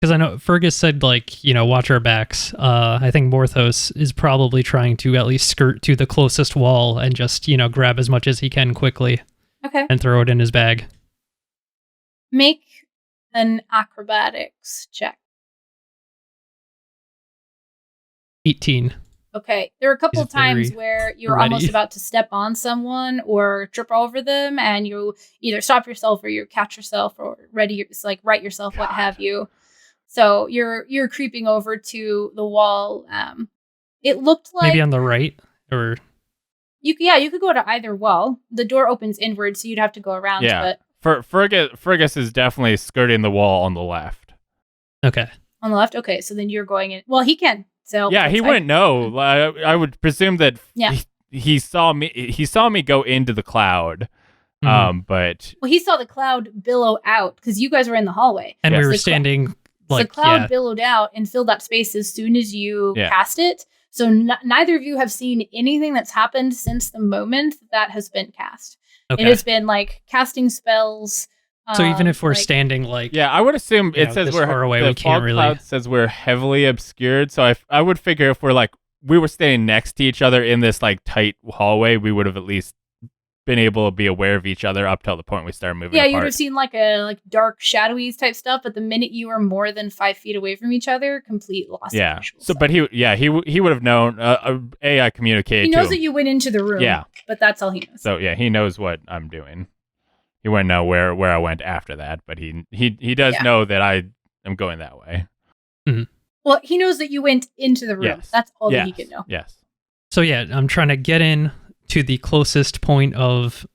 Because I know Fergus said, like, watch our backs. I think Morthos is probably trying to at least skirt to the closest wall and just, grab as much as he can quickly Okay. and throw it in his bag. Make an acrobatics check. 18. Okay. There were a couple He's of times very where you were ready. almost about to step on someone or trip over them, and you either stop yourself or you catch yourself or right yourself, what have you. So you're creeping over to the wall. It looked like Maybe on the right or you could go to either wall. The door opens inward, so you'd have to go around. Yeah. But Fergus is definitely skirting the wall on the left. okay. on the left. Okay, so then you're going in. Well, he can. So Yeah, he wouldn't know. I would presume that Yeah. he saw me. He saw me go into the cloud. Mhm. But Well, he saw the cloud billow out because you guys were in the hallway. And Yes. we were The cl- standing like the cloud yeah. billowed out and filled that space as soon as you Yeah. cast it. So neither of you have seen anything that's happened since the moment that has been cast. Okay. It has been like casting spells. So even if we're like- standing like yeah, I would assume You it know, says this we're far away, the we can't fog really- cloud says we're heavily obscured. So I would figure if we were standing next to each other in this like tight hallway, we would have at least been able to be aware of each other up till the point we started moving Yeah, apart. you would have seen like a dark shadowy type stuff, but the minute you were more than 5 feet away from each other, complete loss. of Yeah. visual So, sight. but he would have known. I communicated he to knows him. that you went into the room. Yeah. But that's all he knows. So yeah, he knows what I'm doing. He wouldn't know where I went after that, but he does Yeah. know that I am going that way. Well, he knows that you went into the room. Yes. That's all yes. that he can know. Yes. So yeah, I'm trying to get in to the closest point of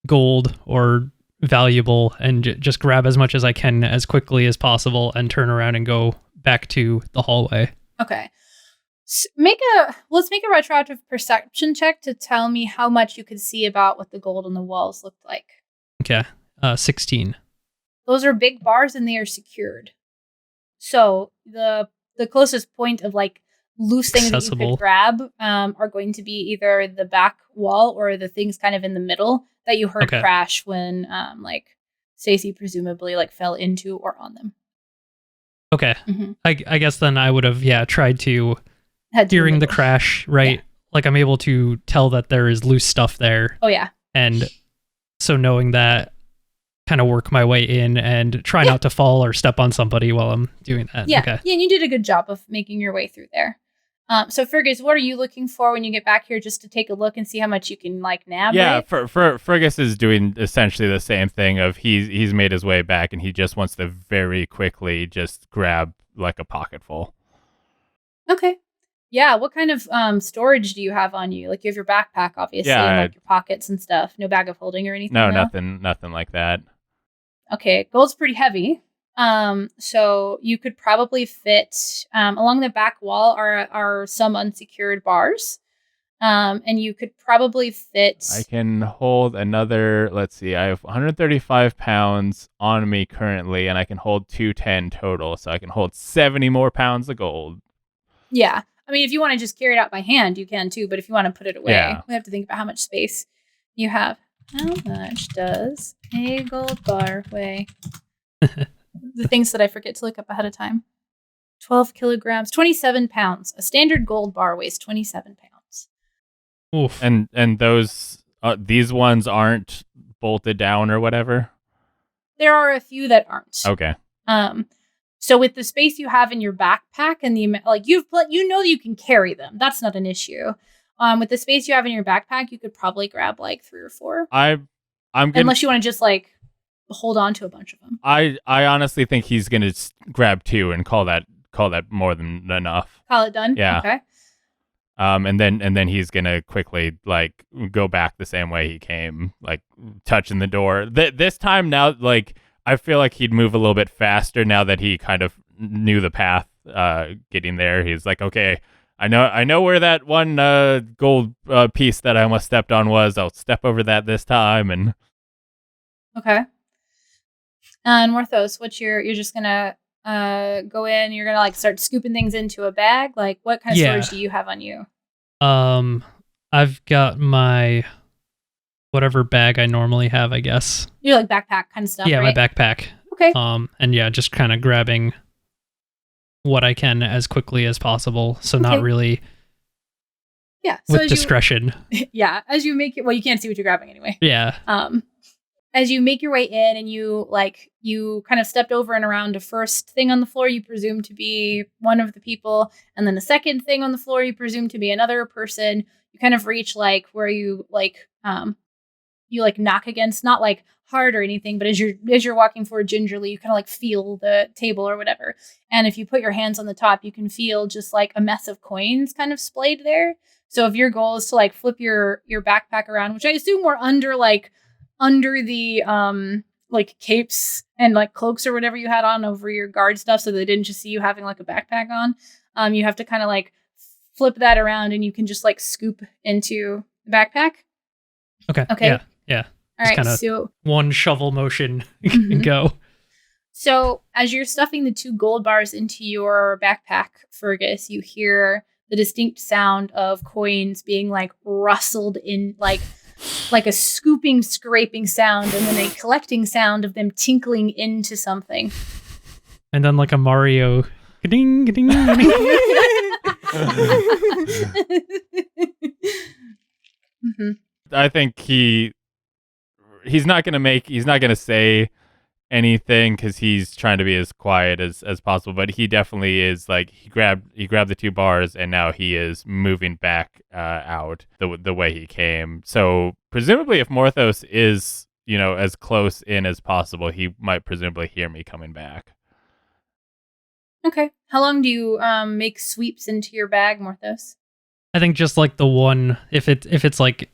gold or valuable and just grab as much as I can as quickly as possible and turn around and go back to the hallway. Okay. Let's make a retroactive perception check to tell me how much you could see about what the gold on the walls looked like. Okay. 16. Those are big bars and they are secured. So the closest point of like loose things that you Accessible. could grab are going to be either the back wall or the things kind of in the middle that you heard Okay. crash when like Stacy presumably like fell into or on them. Okay. Mhm. I guess then I would have tried to Head to during the middle. crash, right? Yeah. Like I'm able to tell that there is loose stuff there, Oh yeah. and so knowing that, kind of work my way in and try not to fall or step on somebody while I'm doing that. Yeah. Okay. Yeah, and you did a good job of making your way through there. So Fergus, what are you looking for when you get back here, just to take a look and see how much you can like nab? Yeah, right? Fergus is doing essentially the same thing of he's made his way back and he just wants to very quickly just grab like a pocketful. Okay. Yeah. What kind of storage do you have on you? Like you have your backpack, obviously, Yeah, and like your pockets and stuff. No bag of holding or anything. No, nothing like that. Okay, gold's pretty heavy. So you could probably fit along the back wall are some unsecured bars. And you could probably fit. I can hold another, let's see, I have 135 pounds on me currently, and I can hold 210 total, so I can hold 70 more pounds of gold. Yeah. I mean, if you want to just carry it out by hand, you can too. But if you want to put it away, Yeah. we have to think about how much space you have. How much does a gold bar weigh? The things that I forget to look up ahead of time. 12 kilograms, 27 pounds. A standard gold bar weighs 27 pounds. Oof. And those these ones aren't bolted down or whatever. There are a few that aren't. Okay. So with the space you have in your backpack and the like, you know that you can carry them. That's not an issue. With the space you have in your backpack, you could probably grab like 3 or 4. I'm gonna, unless you want to just like hold on to a bunch of them. I honestly think he's gonna grab 2 and call that more than enough. Call it done. Yeah. Okay. And then he's gonna quickly like go back the same way he came, like touching the door. This time now, like I feel like he'd move a little bit faster now that he kind of knew the path. Getting there, he's like, okay, I know where that one gold piece that I almost stepped on was. I'll step over that this time. And okay. And Morthos, you're just gonna go in. You're gonna like start scooping things into a bag. Like, what kind of storage do you have on you? I've got my whatever bag I normally have, I guess. You're like backpack kind of stuff. Yeah, right? my backpack. Okay. And yeah, just kind of grabbing what I can as quickly as possible. So not really. Yeah. So with discretion. Yeah. As you make it, well, you can't see what you're grabbing anyway. Yeah. As you make your way in and you kind of stepped over and around a first thing on the floor you presume to be one of the people, and then a second thing on the floor you presume to be another person. You kind of reach like where you knock against, not like hard or anything, but as you're walking forward gingerly, you kind of like feel the table or whatever. And if you put your hands on the top, you can feel just like a mess of coins kind of splayed there. So if your goal is to like flip your backpack around, which I assume we're under the like capes and like cloaks or whatever you had on over your guard stuff, so they didn't just see you having like a backpack on, you have to kind of like flip that around and you can just like scoop into the backpack. Okay. Yeah. All right, so one shovel motion Mhm. go. So as you're stuffing the 2 gold bars into your backpack, Fergus, you hear the distinct sound of coins being like rustled in like a scooping, scraping sound, and then a collecting sound of them tinkling into something. And then like a Mario ding ding ding. Mm-hmm. I think he's not gonna say anything because he's trying to be as quiet as possible, but he definitely is like he grabbed the 2 bars and now he is moving back out the way he came. So presumably if Morthos is as close in as possible, he might presumably hear me coming back. Okay. How long do you make sweeps into your bag, Morthos? I think just like the one, if it's like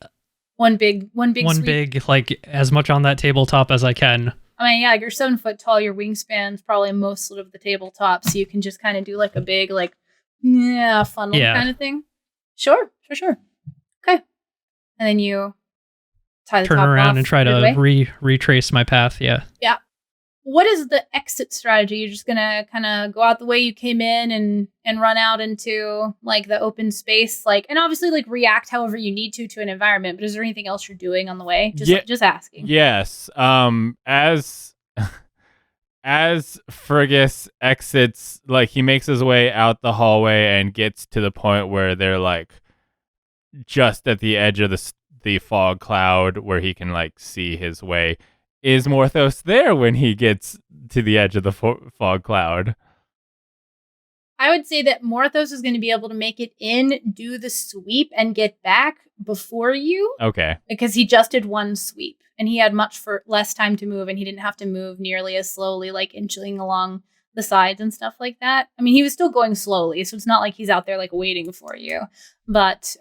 one big sweep? like as much on that tabletop as I can. I mean, yeah, you're 7 foot tall. Your wingspan's probably most of the tabletop, so you can just kind of do like a big funnel kind of thing. Sure. Okay. And then you tie the turn top around off and try to retrace my path. Yeah. What is the exit strategy? You're just gonna kind of go out the way you came in and run out into like the open space, like, and obviously like react however you need to an environment. But is there anything else you're doing on the way? Just asking. Yes. As Fergus exits, like he makes his way out the hallway and gets to the point where they're like just at the edge of the fog cloud where he can like see his way. Is Morthos there when he gets to the edge of the fog cloud? I would say that Morthos is going to be able to make it in, do the sweep, and get back before you. Okay. Because he just did 1 sweep, and he had less time to move, and he didn't have to move nearly as slowly, like inching along the sides and stuff like that. I mean, he was still going slowly, so it's not like he's out there like waiting for you. But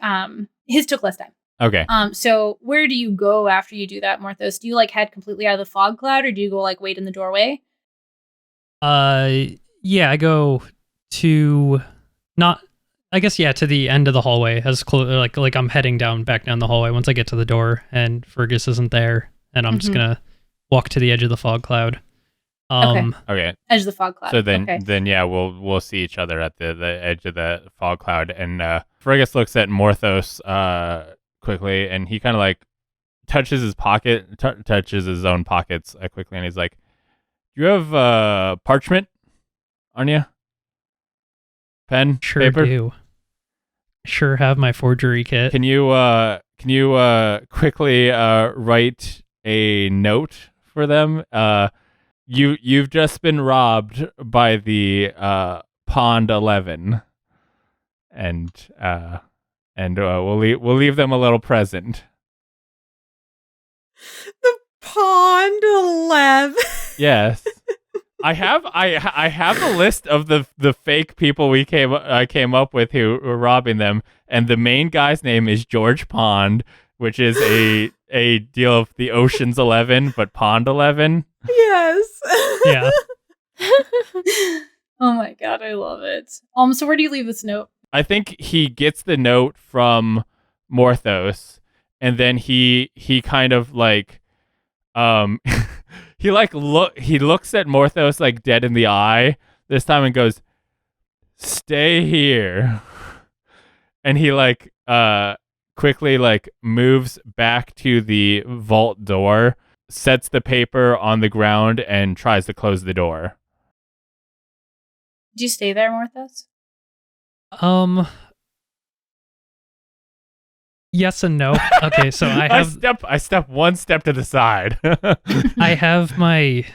his took less time. Okay. So where do you go after you do that, Morthos? Do you like head completely out of the fog cloud, or do you go like wait in the doorway? Yeah, I go to to the end of the hallway, as close like I'm heading back down the hallway once I get to the door and Fergus isn't there, and I'm just gonna walk to the edge of the fog cloud. Okay. Edge of the fog cloud. So then yeah, we'll see each other at the edge of the fog cloud, and Fergus looks at Morthos quickly, and he kind of like touches his own pockets quickly, and he's like, "Do you have parchment on you? Pen, sure paper? Do. sure have my forgery kit. Can you quickly write a note for them? You've just been robbed by the Pond 11, and we'll leave them a little present. The Pond 11. Yes. I have a list of the fake people I came up with who were robbing them, and the main guy's name is George Pond, which is a deal of the Ocean's 11, but Pond 11. Yes. Yeah. Oh my god, I love it. So where do you leave this note? I think he gets the note from Morthos, and then he kind of like he looks at Morthos like dead in the eye this time and goes, "Stay here." And he like quickly like moves back to the vault door, sets the paper on the ground, and tries to close the door. Do you stay there, Morthos? Yes and no. Okay, so I step one step to the side. I have my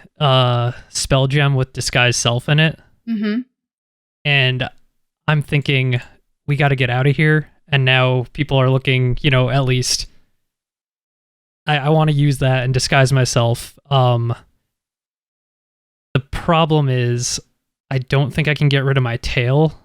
spell gem with disguise self in it. Mm-hmm. And I'm thinking we got to get out of here. And now people are looking, at least I want to use that and disguise myself. The problem is I don't think I can get rid of my tail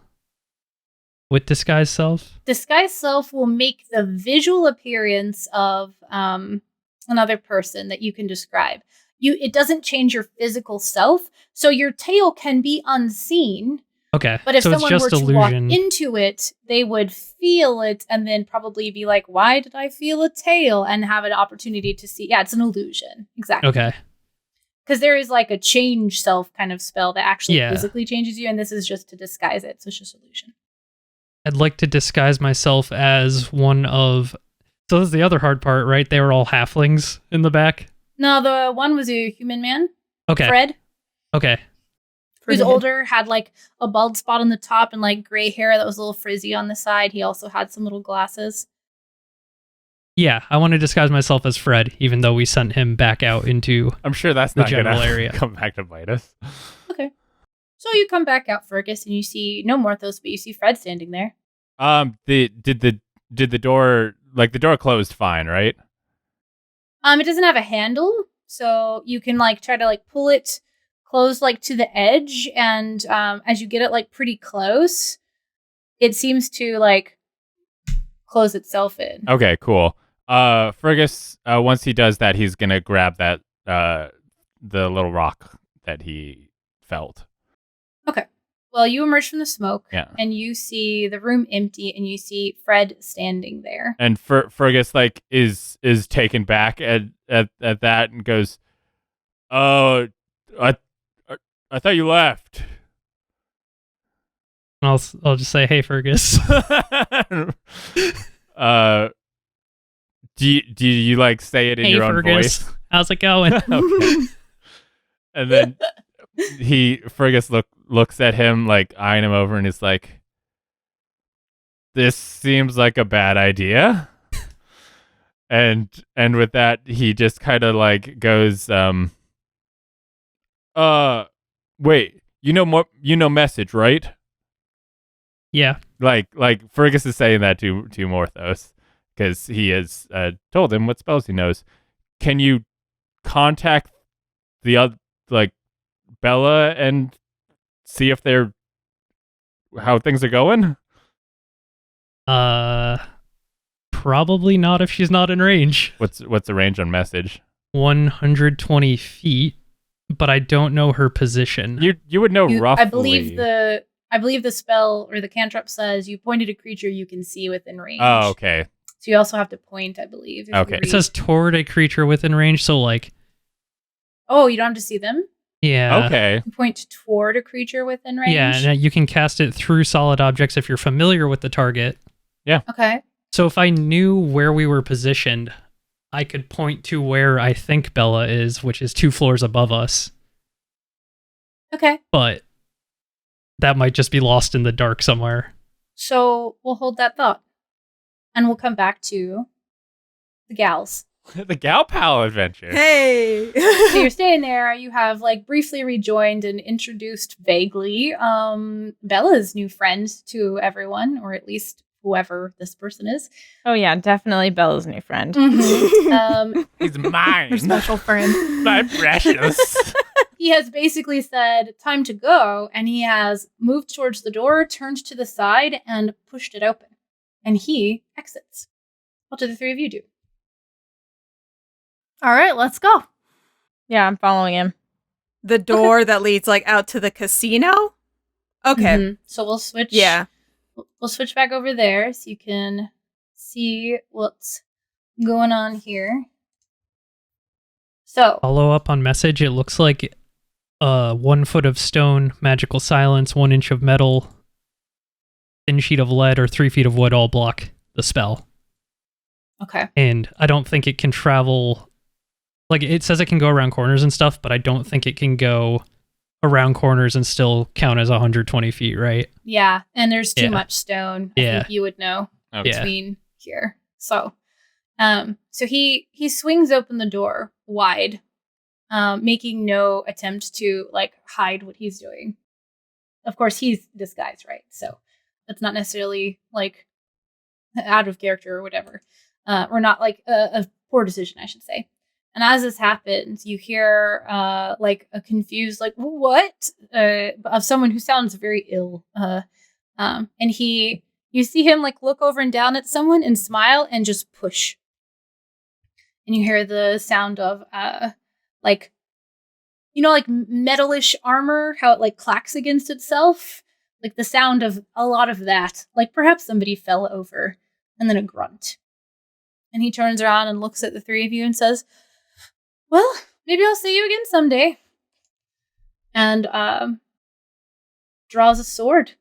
with disguise self. Disguise self will make the visual appearance of another person that you can describe. It doesn't change your physical self, so your tail can be unseen. Okay, but if so someone it's were just to walk illusion. into it, they would feel it and then probably be like, "Why did I feel a tail?" and have an opportunity to see. Yeah, it's an illusion. Exactly. Okay. Because there is like a change self kind of spell that actually Yeah. physically changes you, and this is just to disguise it. So it's just illusion. I'd like to disguise myself as one of... So this is the other hard part, right? They were all halflings in the back. No, the one was a human man. Okay. Fred, Okay. who's older, had like a bald spot on the top and like gray hair that was a little frizzy on the side. He also had some little glasses. Yeah, I want to disguise myself as Fred, even though we sent him back out into... I'm sure that's The not general gonna area. come back to bite us. Okay. So you come back out, Fergus, and you see no Morthos, but you see Fred standing there. Did the door, like, the door closed fine, right? It doesn't have a handle, so you can like try to like pull it close like to the edge, and as you get it like pretty close, it seems to like close itself in. Okay, cool. Fergus, once he does that, he's gonna grab that the little rock that he felt. Okay. Well, you emerge from the smoke, Yeah. and you see the room empty, and you see Fred standing there. And Fergus like is taken back at that and goes, "Oh, I thought you left." I'll just say, hey, Fergus. Do you like say it in Hey, your own Fergus. voice? How's it going? Okay. And then Fergus looks at him, like eyeing him over, and he's like, "This seems like a bad idea." and with that, he just kind of like goes, wait, message, right?" Yeah. Like Fergus is saying that to Morthos because he has told him what spells he knows. Can you contact the other, like, Bella and see if how things are going? Probably not if she's not in range. What's the range on message? 120 feet, but I don't know her position. You would know roughly. I believe the spell or the cantrip says you pointed a creature you can see within range. Oh, okay. So you also have to point, I believe. if you Okay. It read. says toward a creature within range, so like, Oh, you don't have to see them? yeah. Okay. You point toward a creature within range? Yeah, and you can cast it through solid objects if you're familiar with the target. Okay. So if I knew where we were positioned, I could point to where I think Bella is, which is 2 floors above us. Okay. But that might just be lost in the dark somewhere. So we'll hold that thought. And we'll come back to the gals. The Gal Pal adventure. Hey. So you're staying there. You have like briefly rejoined and introduced vaguely Bella's new friend to everyone, or at least whoever this person is. Oh yeah, definitely Bella's new friend. He's mine. Her special friend. My precious. He has basically said, time to go, and he has moved towards the door, turned to the side, and pushed it open. And he exits. What do the three of you do? All right, let's go. Yeah, I'm following him. The door that leads like out to the casino? Okay. Mhm. So we'll switch. Yeah. We'll switch back over there so you can see what's going on here. So, Follow up on message. It looks like 1 foot of stone, magical silence, 1 inch of metal, thin sheet of lead, or 3 feet of wood all block the spell. okay. And I don't think it can travel. Like, it says it can go around corners and stuff, but I don't think it can go around corners and still count as 120 feet, right? Yeah, and there's too Yeah. much stone. I Yeah. think you would know Okay. Yeah. between here. So he swings open the door wide, making no attempt to like hide what he's doing. Of course, he's disguised, right? So that's not necessarily like out of character or whatever, or not like a poor decision, I should say. And as this happens, you hear like a confused like what of someone who sounds very ill, and you see him like look over and down at someone and smile and just push. And you hear the sound of like, you know, like metalish armor, how it like clacks against itself, like the sound of a lot of that, like perhaps somebody fell over, and then a grunt. And he turns around and looks at the three of you and says, well, maybe I'll see you again someday. And draws a sword.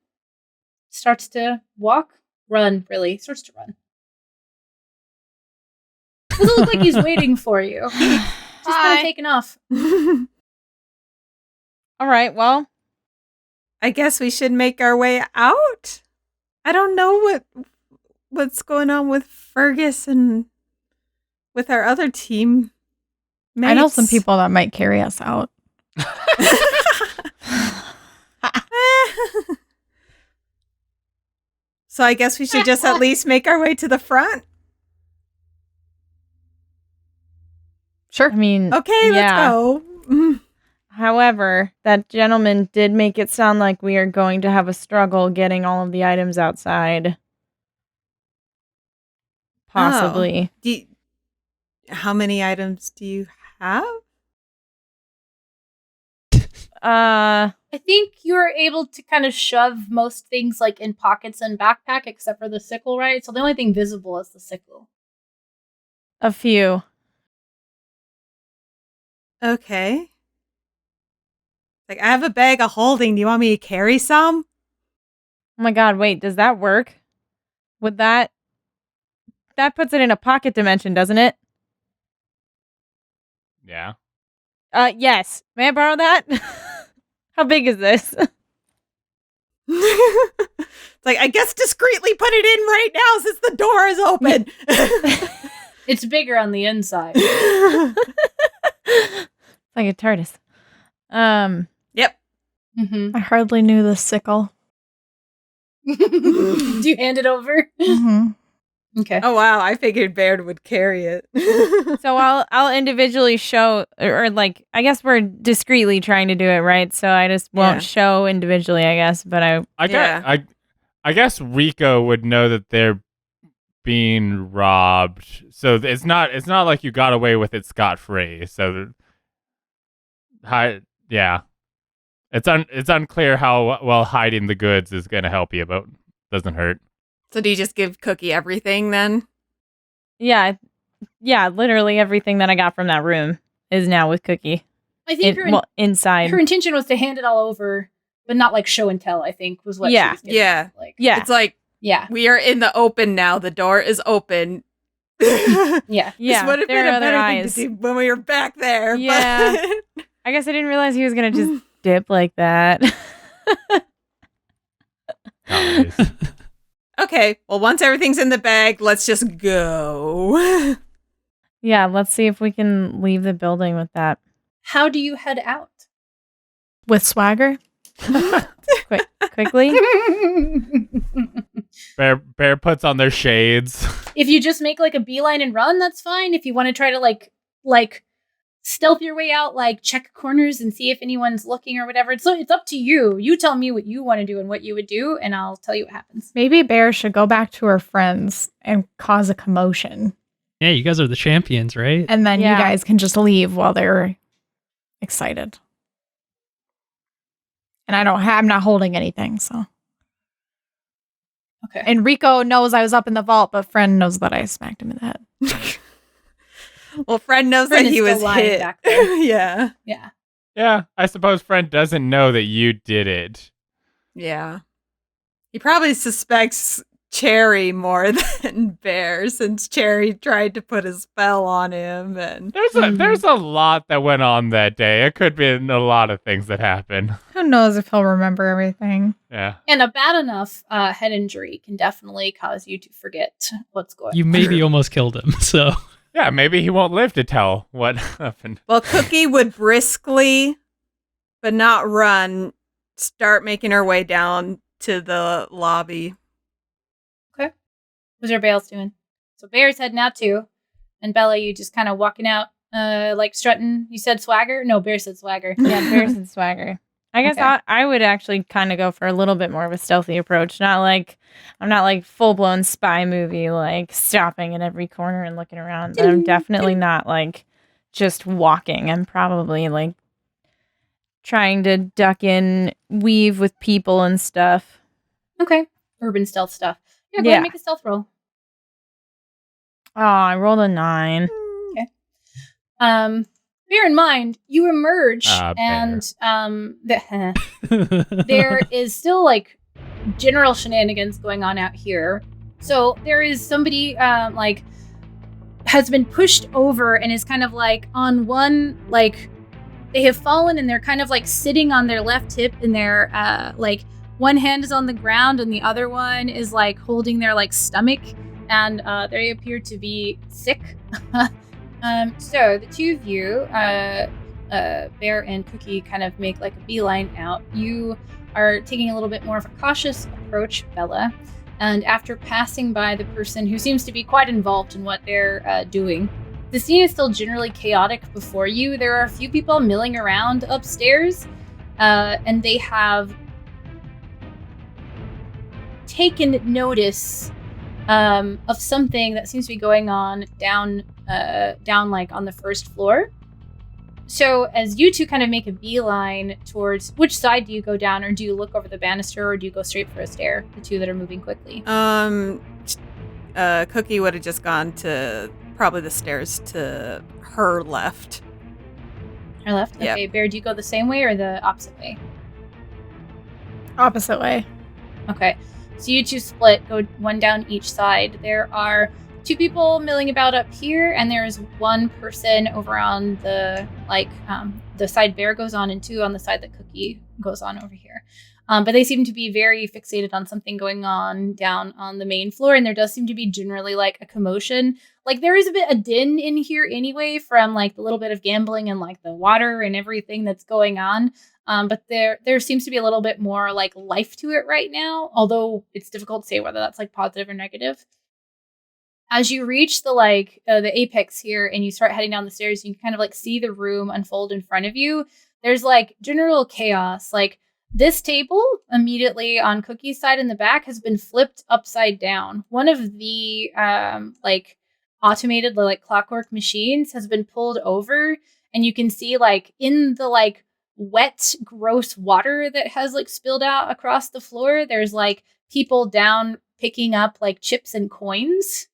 Starts to walk. Run, really. Starts to run. Doesn't look like he's waiting for you. Just kind Hi. of taken off. All right, well, I guess we should make our way out. I don't know what's going on with Fergus and with our other team. I know some mates. people that might carry us out. So I guess we should just at least make our way to the front. Sure. I mean, Okay, yeah. let's go. Mm. However, that gentleman did make it sound like we are going to have a struggle getting all of the items outside. Possibly. How many items do you have? I think you were able to kind of shove most things like in pockets and backpack except for the sickle, right? So the only thing visible is the sickle. A few. Okay. Like, I have a bag of holding. Do you want me to carry some? Oh my god, wait, does that work? Would that puts it in a pocket dimension, doesn't it? Yeah. Yes. May I borrow that? How big is this? It's like, I guess discreetly put it in right now since the door is open. It's bigger on the inside. Like a TARDIS. Yep. Mm-hmm. I hardly knew the sickle. Do you hand it over? Mm-hmm. Okay. Oh wow, I figured Baird would carry it. So I'll individually show, or like, I guess we're discreetly trying to do it, right? So I just won't Yeah. show individually, I guess, but I guess Rico would know that they're being robbed, so it's not like you got away with it scot-free. So, yeah, it's unclear how well hiding the goods is going to help you, but doesn't hurt. So do you just give Cookie everything then? yeah, literally everything that I got from that room is now with Cookie. I think Inside. her intention was to hand it all over, but not like show and tell, I think, was what she Yeah. was getting Yeah. at, like, Yeah. It's like, yeah. we are in the open now. The door is open. Yeah. Yeah. This would have there been are a other better eyes. thing to do when we were back there. Yeah. But I guess I didn't realize he was gonna just dip like that. Nice. Okay, well, once everything's in the bag, let's just go. Yeah, let's see if we can leave the building with that. How do you head out? With swagger? Quickly? Bear puts on their shades. If you just make like a beeline and run, that's fine. If you want to try to like stealth your way out, like check corners and see if anyone's looking or whatever. It's up to you. You tell me what you want to do and what you would do, and I'll tell you what happens. Maybe Bear should go back to her friends and cause a commotion. Yeah, you guys are the champions, right? And then Yeah. you guys can just leave while they're excited. And I'm not holding anything, so. Okay. And Rico knows I was up in the vault, but Fren knows that I smacked him in the head. Well, Fred knows Fren that is he still was lying hit. back there. Yeah. Yeah. Yeah, I suppose Fren doesn't know that you did it. Yeah. He probably suspects Cherry more than Bear, since Cherry tried to put a spell on him. And There's a lot that went on that day. It could be a lot of things that happened. Who knows if he'll remember everything? Yeah. And a bad enough head injury can definitely cause you to forget what's going on. You maybe almost killed him, so. Yeah, maybe he won't live to tell what happened. well, Cookie would briskly, but not run, start making her way down to the lobby. What's your Bale's doing? So Bear's heading out too. And Bella, you just kind of walking out, like strutting. You said swagger? No, Bear said swagger. Yeah, Bears and swagger. I guess Okay. I would actually kind of go for a little bit more of a stealthy approach. I'm not like full blown spy movie, like stopping at every corner and looking around. But I'm definitely not like just walking. I'm probably like trying to duck in, weave with people and stuff. Okay. Urban stealth stuff. Yeah, go ahead Yeah. and make a stealth roll. Oh, I rolled a 9. Bear in mind, you emerge Bear. and there is still like general shenanigans going on out here. So there is somebody like has been pushed over and is kind of like on one, like they have fallen and they're kind of like sitting on their left hip and their like one hand is on the ground and the other one is like holding their like stomach, and they appear to be sick. So the two of you, Bear and Cookie, kind of make like a beeline out. You are taking a little bit more of a cautious approach, Bella, and after passing by the person who seems to be quite involved in what they're doing, the scene is still generally chaotic before you. There are a few people milling around upstairs, and they have taken notice of something that seems to be going on down like on the first floor. So as you two kind of make a beeline towards, which side do you go down, or do you look over the banister, or do you go straight for a stair? The two that are moving quickly. Cookie would have just gone to probably the stairs to her left. Her left. Yep. Okay, Bear, do you go the same way or the opposite way? Opposite way. Okay, so you two split, go one down each side. There are two people milling about up here, and there is one person over on the the side Bear goes on, and two on the side that Cookie goes on over here. But they seem to be very fixated on something going on down on the main floor, and there does seem to be generally like a commotion. Like there is a bit of din in here anyway from like the little bit of gambling and like the water and everything that's going on. But there seems to be a little bit more like life to it right now, although it's difficult to say whether that's like positive or negative. As you reach the apex here and you start heading down the stairs, you can kind of like see the room unfold in front of you. There's like general chaos. Like this table immediately on Cookie's side in the back has been flipped upside down. One of the like automated like clockwork machines has been pulled over, and you can see like in the like wet, gross water that has like spilled out across the floor, there's like people down picking up like chips and coins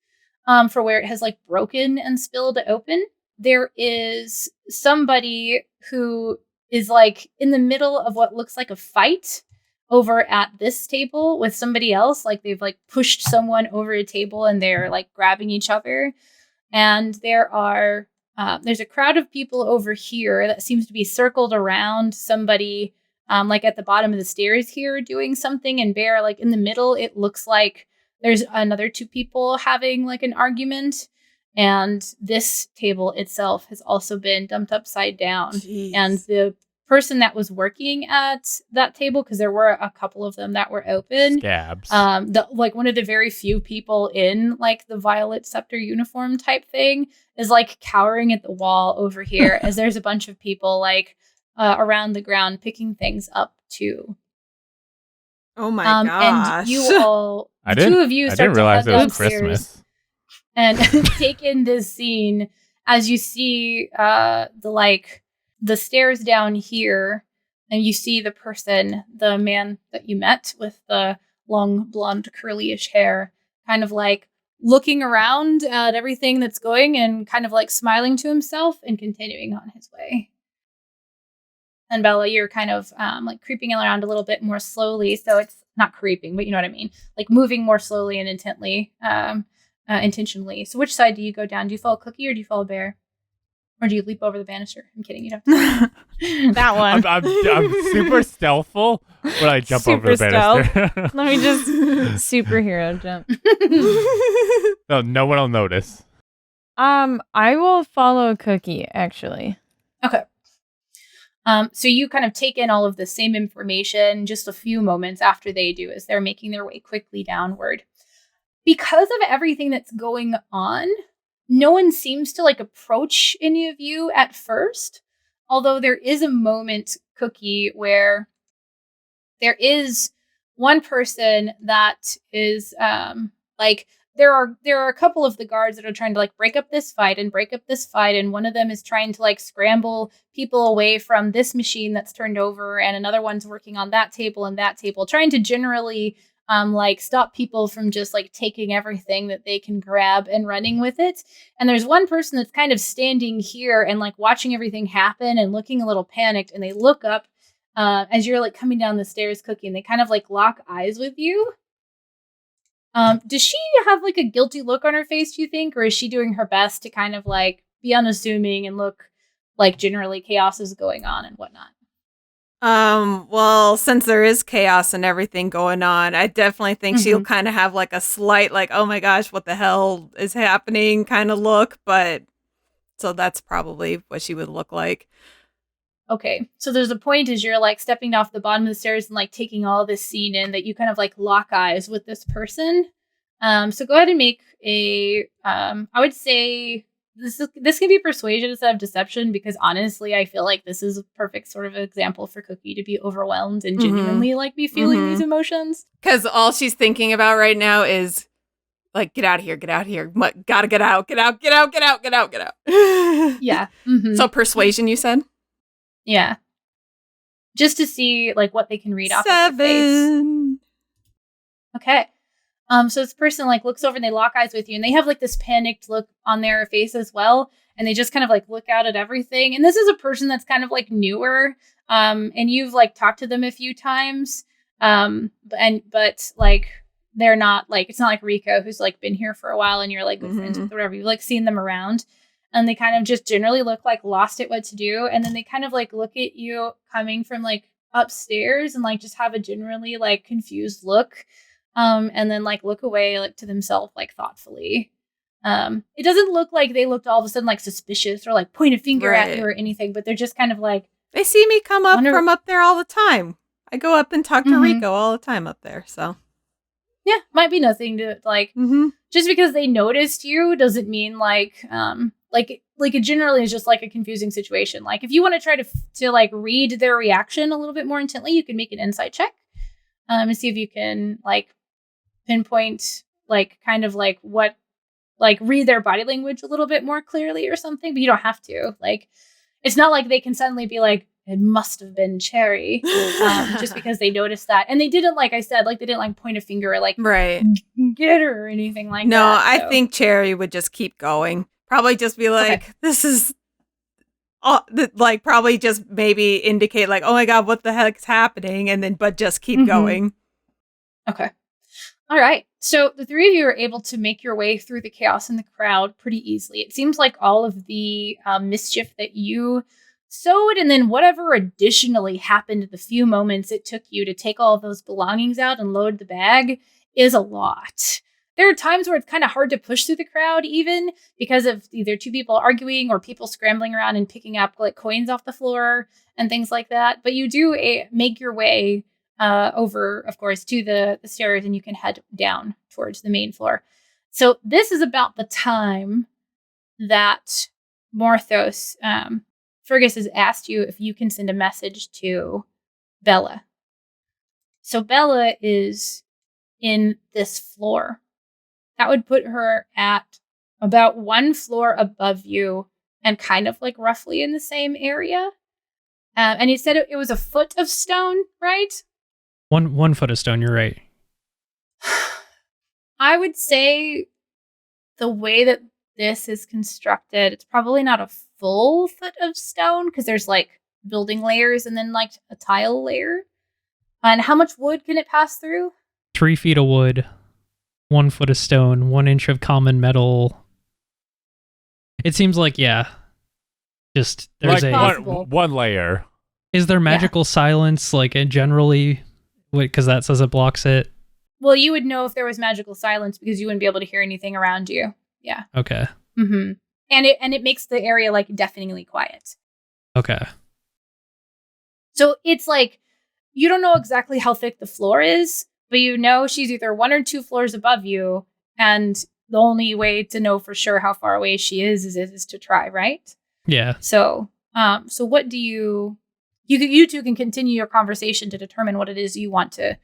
for where it has like broken and spilled open. There is somebody who is like in the middle of what looks like a fight over at this table with somebody else. Like they've like pushed someone over a table and they're like grabbing each other. And there's a crowd of people over here that seems to be circled around somebody like at the bottom of the stairs here doing something. And Bear, like in the middle, it looks like there's another 2 people having like an argument, and this table itself has also been dumped upside down. Jeez. And the person that was working at that table, because there were a couple of them that were open, Scabs. like one of the very few people in like the violet scepter uniform type thing is like cowering at the wall over here as there's a bunch of people like around the ground picking things up too. Oh my gosh. And you all, I the didn't, 2 of you I start didn't to realize head it was downstairs Christmas. and take in this scene as you see the stairs down here, and you see the person, the man that you met with the long blonde curly-ish hair, kind of like looking around at everything that's going and kind of like smiling to himself and continuing on his way. And Bella, you're kind of like creeping around a little bit more slowly, so it's not creeping, but you know what I mean, like moving more slowly and intentionally. So which side do you go down? Do you follow Cookie or do you follow Bear? Or do you leap over the banister? I'm kidding, you don't. That one. I'm super stealthful when I jump over the Super banister. Let me just superhero jump. No one will notice. I will follow Cookie, actually. Okay. So you kind of take in all of the same information just a few moments after they do as they're making their way quickly downward. Because of everything that's going on, no one seems to like approach any of you at first. Although there is a moment, Cookie, where there is one person that is like there are a couple of the guards that are trying to like break up this fight, and one of them is trying to like scramble people away from this machine that's turned over, and another one's working on that table and that table, trying to generally like stop people from just like taking everything that they can grab and running with it. And there's one person that's kind of standing here and like watching everything happen and looking a little panicked, and they look up as you're like coming down the stairs, Cookie, and they kind of like lock eyes with you. Does she have like a guilty look on her face, do you think? Or is she doing her best to kind of like be unassuming and look like generally chaos is going on and whatnot? Well, since there is chaos and everything going on, I definitely think she'll kind of have like a slight, like, oh my gosh, what the hell is happening kind of look. But so that's probably what she would look like. Okay, so there's a point as you're like stepping off the bottom of the stairs and like taking all this scene in that you kind of like lock eyes with this person. So go ahead and make a, I would say this can be persuasion instead of deception, because honestly, I feel like this is a perfect sort of example for Cookie to be overwhelmed and genuinely like be feeling these emotions. Because all she's thinking about right now is like, get out of here, get out of here. Gotta get out, get out, get out, get out, get out, get out. Yeah. So persuasion, you said? Yeah. Just to see like what they can read off of their face. 7. Okay. So this person like looks over and they lock eyes with you, and they have like this panicked look on their face as well. And they just kind of like look out at everything. And this is a person that's kind of like newer. And you've like talked to them a few times. But like, they're not like, it's not like Rico who's like been here for a while and you're like good friends with, or whatever. You've like seen them around. And they kind of just generally look like lost at what to do. And then they kind of like look at you coming from like upstairs and like just have a generally like confused look. And then like look away like to themselves like thoughtfully. It doesn't look like they looked all of a sudden like suspicious or like point a finger at you or anything, but they're just kind of like, they see me come up from up there all the time. I go up and talk to Rico all the time up there. So yeah, might be nothing to like, just because they noticed you doesn't mean like it generally is just like a confusing situation. Like if you want to try to like read their reaction a little bit more intently, you can make an insight check and see if you can like pinpoint like kind of like what, like read their body language a little bit more clearly or something, but you don't have to. Like it's not like they can suddenly be like, it must have been Cherry just because they noticed that. And they didn't, like I said, like they didn't like point a finger or like get her or anything like that. No, I think Cherry would just keep going. Probably just be like, this is like probably just maybe indicate like, oh my God, what the heck's happening? And then, but just keep going. Okay. All right. So the three of you are able to make your way through the chaos in the crowd pretty easily. It seems like all of the mischief that you sowed and then whatever additionally happened the few moments it took you to take all of those belongings out and load the bag is a lot. there are times where it's kind of hard to push through the crowd, even because of either two people arguing or people scrambling around and picking up like coins off the floor and things like that. But you do make your way over, of course, to the stairs, and you can head down towards the main floor. So this is about the time that Morthos, Fergus has asked you if you can send a message to Bella. So Bella is in this floor. That would put her at about one floor above you and kind of like roughly in the same area. And you said it was a foot of stone, right? One foot of stone, you're right. I would say the way that this is constructed, it's probably not a full foot of stone because there's like building layers and then like a tile layer. And how much wood can it pass through? 3 feet of wood, 1 foot of stone, 1 inch of common metal. It seems like, just there's like one layer. Is there magical silence, like generally, because that says it blocks it? Well, you would know if there was magical silence because you wouldn't be able to hear anything around you. Yeah. Okay. Mm-hmm. And it makes the area like deafeningly quiet. Okay. So it's like you don't know exactly how thick the floor is, but you know she's either 1 or 2 floors above you, and the only way to know for sure how far away she is to try, right? Yeah. So what do you two can continue your conversation to determine what it is you want to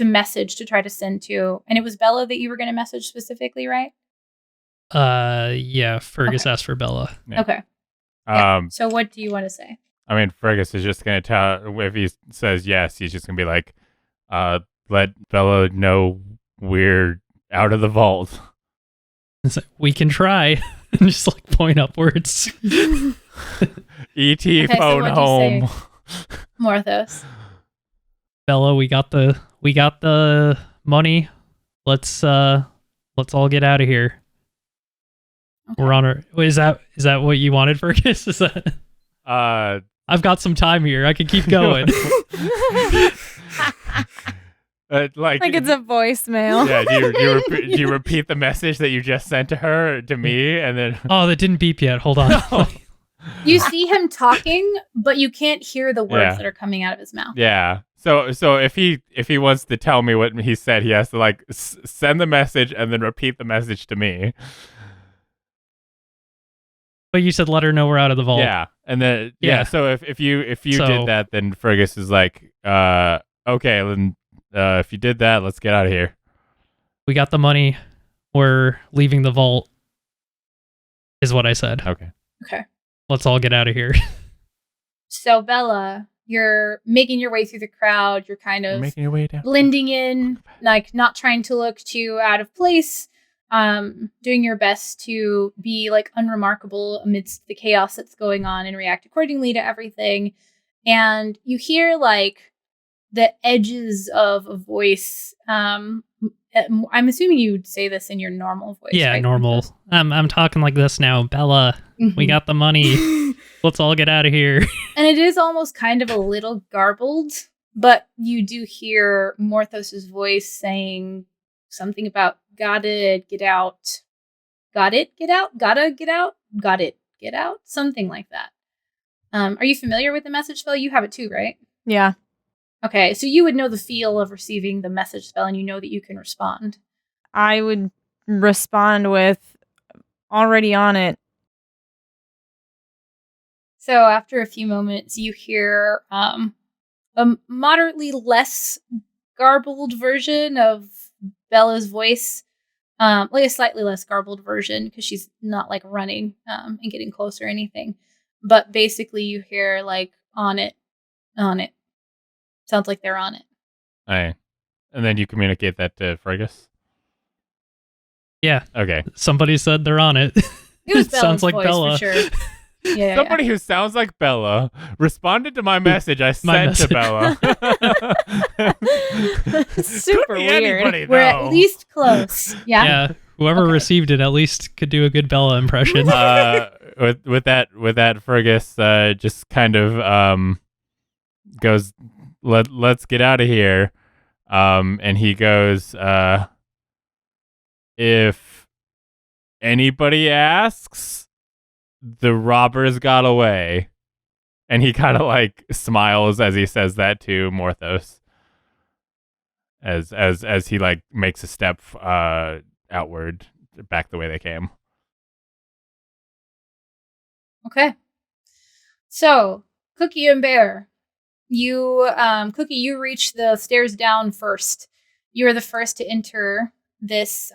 message to try to send to. And it was Bella that you were going to message specifically, right? Yeah, Fergus asked for Bella. Yeah. Okay. So what do you want to say? I mean, Fergus is just going to tell, if he says yes, he's just going to be like, let Bella know we're out of the vault. It's like, we can try. And just like point upwards. E.T. phone home. Morthos. Bella, we got the money. Let's all get out of here. Okay. We're on our. Wait, is that what you wanted, Fergus? Is that? I've got some time here. I can keep going. Like it's a voicemail. Yeah. Do you repeat the message that you just sent to me, and then? Oh, that didn't beep yet. Hold on. You see him talking, but you can't hear the words that are coming out of his mouth. Yeah. So if he wants to tell me what he said, he has to like send the message and then repeat the message to me. But you said let her know we're out of the vault. Yeah, and then so if you did that, then Fergus is like, okay, then if you did that, let's get out of here. We got the money. We're leaving the vault. Is what I said. Okay. Let's all get out of here. So Bella, you're making your way through the crowd. You're kind of making your way down, blending in, like not trying to look too out of place. Doing your best to be like unremarkable amidst the chaos that's going on and react accordingly to everything. And you hear like the edges of a voice. I'm assuming you'd say this in your normal voice. Yeah, right? normal. I'm talking like this now. Bella, we got the money. Let's all get out of here. And it is almost kind of a little garbled, but you do hear Morthos' voice saying something about gotta get out, got it, get out, gotta get out, got it, get out, something like that. Are you familiar with the message spell? You have it too, right? Yeah. Okay, so you would know the feel of receiving the message spell, and you know that you can respond. I would respond with already on it. So after a few moments, you hear a moderately less garbled version of Bella's voice, like a slightly less garbled version because she's not like running and getting close or anything. But basically, you hear like on it. Sounds like they're on it. Aye. And then you communicate that to Fergus? Yeah. Okay. Somebody said they're on it. It was It sounds like voice, Bella. for sure. Yeah. Somebody who sounds like Bella responded to my message I sent to Bella. Super Could be weird. anybody, We're though. at least close. Yeah. Yeah. Whoever received it at least could do a good Bella impression. With that, Fergus just kind of goes, let's get out of here. And he goes, if anybody asks, the robbers got away. And he kind of like smiles as he says that to Morthos. As he like makes a step outward back the way they came. Okay. So, Cookie and Bear, you Cookie, you reach the stairs down first. You are the first to enter this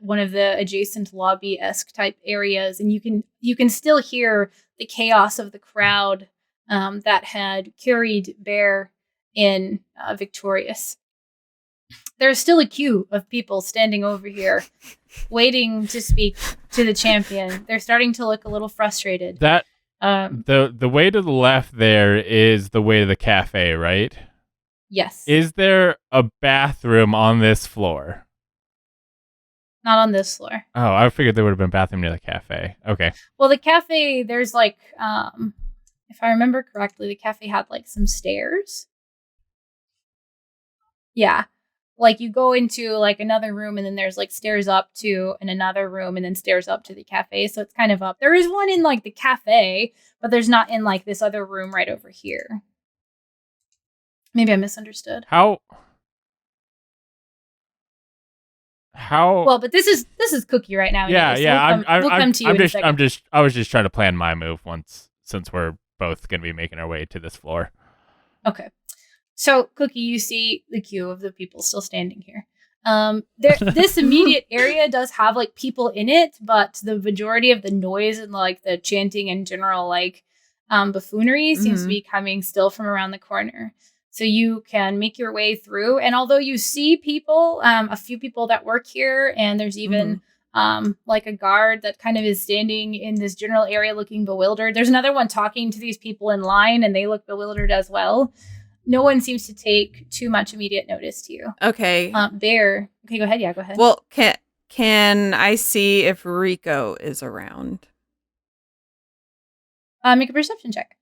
one of the adjacent lobby-esque type areas, and you can still hear the chaos of the crowd that had carried Bear in victorious. There's still a queue of people standing over here waiting to speak to the champion. They're starting to look a little frustrated. That the way to the left there is the way to the cafe, right? Yes. Is there a bathroom on this floor? Not on this floor. Oh, I figured there would have been a bathroom near the cafe. Okay. Well, the cafe, there's like, if I remember correctly, the cafe had like some stairs. Yeah. Like you go into like another room and then there's like stairs up to another room and then stairs up to the cafe. So it's kind of up. There is one in like the cafe, but there's not in like this other room right over here. Maybe I misunderstood. How well, but this is Cookie right now. Yeah, anyway, so yeah. we'll come to you in a second. I was just trying to plan my move since we're both gonna be making our way to this floor. Okay. So, Cookie, you see the queue of the people still standing here. This immediate area does have like people in it, but the majority of the noise and like the chanting and general like buffoonery seems to be coming still from around the corner. So you can make your way through. And although you see people, a few people that work here, and there's even like a guard that kind of is standing in this general area looking bewildered. There's another one talking to these people in line, and they look bewildered as well. No one seems to take too much immediate notice to you. Okay. Bear. Okay, go ahead. Yeah, go ahead. Well, can I see if Rico is around? Make a perception check.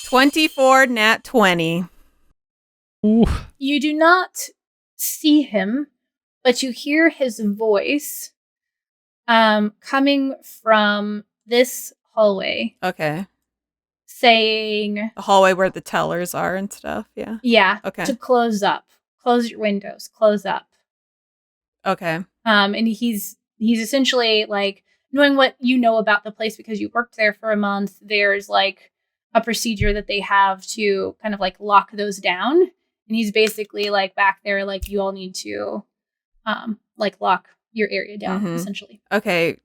24 nat 20. Ooh. You do not see him, but you hear his voice coming from this hallway. Okay. Saying... The hallway where the tellers are and stuff, yeah? Yeah. Okay. To close up. Close your windows. Close up. Okay. And he's essentially like, knowing what you know about the place because you worked there for a month, there's like a procedure that they have to kind of like lock those down. And he's basically like back there, like you all need to like lock your area down, essentially. Okay.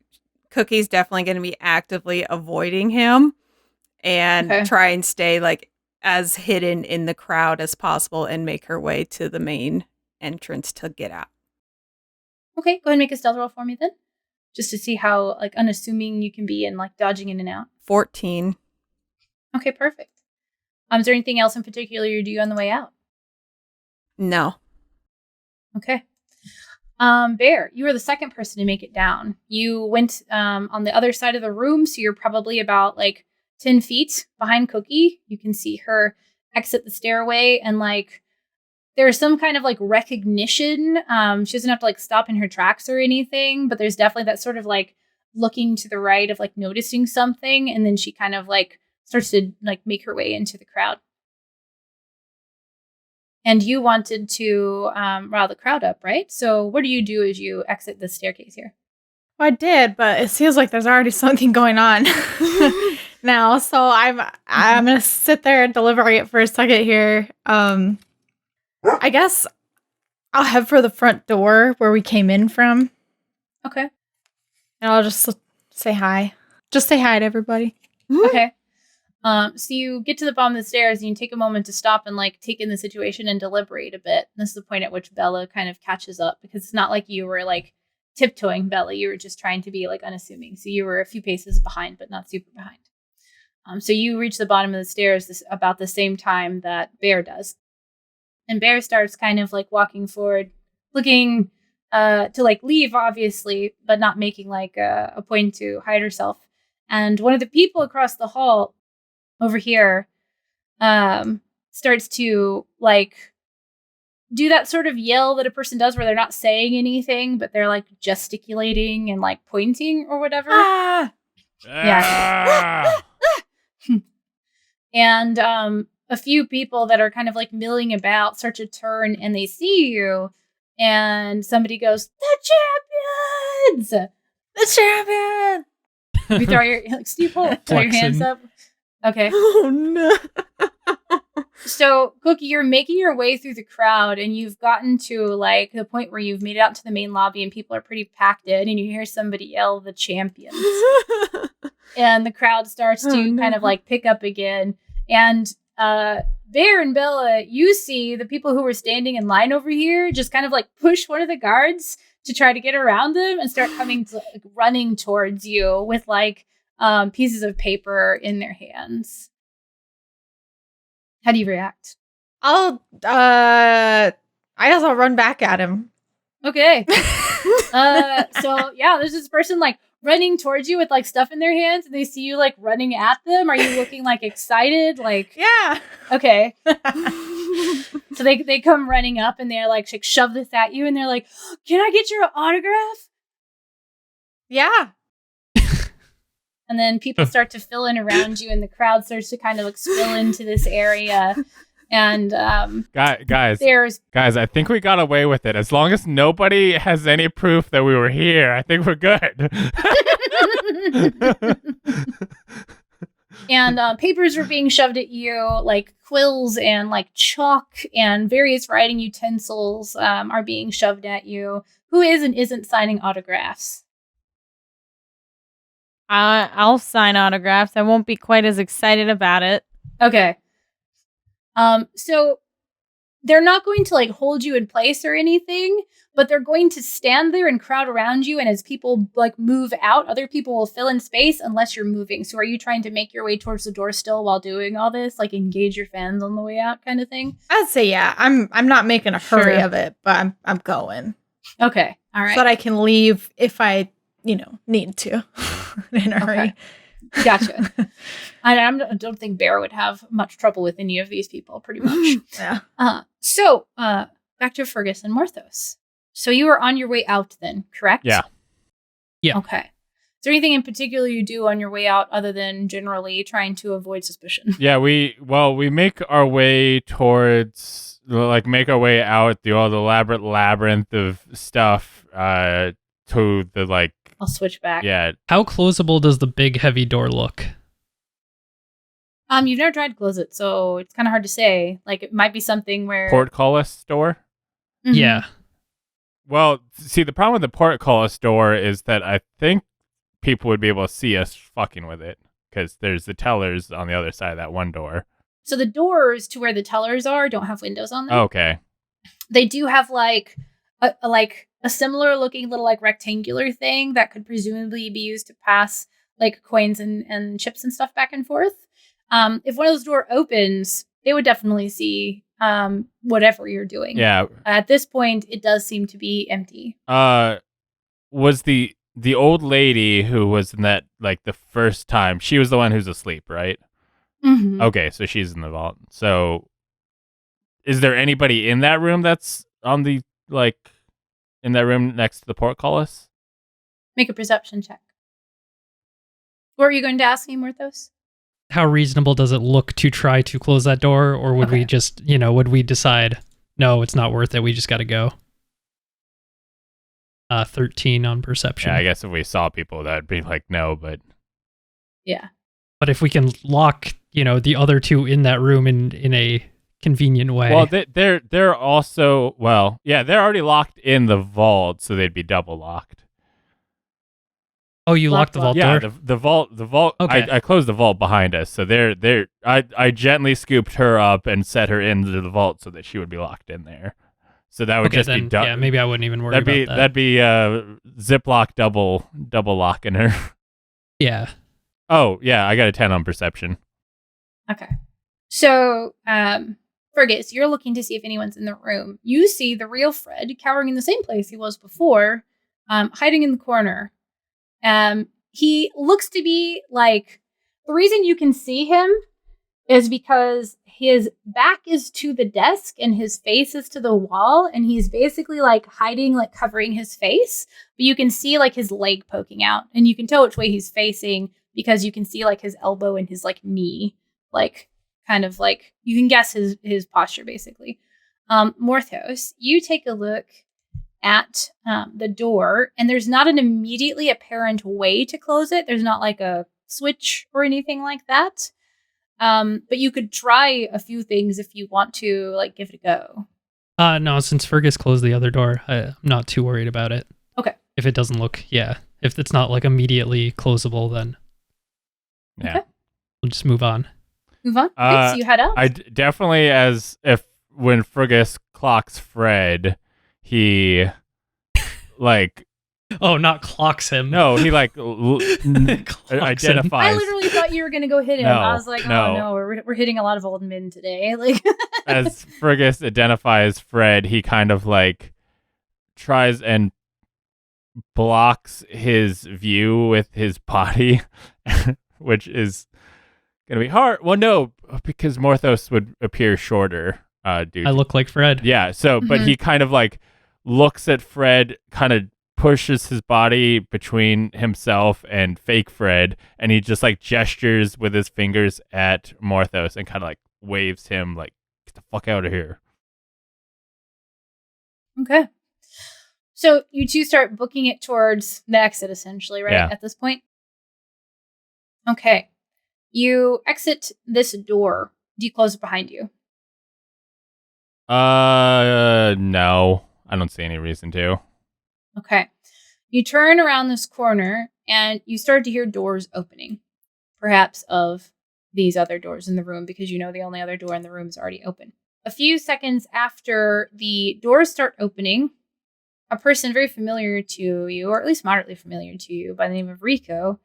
Cookie's definitely going to be actively avoiding him and try and stay like as hidden in the crowd as possible and make her way to the main entrance to get out. Okay, go ahead and make a stealth roll for me then. Just to see how like unassuming you can be and like dodging in and out. 14. Okay, perfect. Is there anything else in particular you do on the way out? No. Okay. Bear, you were the second person to make it down. You went on the other side of the room, so you're probably about like 10 feet behind Cookie. You can see her exit the stairway and like there's some kind of like recognition. She doesn't have to like stop in her tracks or anything, but there's definitely that sort of like looking to the right of like noticing something. And then she kind of like starts to like make her way into the crowd. And you wanted to rile the crowd up, right? So what do you do as you exit the staircase here? Well, I did, but it feels like there's already something going on now. So I'm gonna sit there and deliberate for a second here. I guess I'll head for the front door where we came in from. Okay. And I'll just say hi. Just say hi to everybody. Okay. So you get to the bottom of the stairs and you take a moment to stop and like take in the situation and deliberate a bit. And this is the point at which Bella kind of catches up because it's not like you were like tiptoeing Bella. You were just trying to be like unassuming. So you were a few paces behind, but not super behind. So you reach the bottom of the stairs about the same time that Bear does. And Bear starts kind of like walking forward, looking to like leave, obviously, but not making like a point to hide herself. And one of the people across the hall over here starts to like do that sort of yell that a person does where they're not saying anything, but they're like gesticulating and like pointing or whatever. Ah! Yeah. And a few people that are kind of like milling about start to turn and they see you, and somebody goes, "The champions! The champion!" You throw your like Steve Holt, throw your hands up. Okay. Oh no. So, Cookie, you're making your way through the crowd, and you've gotten to like the point where you've made it out to the main lobby, and people are pretty packed in, and you hear somebody yell, "The champions!" And the crowd starts to kind of like pick up again. And Bear and Bella, you see the people who were standing in line over here just kind of like push one of the guards to try to get around them and start coming to like, running towards you with like pieces of paper in their hands. How do you react? I guess I'll run back at him. Okay. So yeah, there's this person like running towards you with like stuff in their hands, and they see you like running at them. Are you looking like excited? Like, Yeah. okay. So they come running up and they're like shove this at you, and they're like, "Can I get your autograph?" Yeah. And then people start to fill in around you, and the crowd starts to kind of like spill into this area. And Guys, there's I think we got away with it. As long as nobody has any proof that we were here, I think we're good. and papers were being shoved at you, like quills and like chalk and various writing utensils are being shoved at you. Who is and isn't signing autographs? I'll sign autographs. I won't be quite as excited about it. Okay. So they're not going to like hold you in place or anything, but they're going to stand there and crowd around you. And as people like move out, other people will fill in space unless you're moving. So are you trying to make your way towards the door still while doing all this? Like engage your fans on the way out kind of thing? I'd say yeah. I'm not making a hurry Sure. of it, but I'm going. Okay. All right. So that I can leave if I, need to in a hurry. Gotcha. I don't think Bear would have much trouble with any of these people, pretty much. Yeah. So back to Fergus and Morthos. So you were on your way out then, correct? Yeah. Yeah. Okay. Is there anything in particular you do on your way out other than generally trying to avoid suspicion? Yeah, we make our way towards, like, make our way out through all the elaborate labyrinth of stuff to the, like, I'll switch back. yeah. How closable does the big heavy door look? You've never tried to close it, so it's kind of hard to say. Like, it might be something where... Portcullis door? Mhm. Yeah. Well, see, the problem with the portcullis door is that I think people would be able to see us fucking with it, because there's the tellers on the other side of that one door. So the doors to where the tellers are don't have windows on them. Okay. They do have like a similar looking little like rectangular thing that could presumably be used to pass like coins and chips and stuff back and forth. If one of those doors opens, they would definitely see whatever you're doing. Yeah. At this point, it does seem to be empty. Was the old lady who was in that, like, the first time, she was the one who's asleep, right? Mm-hmm. Okay, so she's in the vault. So is there anybody in that room that's on the, like, in that room next to the portcullis? Make a perception check. What were you going to ask me, Morthos? How reasonable does it look to try to close that door, or would we just, would we decide, no, it's not worth it, we just got to go? 13 on perception. Yeah, I guess if we saw people, that'd be like, no, but... Yeah. But if we can lock, the other two in that room in a convenient way. Well, they're also, well, yeah, they're already locked in the vault, so they'd be double locked. Oh, you locked the vault Yeah, door? the vault. Okay. I closed the vault behind us, so I gently scooped her up and set her into the vault so that she would be locked in there. So that would just be done. Yeah, maybe I wouldn't even worry about that. That'd be Ziploc double locking her. Yeah. Oh yeah, I got a 10 on perception. Okay. So, Fergus, you're looking to see if anyone's in the room. You see the real Fred cowering in the same place he was before, hiding in the corner. He looks to be like, the reason you can see him is because his back is to the desk and his face is to the wall, and he's basically like hiding, like covering his face, but you can see like his leg poking out, and you can tell which way he's facing because you can see like his elbow and his like knee, like kind of like you can guess his posture basically. Morthos, you take a look at the door, and there's not an immediately apparent way to close it. There's not like a switch or anything like that. But you could try a few things if you want to, like, give it a go. No, since Fergus closed the other door, I'm not too worried about it. Okay. If it doesn't look, if it's not like immediately closable, then Yeah. Okay. we'll just move on. Move on. Okay, so you head out. I definitely, as if when Fergus clocks Fred, he like Oh, not clocks him. no, he like Clocks him. identifies. I literally thought you were gonna go hit him. No, I was like, no. oh no, we're hitting a lot of old men today. Like, As Fergus identifies Fred, he kind of like tries and blocks his view with his body, which is gonna be hard. Well, no, because Morthos would appear shorter. Dude, I look like Fred. yeah. So, but he kind of like looks at Fred, kind of pushes his body between himself and fake Fred, and he just like gestures with his fingers at Morthos and kind of like waves him like, get the fuck out of here. okay. So you two start booking it towards the exit, essentially, right? Yeah. At this point. Okay. You exit this door. Do you close it behind you? No, I don't see any reason to. Okay. You turn around this corner and you start to hear doors opening, perhaps of these other doors in the room, because you know the only other door in the room is already open. A few seconds after the doors start opening, a person very familiar to you, or at least moderately familiar to you, by the name of Rico,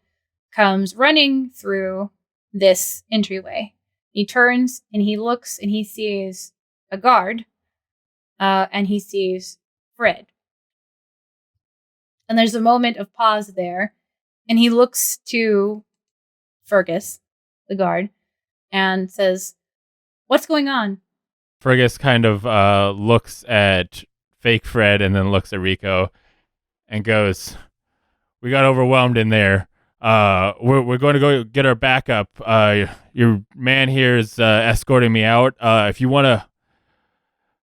comes running through this entryway. He turns and he looks and he sees a guard, and he sees Fred. And there's a moment of pause there, and he looks to Fergus, the guard, and says, "What's going on?" Fergus kind of looks at fake Fred and then looks at Rico and goes, "We got overwhelmed in there. We're going to go get our backup. Your man here is escorting me out. If you want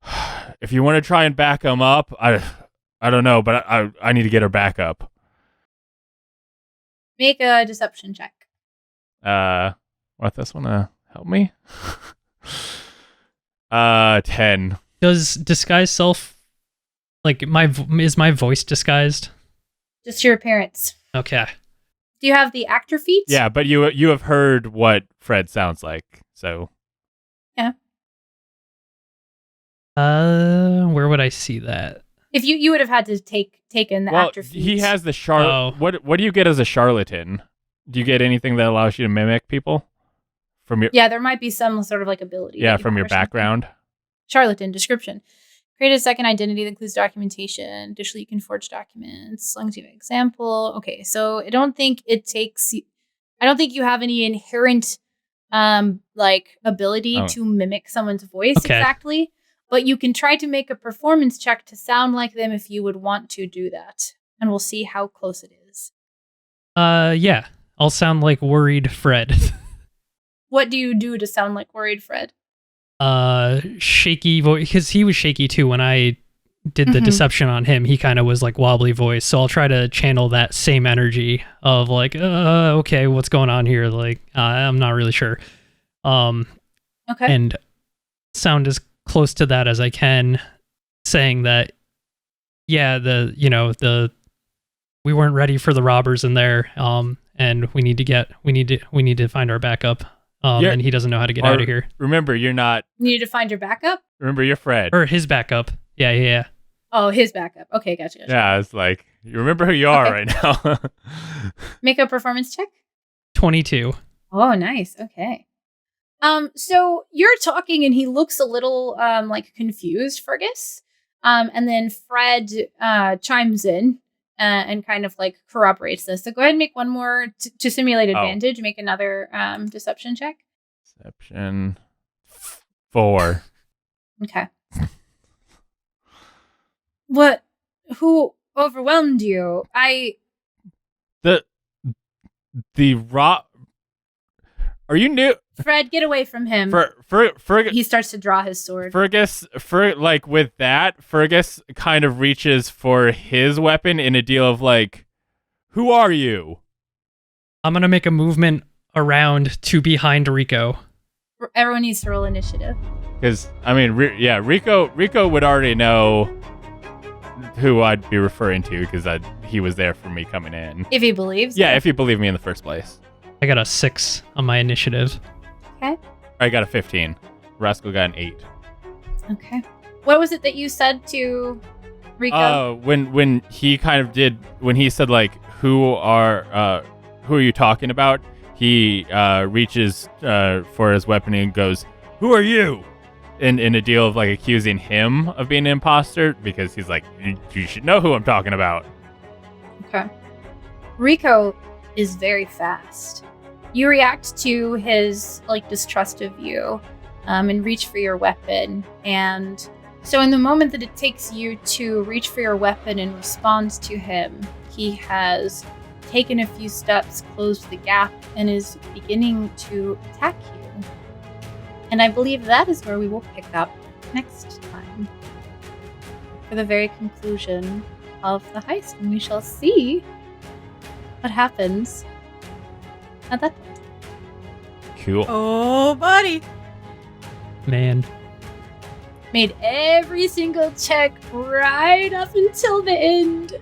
to try and back him up, I don't know, but I need to get her back up." Make a deception check. What, this one help me? 10. Does disguise self, like, is my voice disguised? Just your appearance. Okay. Do you have the actor feat? Yeah, but you have heard what Fred sounds like, so. Yeah. Where would I see that? If you would have had to taken the actor feat. He has the What do you get as a charlatan? Do you get anything that allows you to mimic people from your? Yeah, there might be some sort of like ability. Yeah, that you from have your or something. background. Charlatan description. Create a second identity that includes documentation. Additionally, you can forge documents. As long as you have an example. Okay, so I don't think you have any inherent like ability to mimic someone's voice exactly. But you can try to make a performance check to sound like them if you would want to do that. And we'll see how close it is. Yeah. I'll sound like worried Fred. What do you do to sound like worried Fred? Shaky voice, because he was shaky too when I did the deception on him. He kind of was like wobbly voice, so I'll try to channel that same energy of like, okay, what's going on here? Like, I'm not really sure. Okay. And sound as close to that as I can, saying that, yeah, we weren't ready for the robbers in there, and we need to find our backup. And he doesn't know how to get out of here. Remember, you're not. You need to find your backup? Remember, you're Fred. Or his backup. Yeah. Oh, his backup. Okay, gotcha. Yeah, it's like, you remember who you are right now. Make a performance check. 22. Oh, nice. Okay. So you're talking and he looks a little like confused, Fergus. And then Fred chimes in and kind of like corroborates this. So go ahead and make one more to simulate advantage. Make another deception check. Deception 4. Okay. What? Who overwhelmed you? The rock. Are you new? Fred, get away from him. He starts to draw his sword. Fergus, with that, Fergus kind of reaches for his weapon in a deal of like, who are you? I'm going to make a movement around to behind Rico. Everyone needs to roll initiative. Because, I mean, Rico would already know who I'd be referring to because he was there for me coming in. If he believes. Yeah, if he believed me in the first place. I got a 6 on my initiative. Okay. I got a 15. Rascal got an 8. Okay. What was it that you said to Rico? When he kind of did, when he said like, who are you talking about? He reaches for his weapon and goes, who are you? In a deal of like accusing him of being an imposter because he's like, you should know who I'm talking about. Okay. Rico is very fast. You react to his like distrust of you and reach for your weapon. And so in the moment that it takes you to reach for your weapon and respond to him, he has taken a few steps, closed the gap, and is beginning to attack you. And I believe that is where we will pick up next time for the very conclusion of the heist. And we shall see what happens at that point. Cool. Oh, buddy. Man. Made every single check right up until the end.